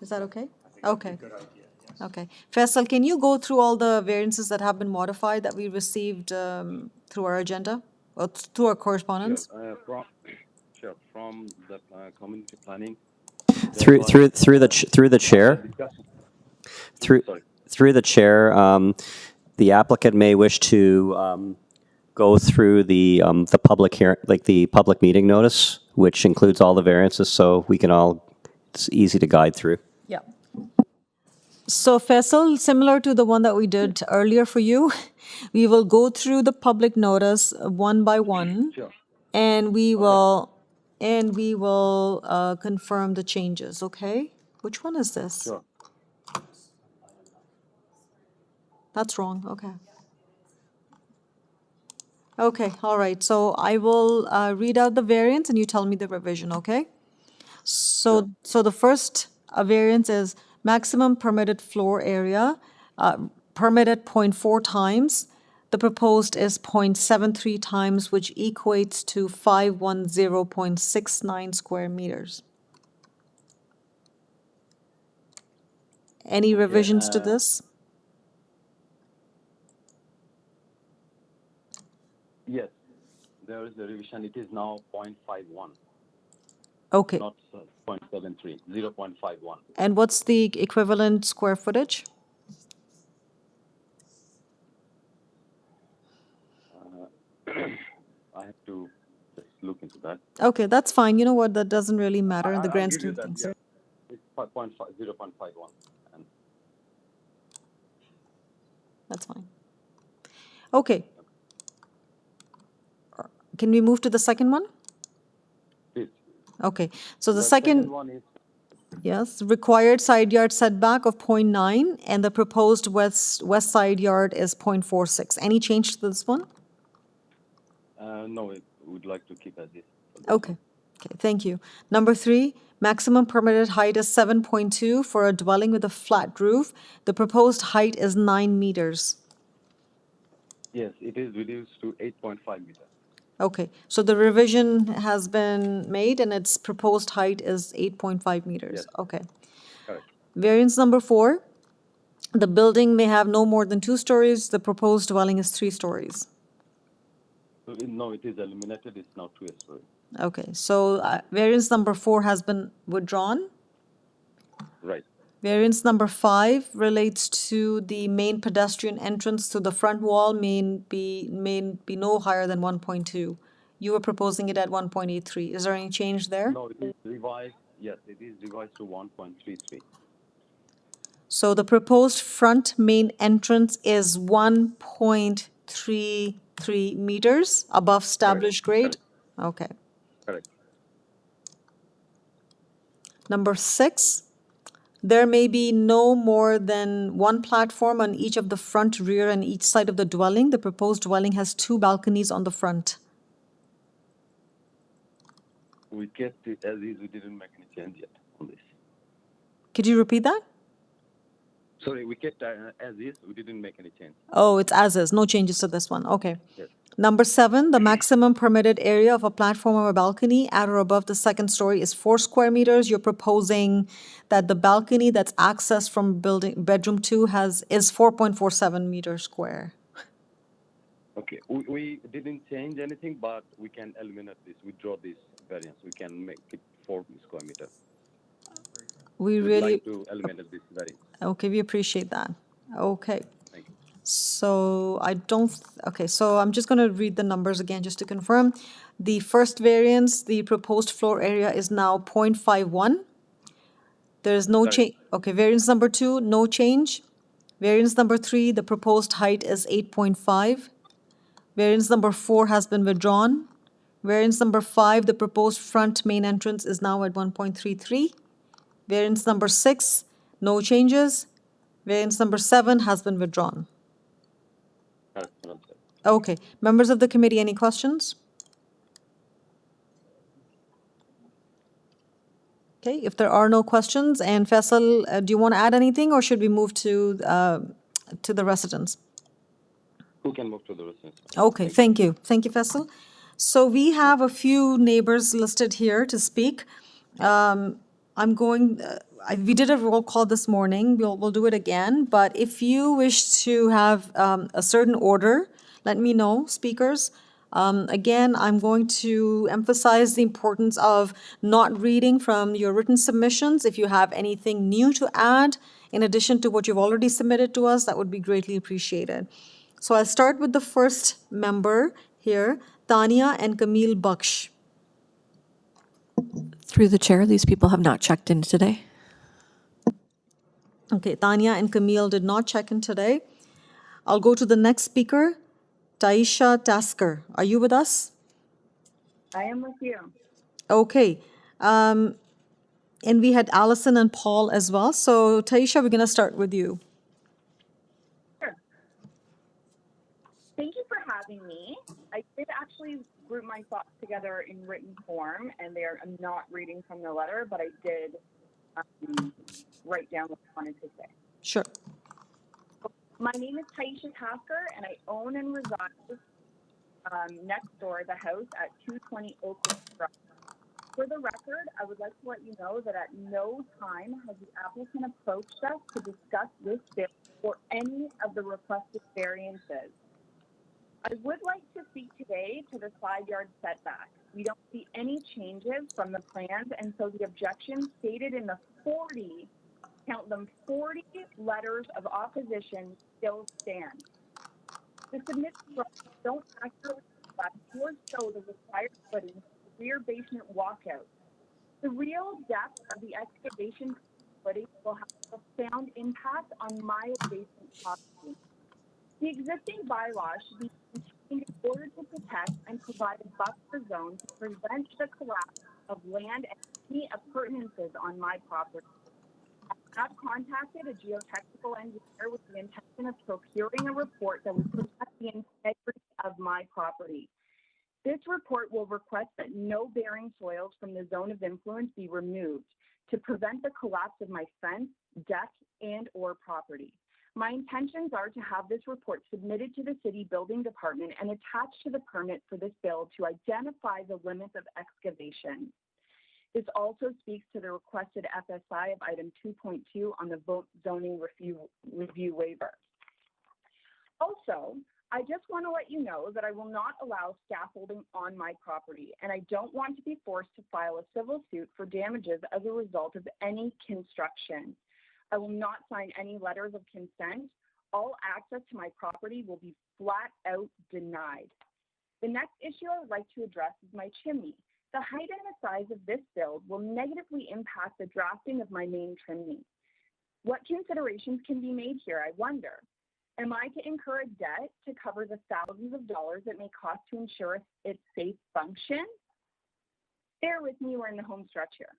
Is that okay? Okay. Good idea, yes. Okay. Faisal, can you go through all the variances that have been modified that we received through our agenda or through our correspondence? From the community planning. Through the chair. Through the chair, the applicant may wish to go through the public hearing, like the public meeting notice, which includes all the variances, so we can all, it's easy to guide through. Yeah. So Faisal, similar to the one that we did earlier for you, we will go through the public notice one by one, Sure. and we will confirm the changes, okay? Which one is this? Sure. That's wrong, okay. Okay, all right, so I will read out the variance and you tell me the revision, okay? So the first variance is maximum permitted floor area, permitted 0.4 times. The proposed is 0.73 times, which equates to 510.69 square meters. Any revisions to this? Yes, there is a revision. It is now 0.51, Okay, not 0.73, 0.51. and what's the equivalent square footage? I have to just look into that. Okay, that's fine. You know what? That doesn't really matter in the I'll grand give scheme you of that. things. Yeah, it's 0.51. And That's fine. Okay. Can we move to the second one? please. Okay, so the The second, one is yes, required side yard setback of 0.9 and the proposed west side yard is 0.46. Any change to this one? no, we would like to keep as is. Okay, okay, thank you. Number 3, maximum permitted height is 7.2 for a dwelling with a flat roof. The proposed height is 9 meters. Yes, it is reduced to 8.5 meters. Okay, so the revision has been made and its proposed height is 8.5 meters. Yes. Okay. Correct. Variance number 4, the building may have no more than 2 stories. The proposed dwelling is 3 stories. So no, it is eliminated. It's now 2 story. Okay, so variance number 4 has been withdrawn. Right. Variance number 5 relates to the main pedestrian entrance to the front wall may be no higher than 1.2. You were proposing it at 1.83. Is there any change there? No, it is revised. Yes, it is revised to 1.33. So the proposed front main entrance is 1.33 meters above established grade? Okay. Correct. Number 6, there may be no more than 1 platform on each of the front, rear, and each side of the dwelling. The proposed dwelling has 2 balconies on the front. We kept it as is. We didn't make any change yet on this. Could you repeat that? Sorry, we kept as is. We didn't make any change. Oh, it's as is, no changes to this one. Okay. Yes. Number 7, the maximum permitted area of a platform or a balcony at or above the second story is 4 square meters. You're proposing that the balcony that's accessed from bedroom 2 is 4.47 meters square. Okay, we didn't change anything, but we can eliminate this, withdraw this variance. We can make it 4 square meters. We'd We'd really, like to eliminate this variance. okay, we appreciate that. Okay. Thank you. So so I'm just going to read the numbers again just to confirm. The first variance, the proposed floor area is now 0.51. There is no change. Okay, variance number 2, no change. Variance number 3, the proposed height is 8.5. Variance number 4 has been withdrawn. Variance number 5, the proposed front main entrance is now at 1.33. Variance number 6, no changes. Variance number 7 has been withdrawn. Okay, members of the committee, any questions? Okay, if there are no questions, and Faisal, do you want to add anything, or should we move to the residents? Who can move to the residence? Okay, thank you. Thank you, Faisal. So we have a few neighbors listed here to speak. We did a roll call this morning. We'll do it again. But if you wish to have a certain order, let me know, speakers. Again, I'm going to emphasize the importance of not reading from your written submissions. If you have anything new to add, in addition to what you've already submitted to us, that would be greatly appreciated. So I'll start with the first member here, Tania and Camille Baksh. Through the chair, these people have not checked in today. Okay, Tanya and Camille did not check in today. I'll go to the next speaker, Taisha Tasker. Are you with us? I am with you. Okay. And we had Allison and Paul as well. So Taisha, we're going to start with you. Sure. Thank you for having me. I did actually group my thoughts together in written form, and I'm not reading from the letter, but I did write down what I wanted to say. Sure. My name is Taisha Tasker, and I own and reside next door the house at 220 Oakwood Drive. For the record, I would like to let you know that at no time has the applicant approached us to discuss this bill or any of the requested variances. I would like to speak today to the side yard setback. We don't see any changes from the plans, and so the objections stated in the 40, count them 40 letters of opposition still stand. The submitted drawings don't accurately reflect or show the required footing for the rear basement walkout. The real depth of the excavation footing will have a profound impact on my adjacent property. The existing bylaw should be maintained in order to protect and provide a buffer zone to prevent the collapse of land and any appurtenances on my property. I have contacted a geotechnical engineer with the intention of procuring a report that would protect the integrity of my property. This report will request that no bearing soils from the zone of influence be removed to prevent the collapse of my fence, deck, and/or property. My intentions are to have this report submitted to the city building department and attached to the permit for this build to identify the limits of excavation. This also speaks to the requested FSI of item 2.2 on the zoning review waiver. Also, I just want to let you know that I will not allow scaffolding on my property, and I don't want to be forced to file a civil suit for damages as a result of any construction. I will not sign any letters of consent. All access to my property will be flat out denied. The next issue I would like to address is my chimney. The height and the size of this build will negatively impact the drafting of my main chimney. What considerations can be made here, I wonder? Am I to incur a debt to cover the thousands of dollars it may cost to ensure its safe function? Bear with me, we're in the home stretch here.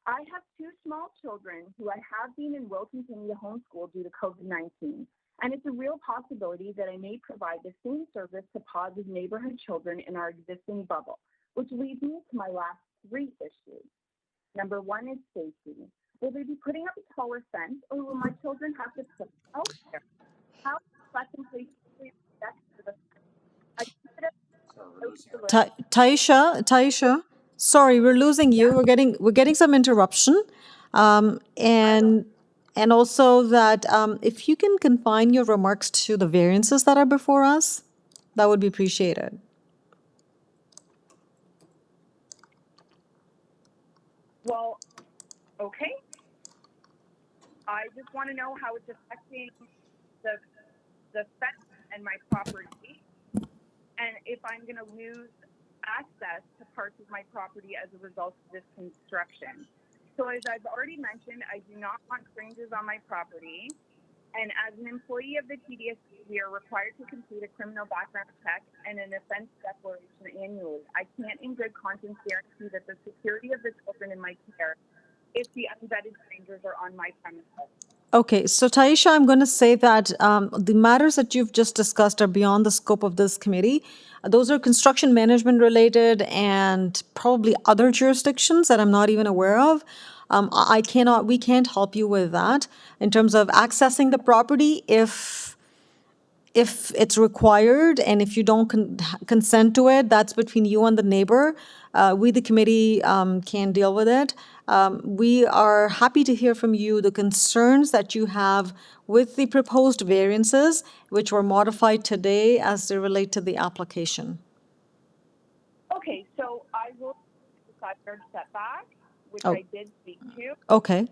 I have two small children who I have been and will continue to homeschool due to COVID-19, and it's a real possibility that I may provide the same service to Paz's neighborhood children in our existing bubble, which leads me to my last three issues. Number one is safety. Will they be putting up a taller fence, or will my children have to sit out there? How Taisha, sorry, we're losing you. We're getting some interruption, and also that if you can confine your remarks to the variances that are before us, that would be appreciated. Well, okay. I just want to know how it's affecting the fence and my property, and if I'm going to lose access to parts of my property as a result of this construction. So as I've already mentioned, I do not want strangers on my property. And as an employee of the TDSC, we are required to complete a criminal background check and an offense declaration annually. I can't in good conscience guarantee that the security of the children in my care if the unvetted strangers are on my premises. Okay, so Taisha, I'm going to say that the matters that you've just discussed are beyond the scope of this committee. Those are construction management related and probably other jurisdictions that I'm not even aware of. We can't help you with that in terms of accessing the property if it's required, and if you don't consent to it, that's between you and the neighbor. We, the committee, can deal with it. We are happy to hear from you the concerns that you have with the proposed variances, which were modified today as they relate to the application. Okay, so I will the side yard setback, which Oh. I did speak to. Okay.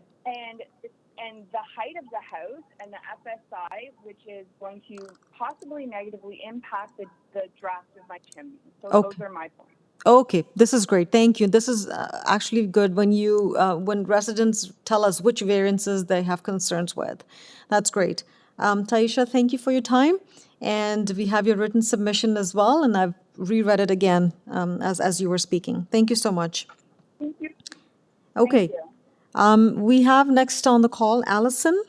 And the height of the house and the FSI, which is going to possibly negatively impact the draft of my chimney. So Okay. those are my points. Okay, this is great. Thank you. This is actually good when residents tell us which variances they have concerns with. That's great. Taisha, thank you for your time. And we have your written submission as well, and I've reread it again as you were speaking. Thank you so much. Thank you. Okay. Thank you. We have next on the call, Allison.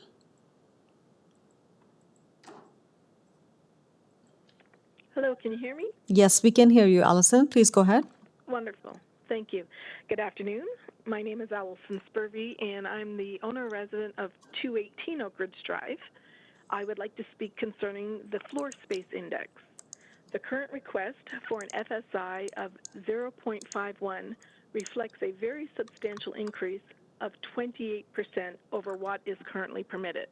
Hello, can you hear me? Yes, we can hear you, Allison. Please go ahead. Wonderful. Thank you. Good afternoon. My name is Allison Spurvey, and I'm the owner-resident of 218 Oak Ridge Drive. I would like to speak concerning the floor space index. The current request for an FSI of 0.51 reflects a very substantial increase of 28% over what is currently permitted.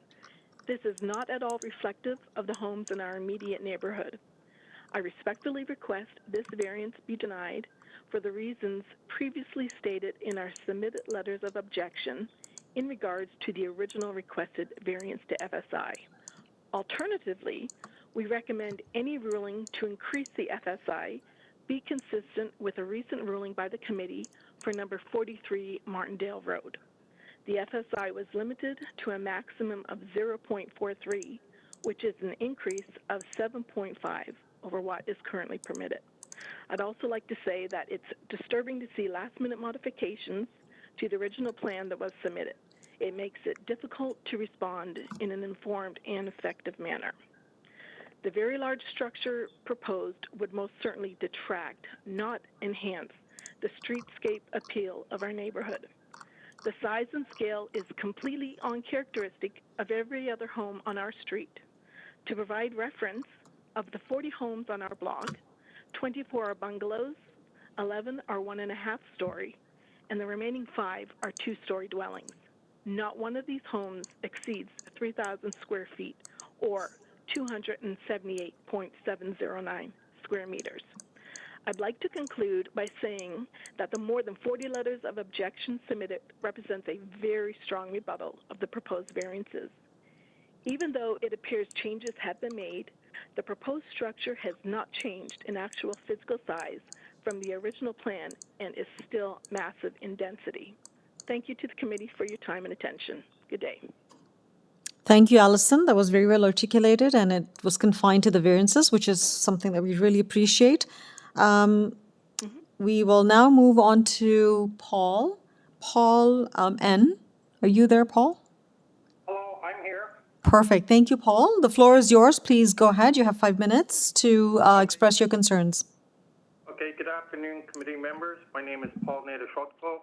This is not at all reflective of the homes in our immediate neighborhood. I respectfully request this variance be denied for the reasons previously stated in our submitted letters of objection in regards to the original requested variance to FSI. Alternatively, we recommend any ruling to increase the FSI be consistent with a recent ruling by the committee for number 43 Martindale Road. The FSI was limited to a maximum of 0.43, which is an increase of 7.5 over what is currently permitted. I'd also like to say that it's disturbing to see last-minute modifications to the original plan that was submitted. It makes it difficult to respond in an informed and effective manner. The very large structure proposed would most certainly detract, not enhance, the streetscape appeal of our neighborhood. The size and scale is completely uncharacteristic of every other home on our street. To provide reference, of the 40 homes on our block, 24 are bungalows, 11 are 1.5 story, and the remaining 5 are 2-story dwellings. Not one of these homes exceeds 3,000 square feet or 278.709 square meters. I'd like to conclude by saying that the more than 40 letters of objection submitted represents a very strong rebuttal of the proposed variances. Even though it appears changes have been made, the proposed structure has not changed in actual physical size from the original plan and is still massive in density. Thank you to the committee for your time and attention. Good day. Thank you, Allison. That was very well articulated, and it was confined to the variances, which is something that we really appreciate. We will now move on to Paul. Paul N. Are you there, Paul? Hello, I'm here. Perfect. Thank you, Paul. The floor is yours. Please go ahead. You have 5 minutes to express your concerns. Okay, good afternoon, committee members. My name is Paul Nadeshotko,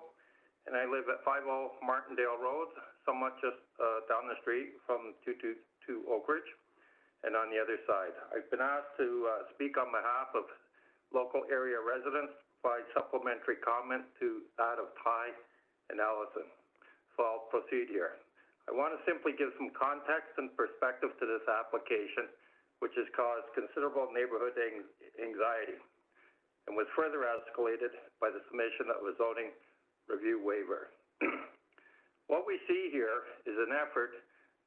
and I live at 50 Martindale Road, somewhat just down the street from 222 Oak Ridge, and on the other side. I've been asked to speak on behalf of local area residents, provide supplementary comment to that of Ty and Allison. So I'll proceed here. I want to simply give some context and perspective to this application, which has caused considerable neighborhood anxiety and was further escalated by the submission of a zoning review waiver. What we see here is an effort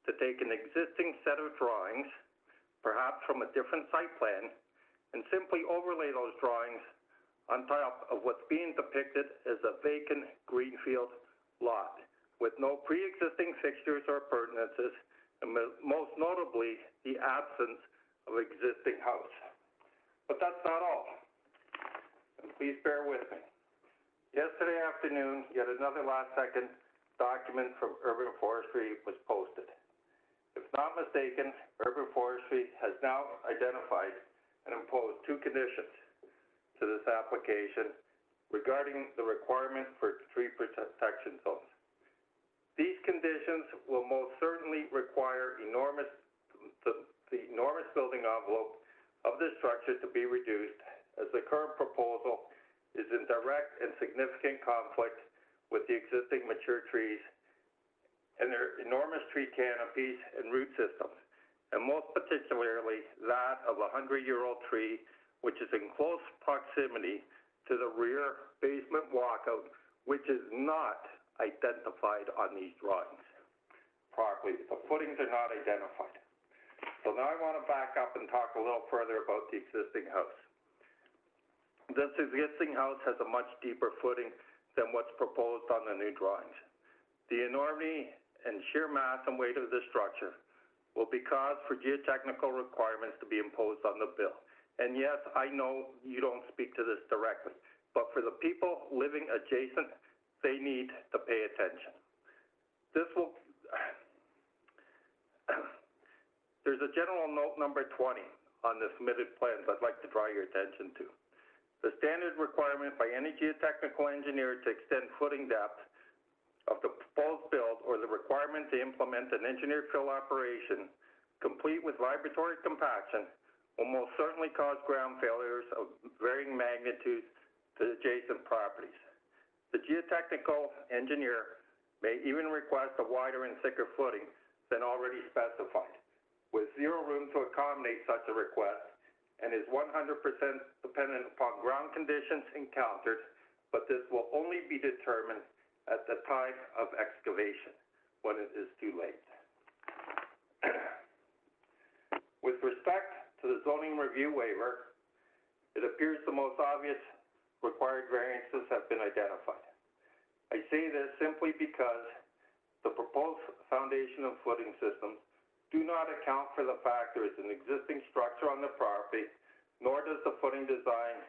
to take an existing set of drawings, perhaps from a different site plan, and simply overlay those drawings on top of what's being depicted as a vacant greenfield lot with no pre-existing fixtures or appurtenances, and most notably, the absence of existing house. But that's not all. And please bear with me. Yesterday afternoon, yet another last-second document from Urban Forestry was posted. If not mistaken, Urban Forestry has now identified and imposed 2 conditions to this application regarding the requirement for tree protection zones. These conditions will most certainly require the enormous building envelope of this structure to be reduced, as the current proposal is in direct and significant conflict with the existing mature trees and their enormous tree canopies and root systems, and most particularly that of a 100-year-old tree, which is in close proximity to the rear basement walkout, which is not identified on these drawings properly. The footings are not identified. So now I want to back up and talk a little further about the existing house. This existing house has a much deeper footing than what's proposed on the new drawings. The enormity and sheer mass and weight of the structure will be cause for geotechnical requirements to be imposed on the bill. And yes, I know you don't speak to this directly, but for the people living adjacent, they need to pay attention. This will, there's a general note number 20 on the submitted plans I'd like to draw your attention to. The standard requirement by any geotechnical engineer to extend footing depth of the proposed build or the requirement to implement an engineered fill operation complete with vibratory compaction will most certainly cause ground failures of varying magnitudes to adjacent properties. The geotechnical engineer may even request a wider and thicker footing than already specified, with zero room to accommodate such a request, and is 100% dependent upon ground conditions encountered, but this will only be determined at the time of excavation, when it is too late. With respect to the zoning review waiver, it appears the most obvious required variances have been identified. I say this simply because the proposed foundation and footing systems do not account for the fact there is an existing structure on the property, nor does the footing design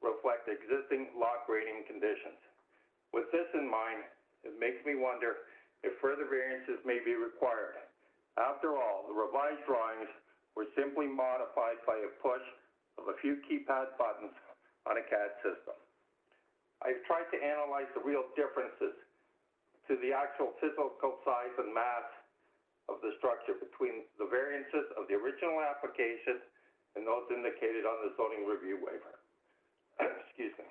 reflect existing lot grading conditions. With this in mind, it makes me wonder if further variances may be required. After all, the revised drawings were simply modified by a push of a few keypad buttons on a CAD system. I've tried to analyze the real differences to the actual physical size and mass of the structure between the variances of the original application and those indicated on the zoning review waiver. Excuse me.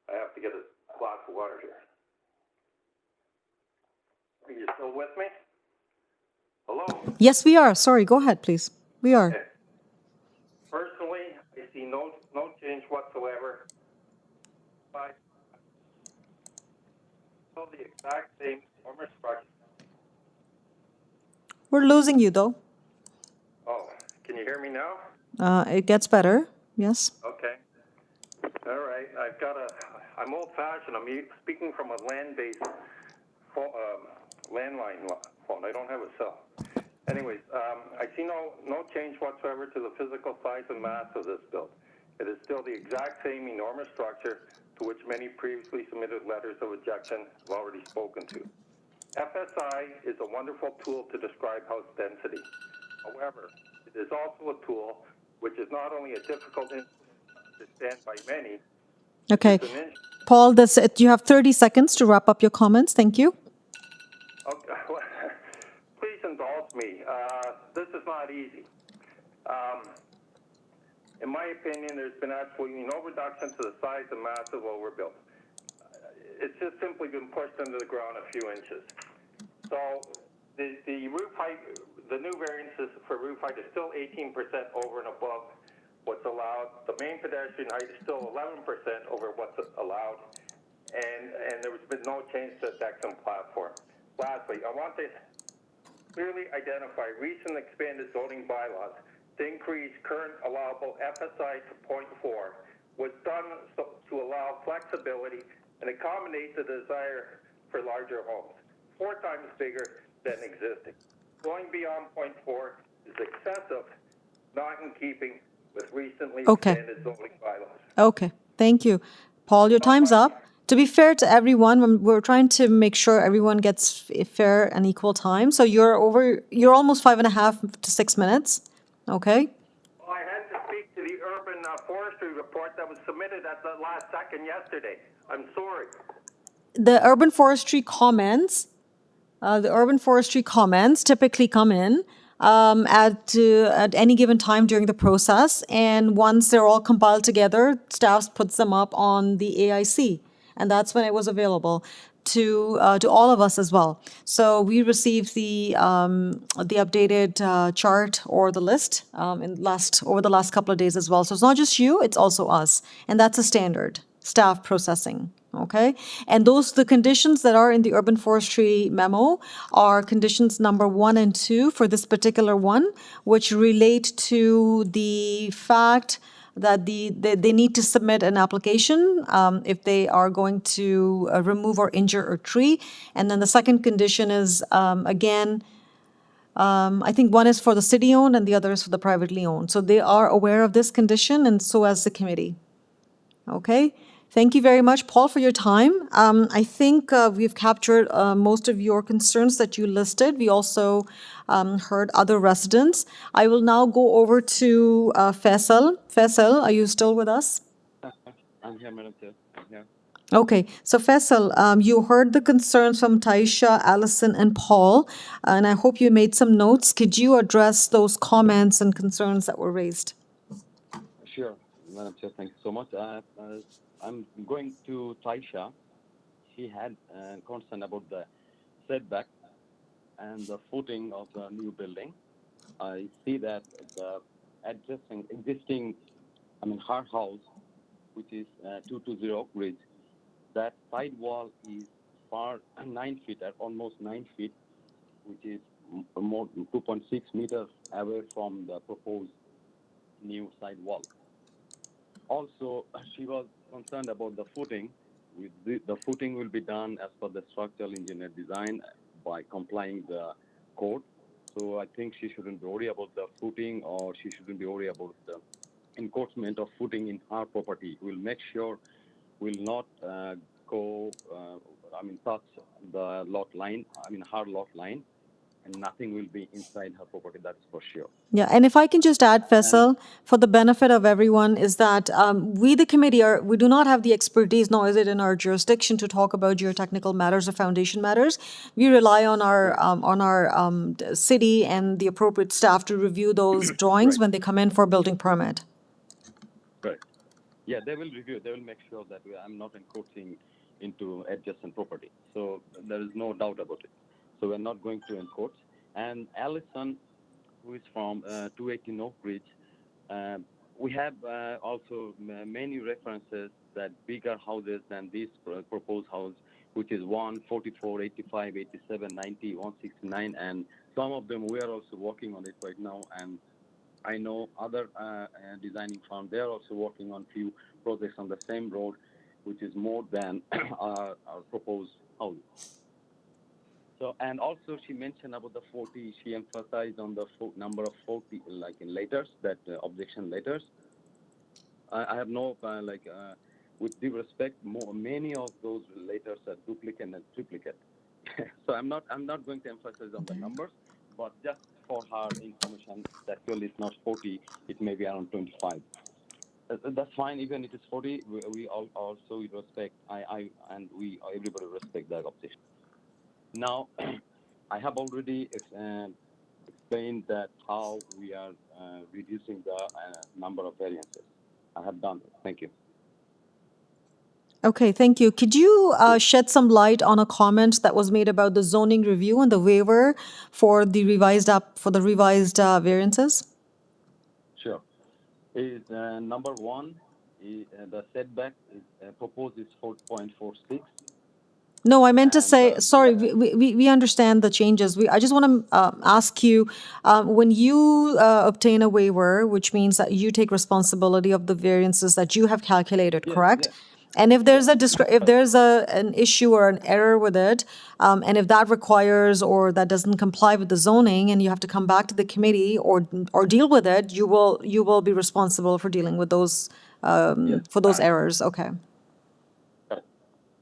I have to get a glass of water here. Are you still with me? Hello? Yes, we are. Sorry, go ahead, please. We are. Okay. Personally, I see no change whatsoever. But still the exact same former structure. We're losing you, though. Oh, can you hear me now? It gets better. Yes. Okay. All right. I'm old-fashioned. I'm speaking from a land-based landline phone. I don't have a cell. Anyways, I see no change whatsoever to the physical size and mass of this build. It is still the exact same enormous structure to which many previously submitted letters of objection have already spoken to. FSI is a wonderful tool to describe house density. However, it is also a tool which is not only a difficult to understand by many. Okay. Paul, you have 30 seconds to wrap up your comments. Thank you. Okay. Please indulge me. This is not easy. In my opinion, there's been absolutely no reduction to the size and mass of what we're built. It's just simply been pushed into the ground a few inches. So the roof height, the new variances for roof height is still 18% over and above what's allowed. The main pedestrian height is still 11% over what's allowed. And there's been no change to the decks and platform. Lastly, I want to clearly identify recent expanded zoning bylaws to increase current allowable FSI to 0.4 was done to allow flexibility and accommodate the desire for larger homes, 4 times bigger than existing. Going beyond 0.4 is excessive, not in keeping with recently expanded zoning bylaws. Okay. Thank you. Paul, your time's up. To be fair to everyone, we're trying to make sure everyone gets fair and equal time. So you're almost 5.5 to 6 minutes. Okay. Well, I had to speak to the urban forestry report that was submitted at the last second yesterday. I'm sorry. The urban forestry comments typically come in at any given time during the process. And once they're all compiled together, staff puts them up on the AIC. And that's when it was available to all of us as well. So we received the updated chart or the list over the last couple of days as well. So it's not just you, it's also us. And that's a standard staff processing. Okay. And the conditions that are in the urban forestry memo are conditions number 1 and 2 for this particular one, which relate to the fact that they need to submit an application if they are going to remove or injure a tree. And then the second condition is, again, I think one is for the city-owned and the other is for the privately owned. So they are aware of this condition, and so as the committee. Okay, thank you very much, Paul, for your time. I think we've captured most of your concerns that you listed. We also heard other residents. I will now go over to Faisal. Faisal, are you still with us? I'm here, Madam Chair. I'm here. Okay, so Faisal, you heard the concerns from Taisha, Allison, and Paul, and I hope you made some notes. Could you address those comments and concerns that were raised? Sure, Madam Chair, thank you so much. I'm going to Taisha. She had concern about the setback and the footing of the new building. I see that the existing, her house, which is 220 Oak Ridge, that side wall is far 9 feet, almost 9 feet, which is more than 2.6 meters away from the proposed new side wall. Also, she was concerned about the footing. The footing will be done as per the structural engineer design by complying the code. So I think she shouldn't worry about the footing, or she shouldn't be worried about the encroachment of footing in her property. We'll make sure will not touch the lot line, her lot line, and nothing will be inside her property, that's for sure. Yeah, and if I can just add, Faisal, for the benefit of everyone, is that we, the committee, we do not have the expertise, nor is it in our jurisdiction to talk about geotechnical matters or foundation matters. We rely on our city and the appropriate staff to review those drawings when they come in for building permit. Right. Yeah, they will review. They will make sure that I'm not encroaching into adjacent property. So there is no doubt about it. So we're not going to encroach. And Allison, who is from 218 Oak Ridge, we have also many references that bigger houses than this proposed house, which is 144, 85, 87, 90, 169, and some of them we are also working on it right now. And I know other designing firms, they're also working on few projects on the same road, which is more than our proposed house. So, and also she mentioned about the 40, she emphasized on the number of 40, like in letters, that objection letters. I have no, with due respect, many of those letters are duplicate and triplicate. So I'm not going to emphasize on the numbers, but just for her information, that actually it's not 40, it may be around 25. That's fine, even if it's 40, we also respect, everybody respect that objection. Now, I have already explained that how we are reducing the number of variances. I have done it. Thank you. Okay, thank you. Could you shed some light on a comment that was made about the zoning review and the waiver for the revised variances? Sure. Is number one, the setback is proposed is 4.46. No, I meant to say, sorry, we understand the changes. I just want to ask you, when you obtain a waiver, which means that you take responsibility of the variances that you have calculated, correct? Yes. And if there's an issue or an error with it, and if that requires or that doesn't comply with the zoning, and you have to come back to the committee or deal with it, you will be responsible for dealing with those for those errors. Okay.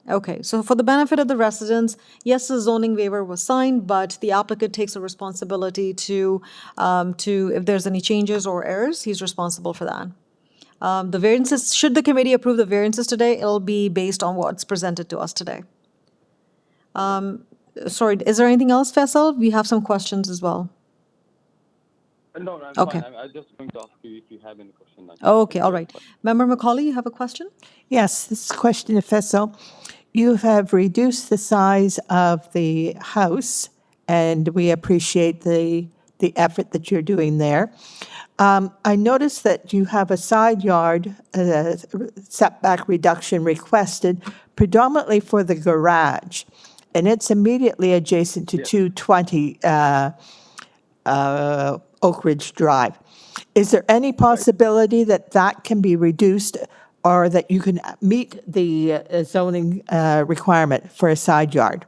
Okay, so for the benefit of the residents, yes, the zoning waiver was signed, but the applicant takes a responsibility to if there's any changes or errors, he's responsible for that. The variances, should the committee approve the variances today, it'll be based on what's presented to us today. Sorry, is there anything else, Faisal? We have some questions as well. No, I'm okay. Fine. I'm just going to ask you if you have any questions. Okay, all right. Member Macaulay, you have a question? Yes, this is a question to Faisal. You have reduced the size of the house, and we appreciate the effort that you're doing there. I noticed that you have a side yard setback reduction requested predominantly for the garage, and it's immediately adjacent to 220 Oak Ridge Drive. Is there any possibility that that can be reduced or that you can meet the zoning requirement for a side yard?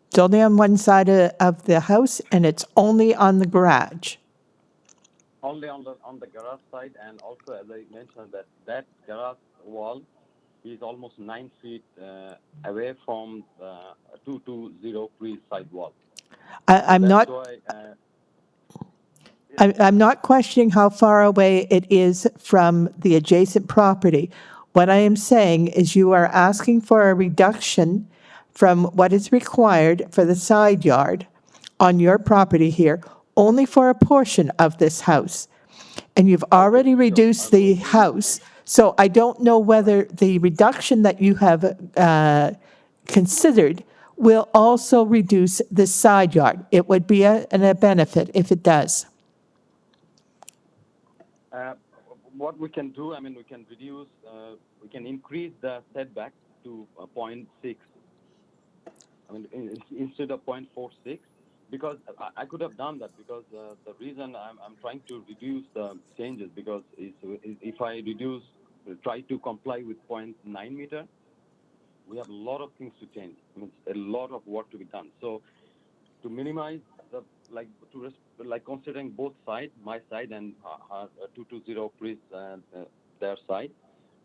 It's only on one side of the house and it's only on the garage. Only on the garage side, and also as I mentioned that garage wall is almost 9 feet away from the 2203 side wall. I'm not. Why, I'm not questioning how far away it is from the adjacent property. What I am saying is you are asking for a reduction from what is required for the side yard on your property here, only for a portion of this house. And you've already reduced the house, so I don't know whether the reduction that you have considered will also reduce the side yard. It would be a benefit if it does. what we can do, I mean, we can reduce, we can increase the setback to 0.6. I mean, instead of 0.46, because I could have done that, because the reason I'm trying to reduce the changes, because if I try to comply with 0.9 meter, we have a lot of things to change. I mean, a lot of work to be done. So to minimize the, considering both sides, my side and 2203's their side,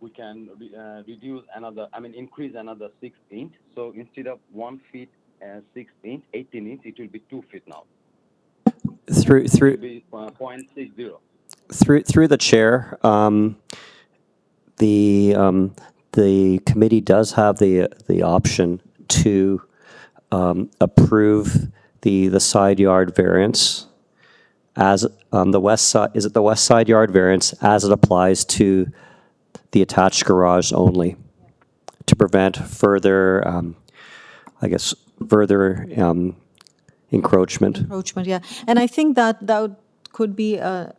we can reduce another, increase another 6 inch. So instead of 1 feet 6 inch, 18 inch, it will be 2 feet now. Through It will be 0.60. Through the chair, the committee does have the option to approve the side yard variance as on the west side. Is it the west side yard variance as it applies to the attached garage only, to prevent further, further encroachment? Encroachment, yeah. And I think that could be a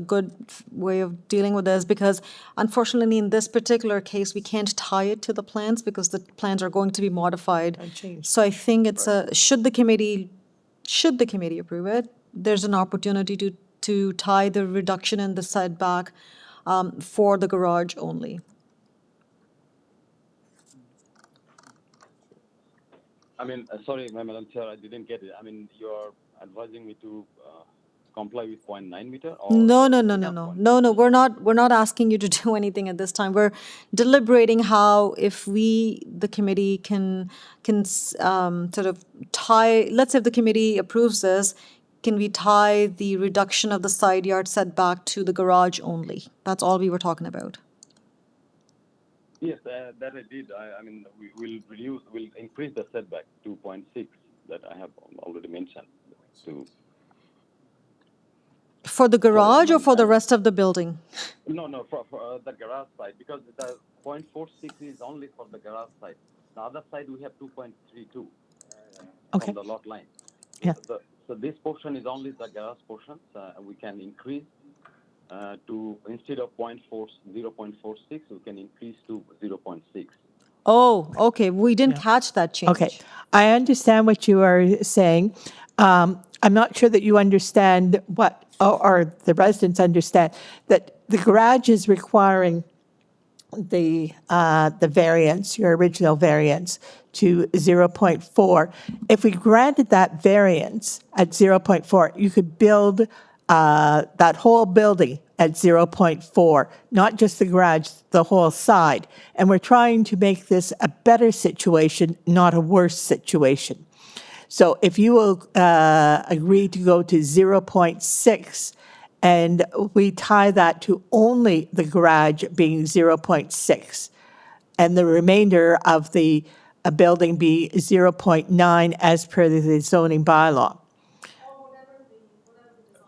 good way of dealing with this, because unfortunately in this particular case, we can't tie it to the plans because the plans are going to be modified. So I think it's should the committee approve it, there's an opportunity to tie the reduction in the setback for the garage only. Sorry, Madam Chair, I didn't get it. You're advising me to comply with 0.9 meter? Or No. We're not asking you to do anything at this time. We're deliberating how, if the committee can sort of tie. Let's say if the committee approves this, can we tie the reduction of the side yard setback to the garage only? That's all we were talking about. Yes, that I did. We'll increase the setback to 0.6 that I have already mentioned. For the garage or for the rest of the building? No, for the garage side, because the 0.46 is only for the garage side. The other side we have 2.32 from the lot line. Yeah. So this portion is only the garage portion. We can increase to, instead of 0.46, we can increase to 0.6. Oh, okay. We didn't catch that change. Okay, I understand what you are saying. I'm not sure that you understand what, or the residents understand, that the garage is requiring the variance, your original variance, to 0.4. If we granted that variance at 0.4, you could build that whole building at 0.4, not just the garage, the whole side. And we're trying to make this a better situation, not a worse situation. So if you will agree to go to 0.6, and we tie that to only the garage being 0.6, and the remainder of the building be 0.9 as per the zoning bylaw.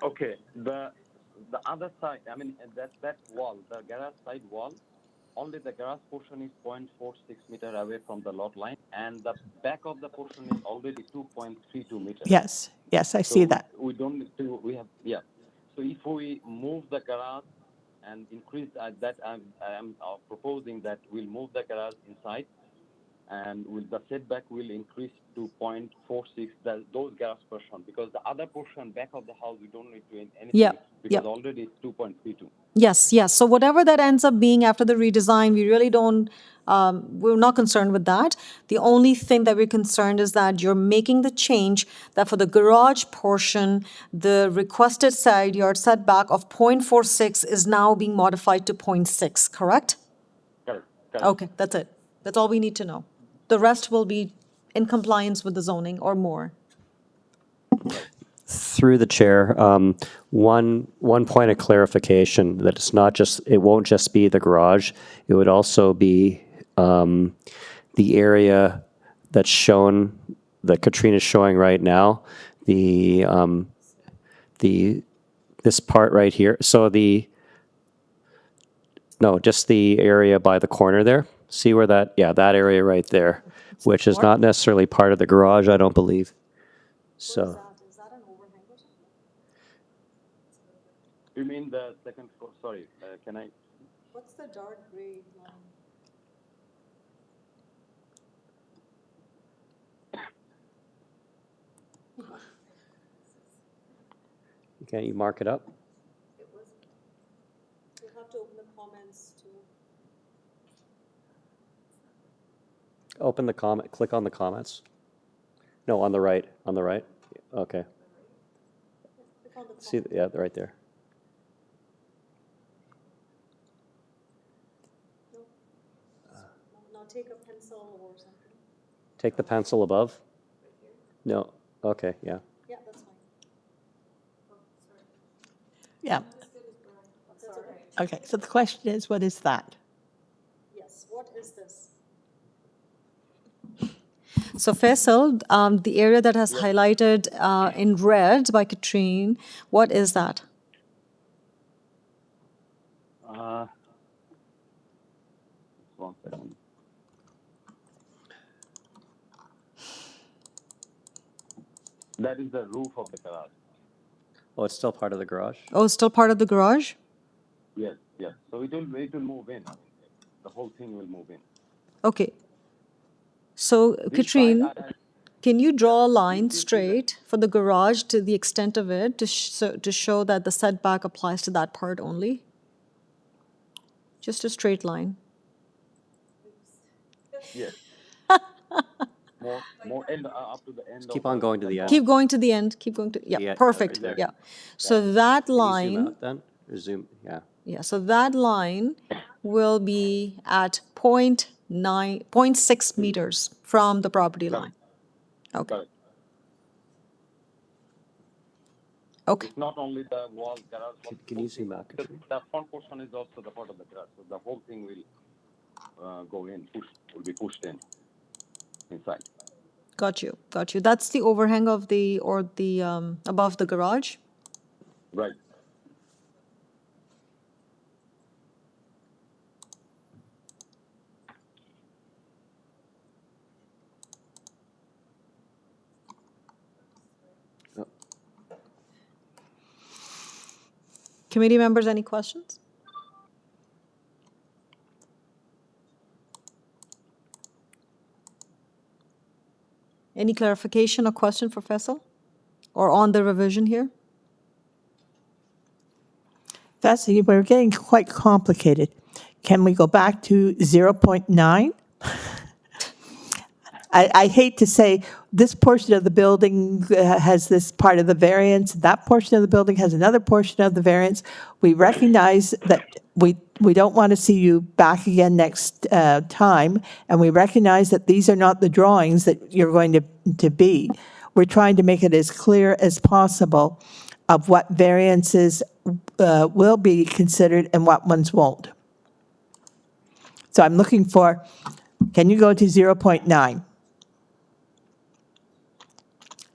Okay, the other side, that wall, the garage side wall, only the garage portion is 0.46 meter away from the lot line, and the back of the portion is already 2.32 meters. Yes, I see that. We don't need to, So if we move the garage and increase that, I'm proposing that we'll move the garage inside and the setback will increase to 0.46, those garage portion, because the other portion back of the house, we don't need to do anything Yeah, because yeah. already it's 2.32. Yes, yes. So whatever that ends up being after the redesign, we really don't, we're not concerned with that. The only thing that we're concerned is that you're making the change that for the garage portion, the requested side yard setback of 0.46 is now being modified to 0.6, correct? Correct. Correct. Okay, that's it. That's all we need to know. The rest will be in compliance with the zoning or more. Through the chair, one point of clarification that it's not just, it won't just be the garage. It would also be the area that's shown, that Katrina's showing right now, this part right here. So just the area by the corner there. See where that, yeah, that area right there, which is not necessarily part of the garage, I don't believe. So. Is that an overhang or something? You mean the second floor? Sorry, can I? What's the dark gray line? Can't you mark it up? You'll have to open the comments to. Open the comment, click on the comments. No, on the right, okay. Click on the See, yeah, right there. Now take a pencil or something. Take the pencil above? No, okay, yeah. Yeah, that's fine. Yeah. Okay, so the question is, what is that? Yes, what is this? So Faisal, the area that has highlighted in red by Katrine, what is that? One second. That is the roof of the garage. Oh, it's still part of the garage? Oh, it's still part of the garage? Yes, yes. So it will move in. I mean, the whole thing will move in. Okay. So Katrine, can you draw a line straight for the garage to the extent of it to show that the setback applies to that part only? Just a straight line. Yes. more end up to the end. Keep on going to the end. Keep going to the end. Keep going to, yeah, perfect. right there. Yeah. So that Can you line. zoom out then? Or zoom, yeah. Yeah, so that line will be at 0.6 meters from the property line. Okay. Okay. It's not only the wall garage. Can you zoom out? The front portion is also the part of the garage. So the whole thing will go in, will be pushed in inside. Got you. Got you. That's the overhang of the above the garage? Right. Committee members, any questions? Any clarification or question for Faisal? Or on the revision here? Faisal, we're getting quite complicated. Can we go back to 0.9? I hate to say this portion of the building has this part of the variance, that portion of the building has another portion of the variance. We recognize that we don't want to see you back again next time, and we recognize that these are not the drawings that you're going to be. We're trying to make it as clear as possible of what variances will be considered and what ones won't. So I'm looking for, can you go to 0.9?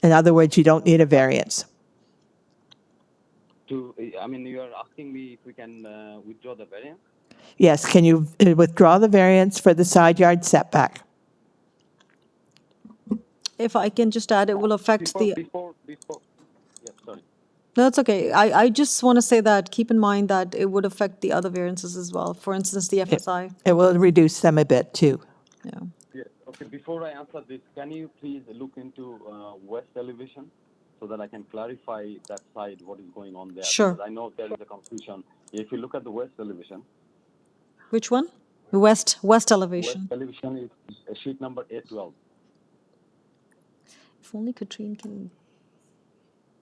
In other words, you don't need a variance. I mean, you are asking me if we can withdraw the variance? Yes, can you withdraw the variance for the side yard setback? If I can just add, it will affect Before, yeah, sorry. No, it's okay. I just want to say that, keep in mind that it would affect the other variances as well. For instance, the FSI. It will reduce them a bit too. Yeah. Yes, Okay, before I answer this, can you please look into west elevation so that I can clarify that side, what is going on there? Sure. Because I know there is a confusion. If you look at the west elevation, Which one? West west elevation. elevation is sheet number A12. If only Katrine can.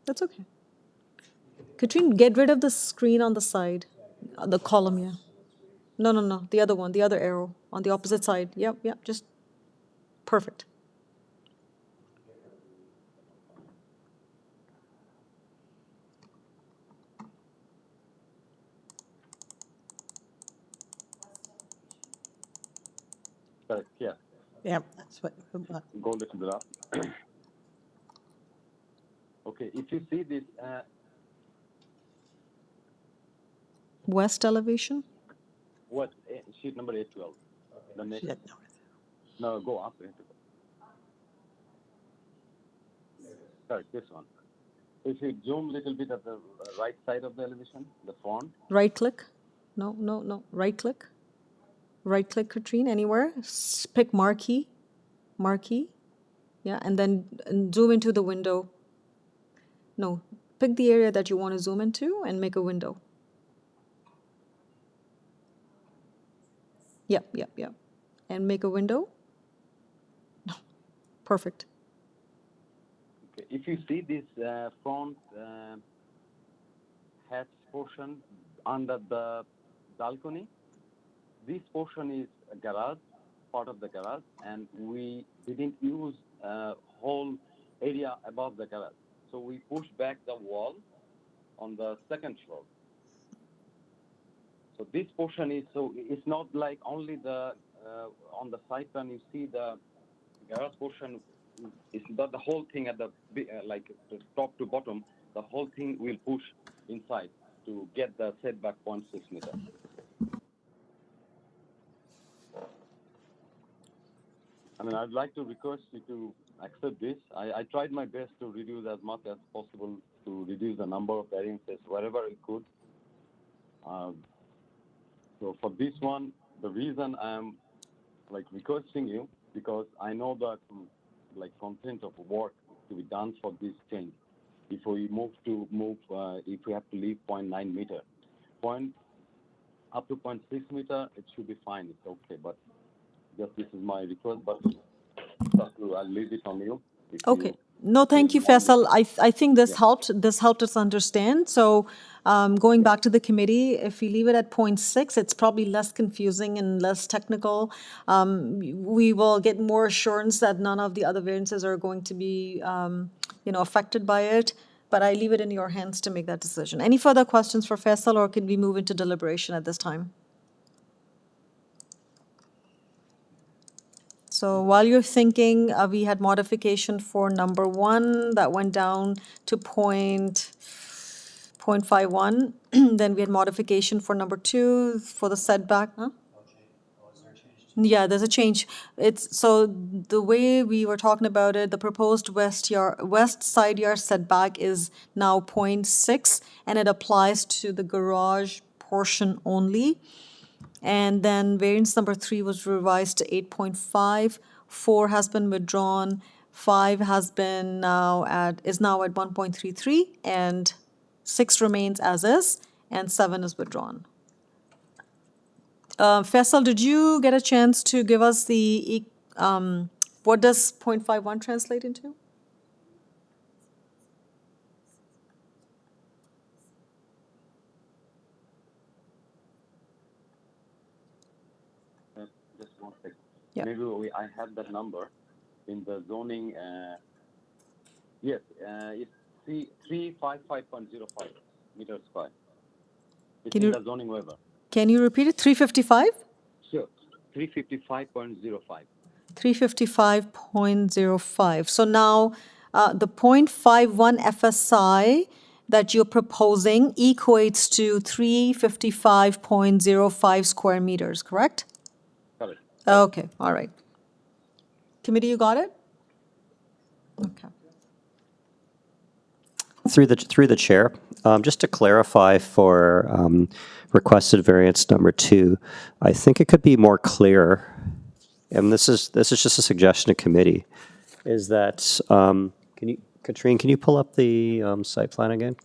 That's okay. Katrine, get rid of the screen on the side, the column, yeah. No, no, no, the other one, the other arrow on the opposite side. Yep, yep, just perfect. Correct, yeah. Yeah, that's what. Go a little bit up. Okay, if you see this, West elevation? what sheet number A12? The next. No, go up. Correct, this one. If you zoom a little bit at the right side of the elevation, the font. Right click? No, no, no, right click. Right click, Katrine, anywhere. Pick marquee, marquee. Yeah, and then zoom into the window. No, pick the area that you want to zoom into and make a window. Yep, yep, yep. And make a window. No, perfect. Okay. If you see this front hatch portion under the balcony, this portion is a garage, part of the garage, and we didn't use whole area above the garage. So we pushed back the wall on the second floor. So this portion is, so it's not like only the, on the side plan you see the garage portion, it's not the whole thing at the, like the top to bottom, the whole thing will push inside to get the setback 0.6 meter. I mean, I'd like to request you to accept this. I tried my best to reduce as much as possible to reduce the number of variances wherever I could. So for this one, the reason I'm like requesting you, because I know that like content of work to be done for this change. If we if we have to leave 0.9 meter, up to 0.6 meter, it should be fine. It's okay, but just this is my request. But I'll leave it on you. Okay. No, thank you, Faisal. I think this helped. This helped us understand. So going back to the committee, if we leave it at 0.6, it's probably less confusing and less technical. We will get more assurance that none of the other variances are going to be, affected by it. But I leave it in your hands to make that decision. Any further questions for Faisal, or can we move into deliberation at this time? So while you're thinking, we had modification for number 1 that went down to 0.51. Then we had modification for number 2 for the setback. Huh? Yeah, there's a change. It's so the way we were talking about it, the proposed west side yard setback is now 0.6, and it applies to the garage portion only. And then variance number 3 was revised to 8.5. 4 has been withdrawn. 5 is now at 1.33, and 6 remains as is, and 7 is withdrawn. Faisal, did you get a chance to give us the what does 0.51 translate into? Just one second. Yeah. Maybe I have that number in the zoning. Yes, it's 355.05 meters square. It's in the zoning waiver. Can you repeat it? 355? Sure, 355.05. 355.05. So now the 0.51 FSI that you're proposing equates to 355.05 square meters, correct? Correct. Okay, all right. Committee, you got it? Okay. Through the chair, just to clarify for requested variance number 2, I think it could be more clear and this is just a suggestion to committee, is that, Katrine, can you pull up the site plan again?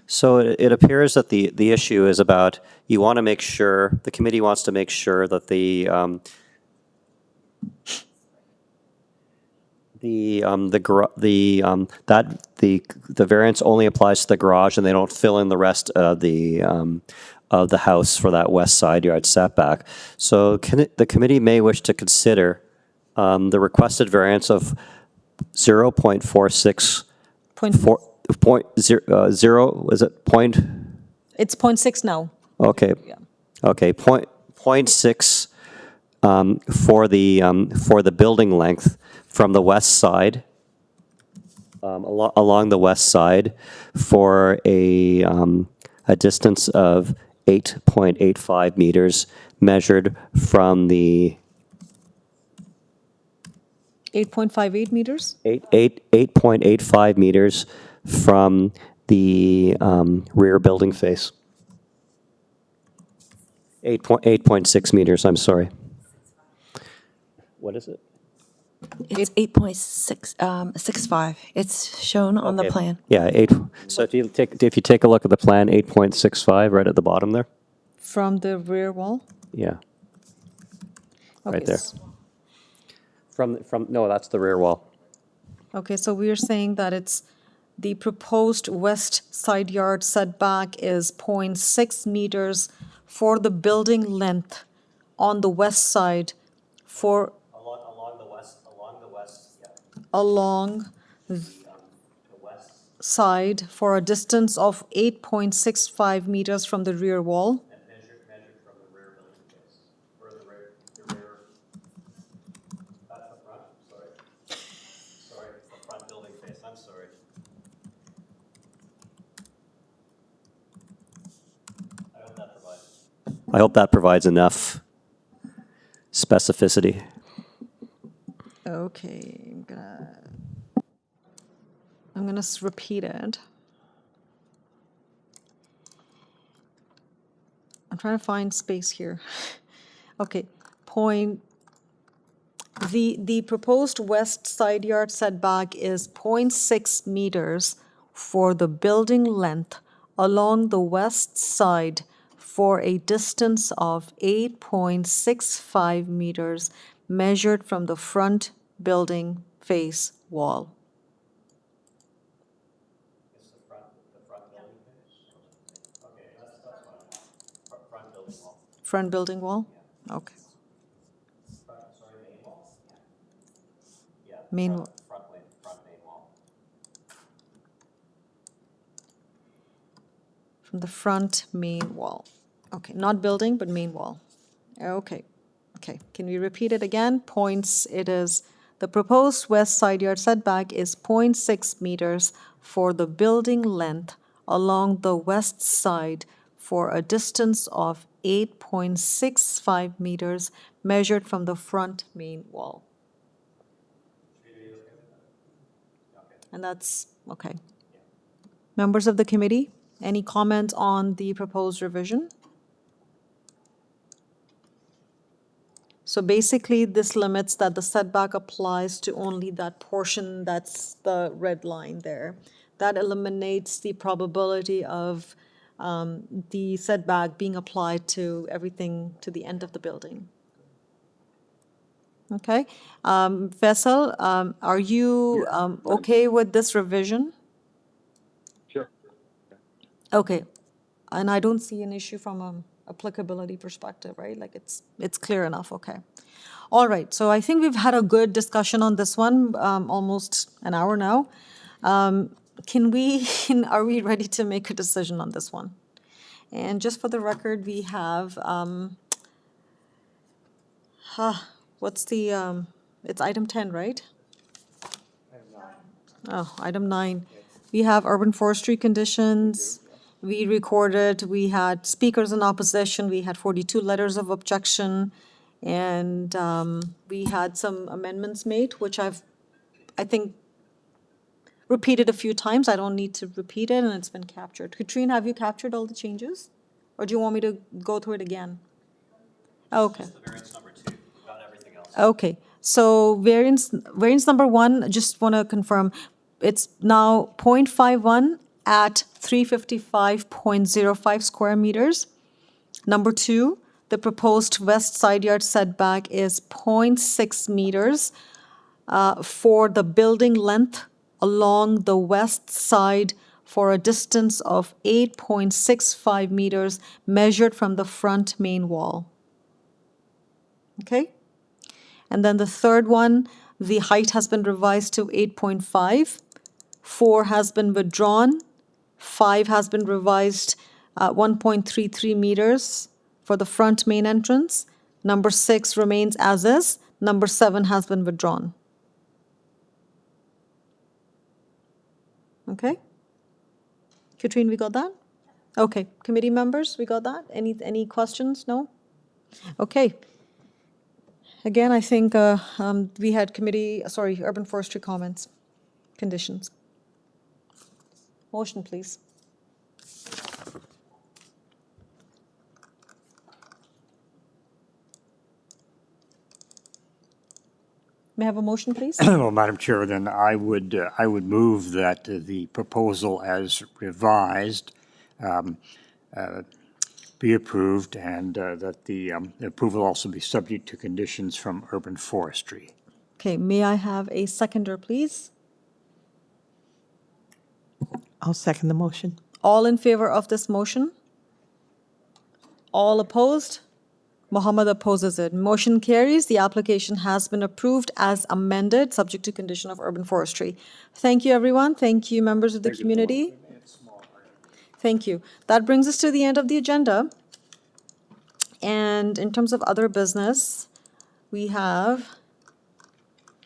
So it appears that the issue is about, you want to make sure, the committee wants to make sure that the variance only applies to the garage, and they don't fill in the rest of the house for that west side yard setback. So the committee may wish to consider the requested variance of 0.46 is it point? It's 0.6 now. Okay. Yeah. Okay. Point 6 for the building length from the west side, along the west side, for a distance of 8.85 meters measured from the 8.58 meters? 8.85 meters from the rear building face. 8.6 meters, I'm sorry. What is it? It's 8.65. It's shown on the Okay. plan. Yeah, so if you take a look at the plan, 8.65 right at the bottom there. From the rear wall? Yeah. Okay, Right there. No, that's the rear wall. Okay, so we are saying that it's the proposed west side yard setback is 0.6 meters for the building length on the west side for Along the west, yeah. along the side for a distance of 8.65 meters from the rear wall. And measured from the rear building face. Or the rear, that's the front, sorry. Sorry, the front building face, I'm sorry. I hope that provides enough specificity. Okay, I'm gonna repeat it. I'm trying to find space here. Okay, the proposed west side yard setback is 0.6 meters for the building length along the west side for a distance of 8.65 meters measured from the front building face wall. It's the front building face? Okay, that's fine. Front building wall. Front building wall? Okay. Sorry, main wall? Yeah. Main Front main wall. From the front main wall. Okay, not building, but main wall. Okay. Okay, can we repeat it again? It is, the proposed west side yard setback is 0.6 meters for the building length along the west side for a distance of 8.65 meters measured from the front main wall. And that's, okay. Members of the committee, any comments on the proposed revision? So basically, this limits that the setback applies to only that portion that's the red line there. That eliminates the probability of the setback being applied to everything to the end of the building. Okay. Faisal, are you okay with this revision? Sure. Okay. And I don't see an issue from an applicability perspective, right? Like it's clear enough, okay. All right, so I think we've had a good discussion on this one, almost an hour now. Are we ready to make a decision on this one? And just for the record, we have, it's item 10, right? Oh, item 9. We have urban forestry conditions. We recorded, we had speakers in opposition, we had 42 letters of objection, and we had some amendments made, which I think repeated a few times. I don't need to repeat it, and it's been captured. Katrine, have you captured all the changes? Or do you want me to go through it again? Okay. Okay, so variance number 1, just want to confirm, it's now 0.51 at 355.05 square meters. Number 2, the proposed west side yard setback is 0.6 meters for the building length along the west side for a distance of 8.65 meters measured from the front main wall. Okay? And then the third one, the height has been revised to 8.5. 4 has been withdrawn. 5 has been revised 1.33 meters for the front main entrance. Number 6 remains as is. Number 7 has been withdrawn. Okay? Katrine, we got that? Okay. Committee members, we got that? Any questions? No? Okay. Again, I think we had urban forestry comments, conditions. Motion, please. May I have a motion, please? Well, Madam Chair, then I would move that the proposal as revised be approved, and that the approval also be subject to conditions from urban forestry. Okay, may I have a seconder, please? I'll second the motion. All in favor of this motion? All opposed? Mohammed opposes it. Motion carries. The application has been approved as amended, subject to condition of urban forestry. Thank you, everyone. Thank you, members of the community. Thank you. That brings us to the end of the agenda. And in terms of other business, we have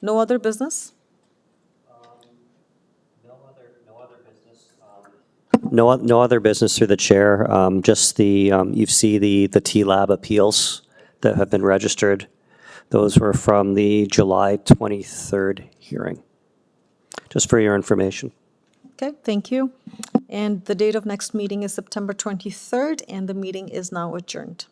no other business? No other business through the chair. Just you see the T-Lab appeals that have been registered. Those were from the July 23rd hearing. Just for your information. Okay, thank you. And the date of next meeting is September 23rd, and the meeting is now adjourned.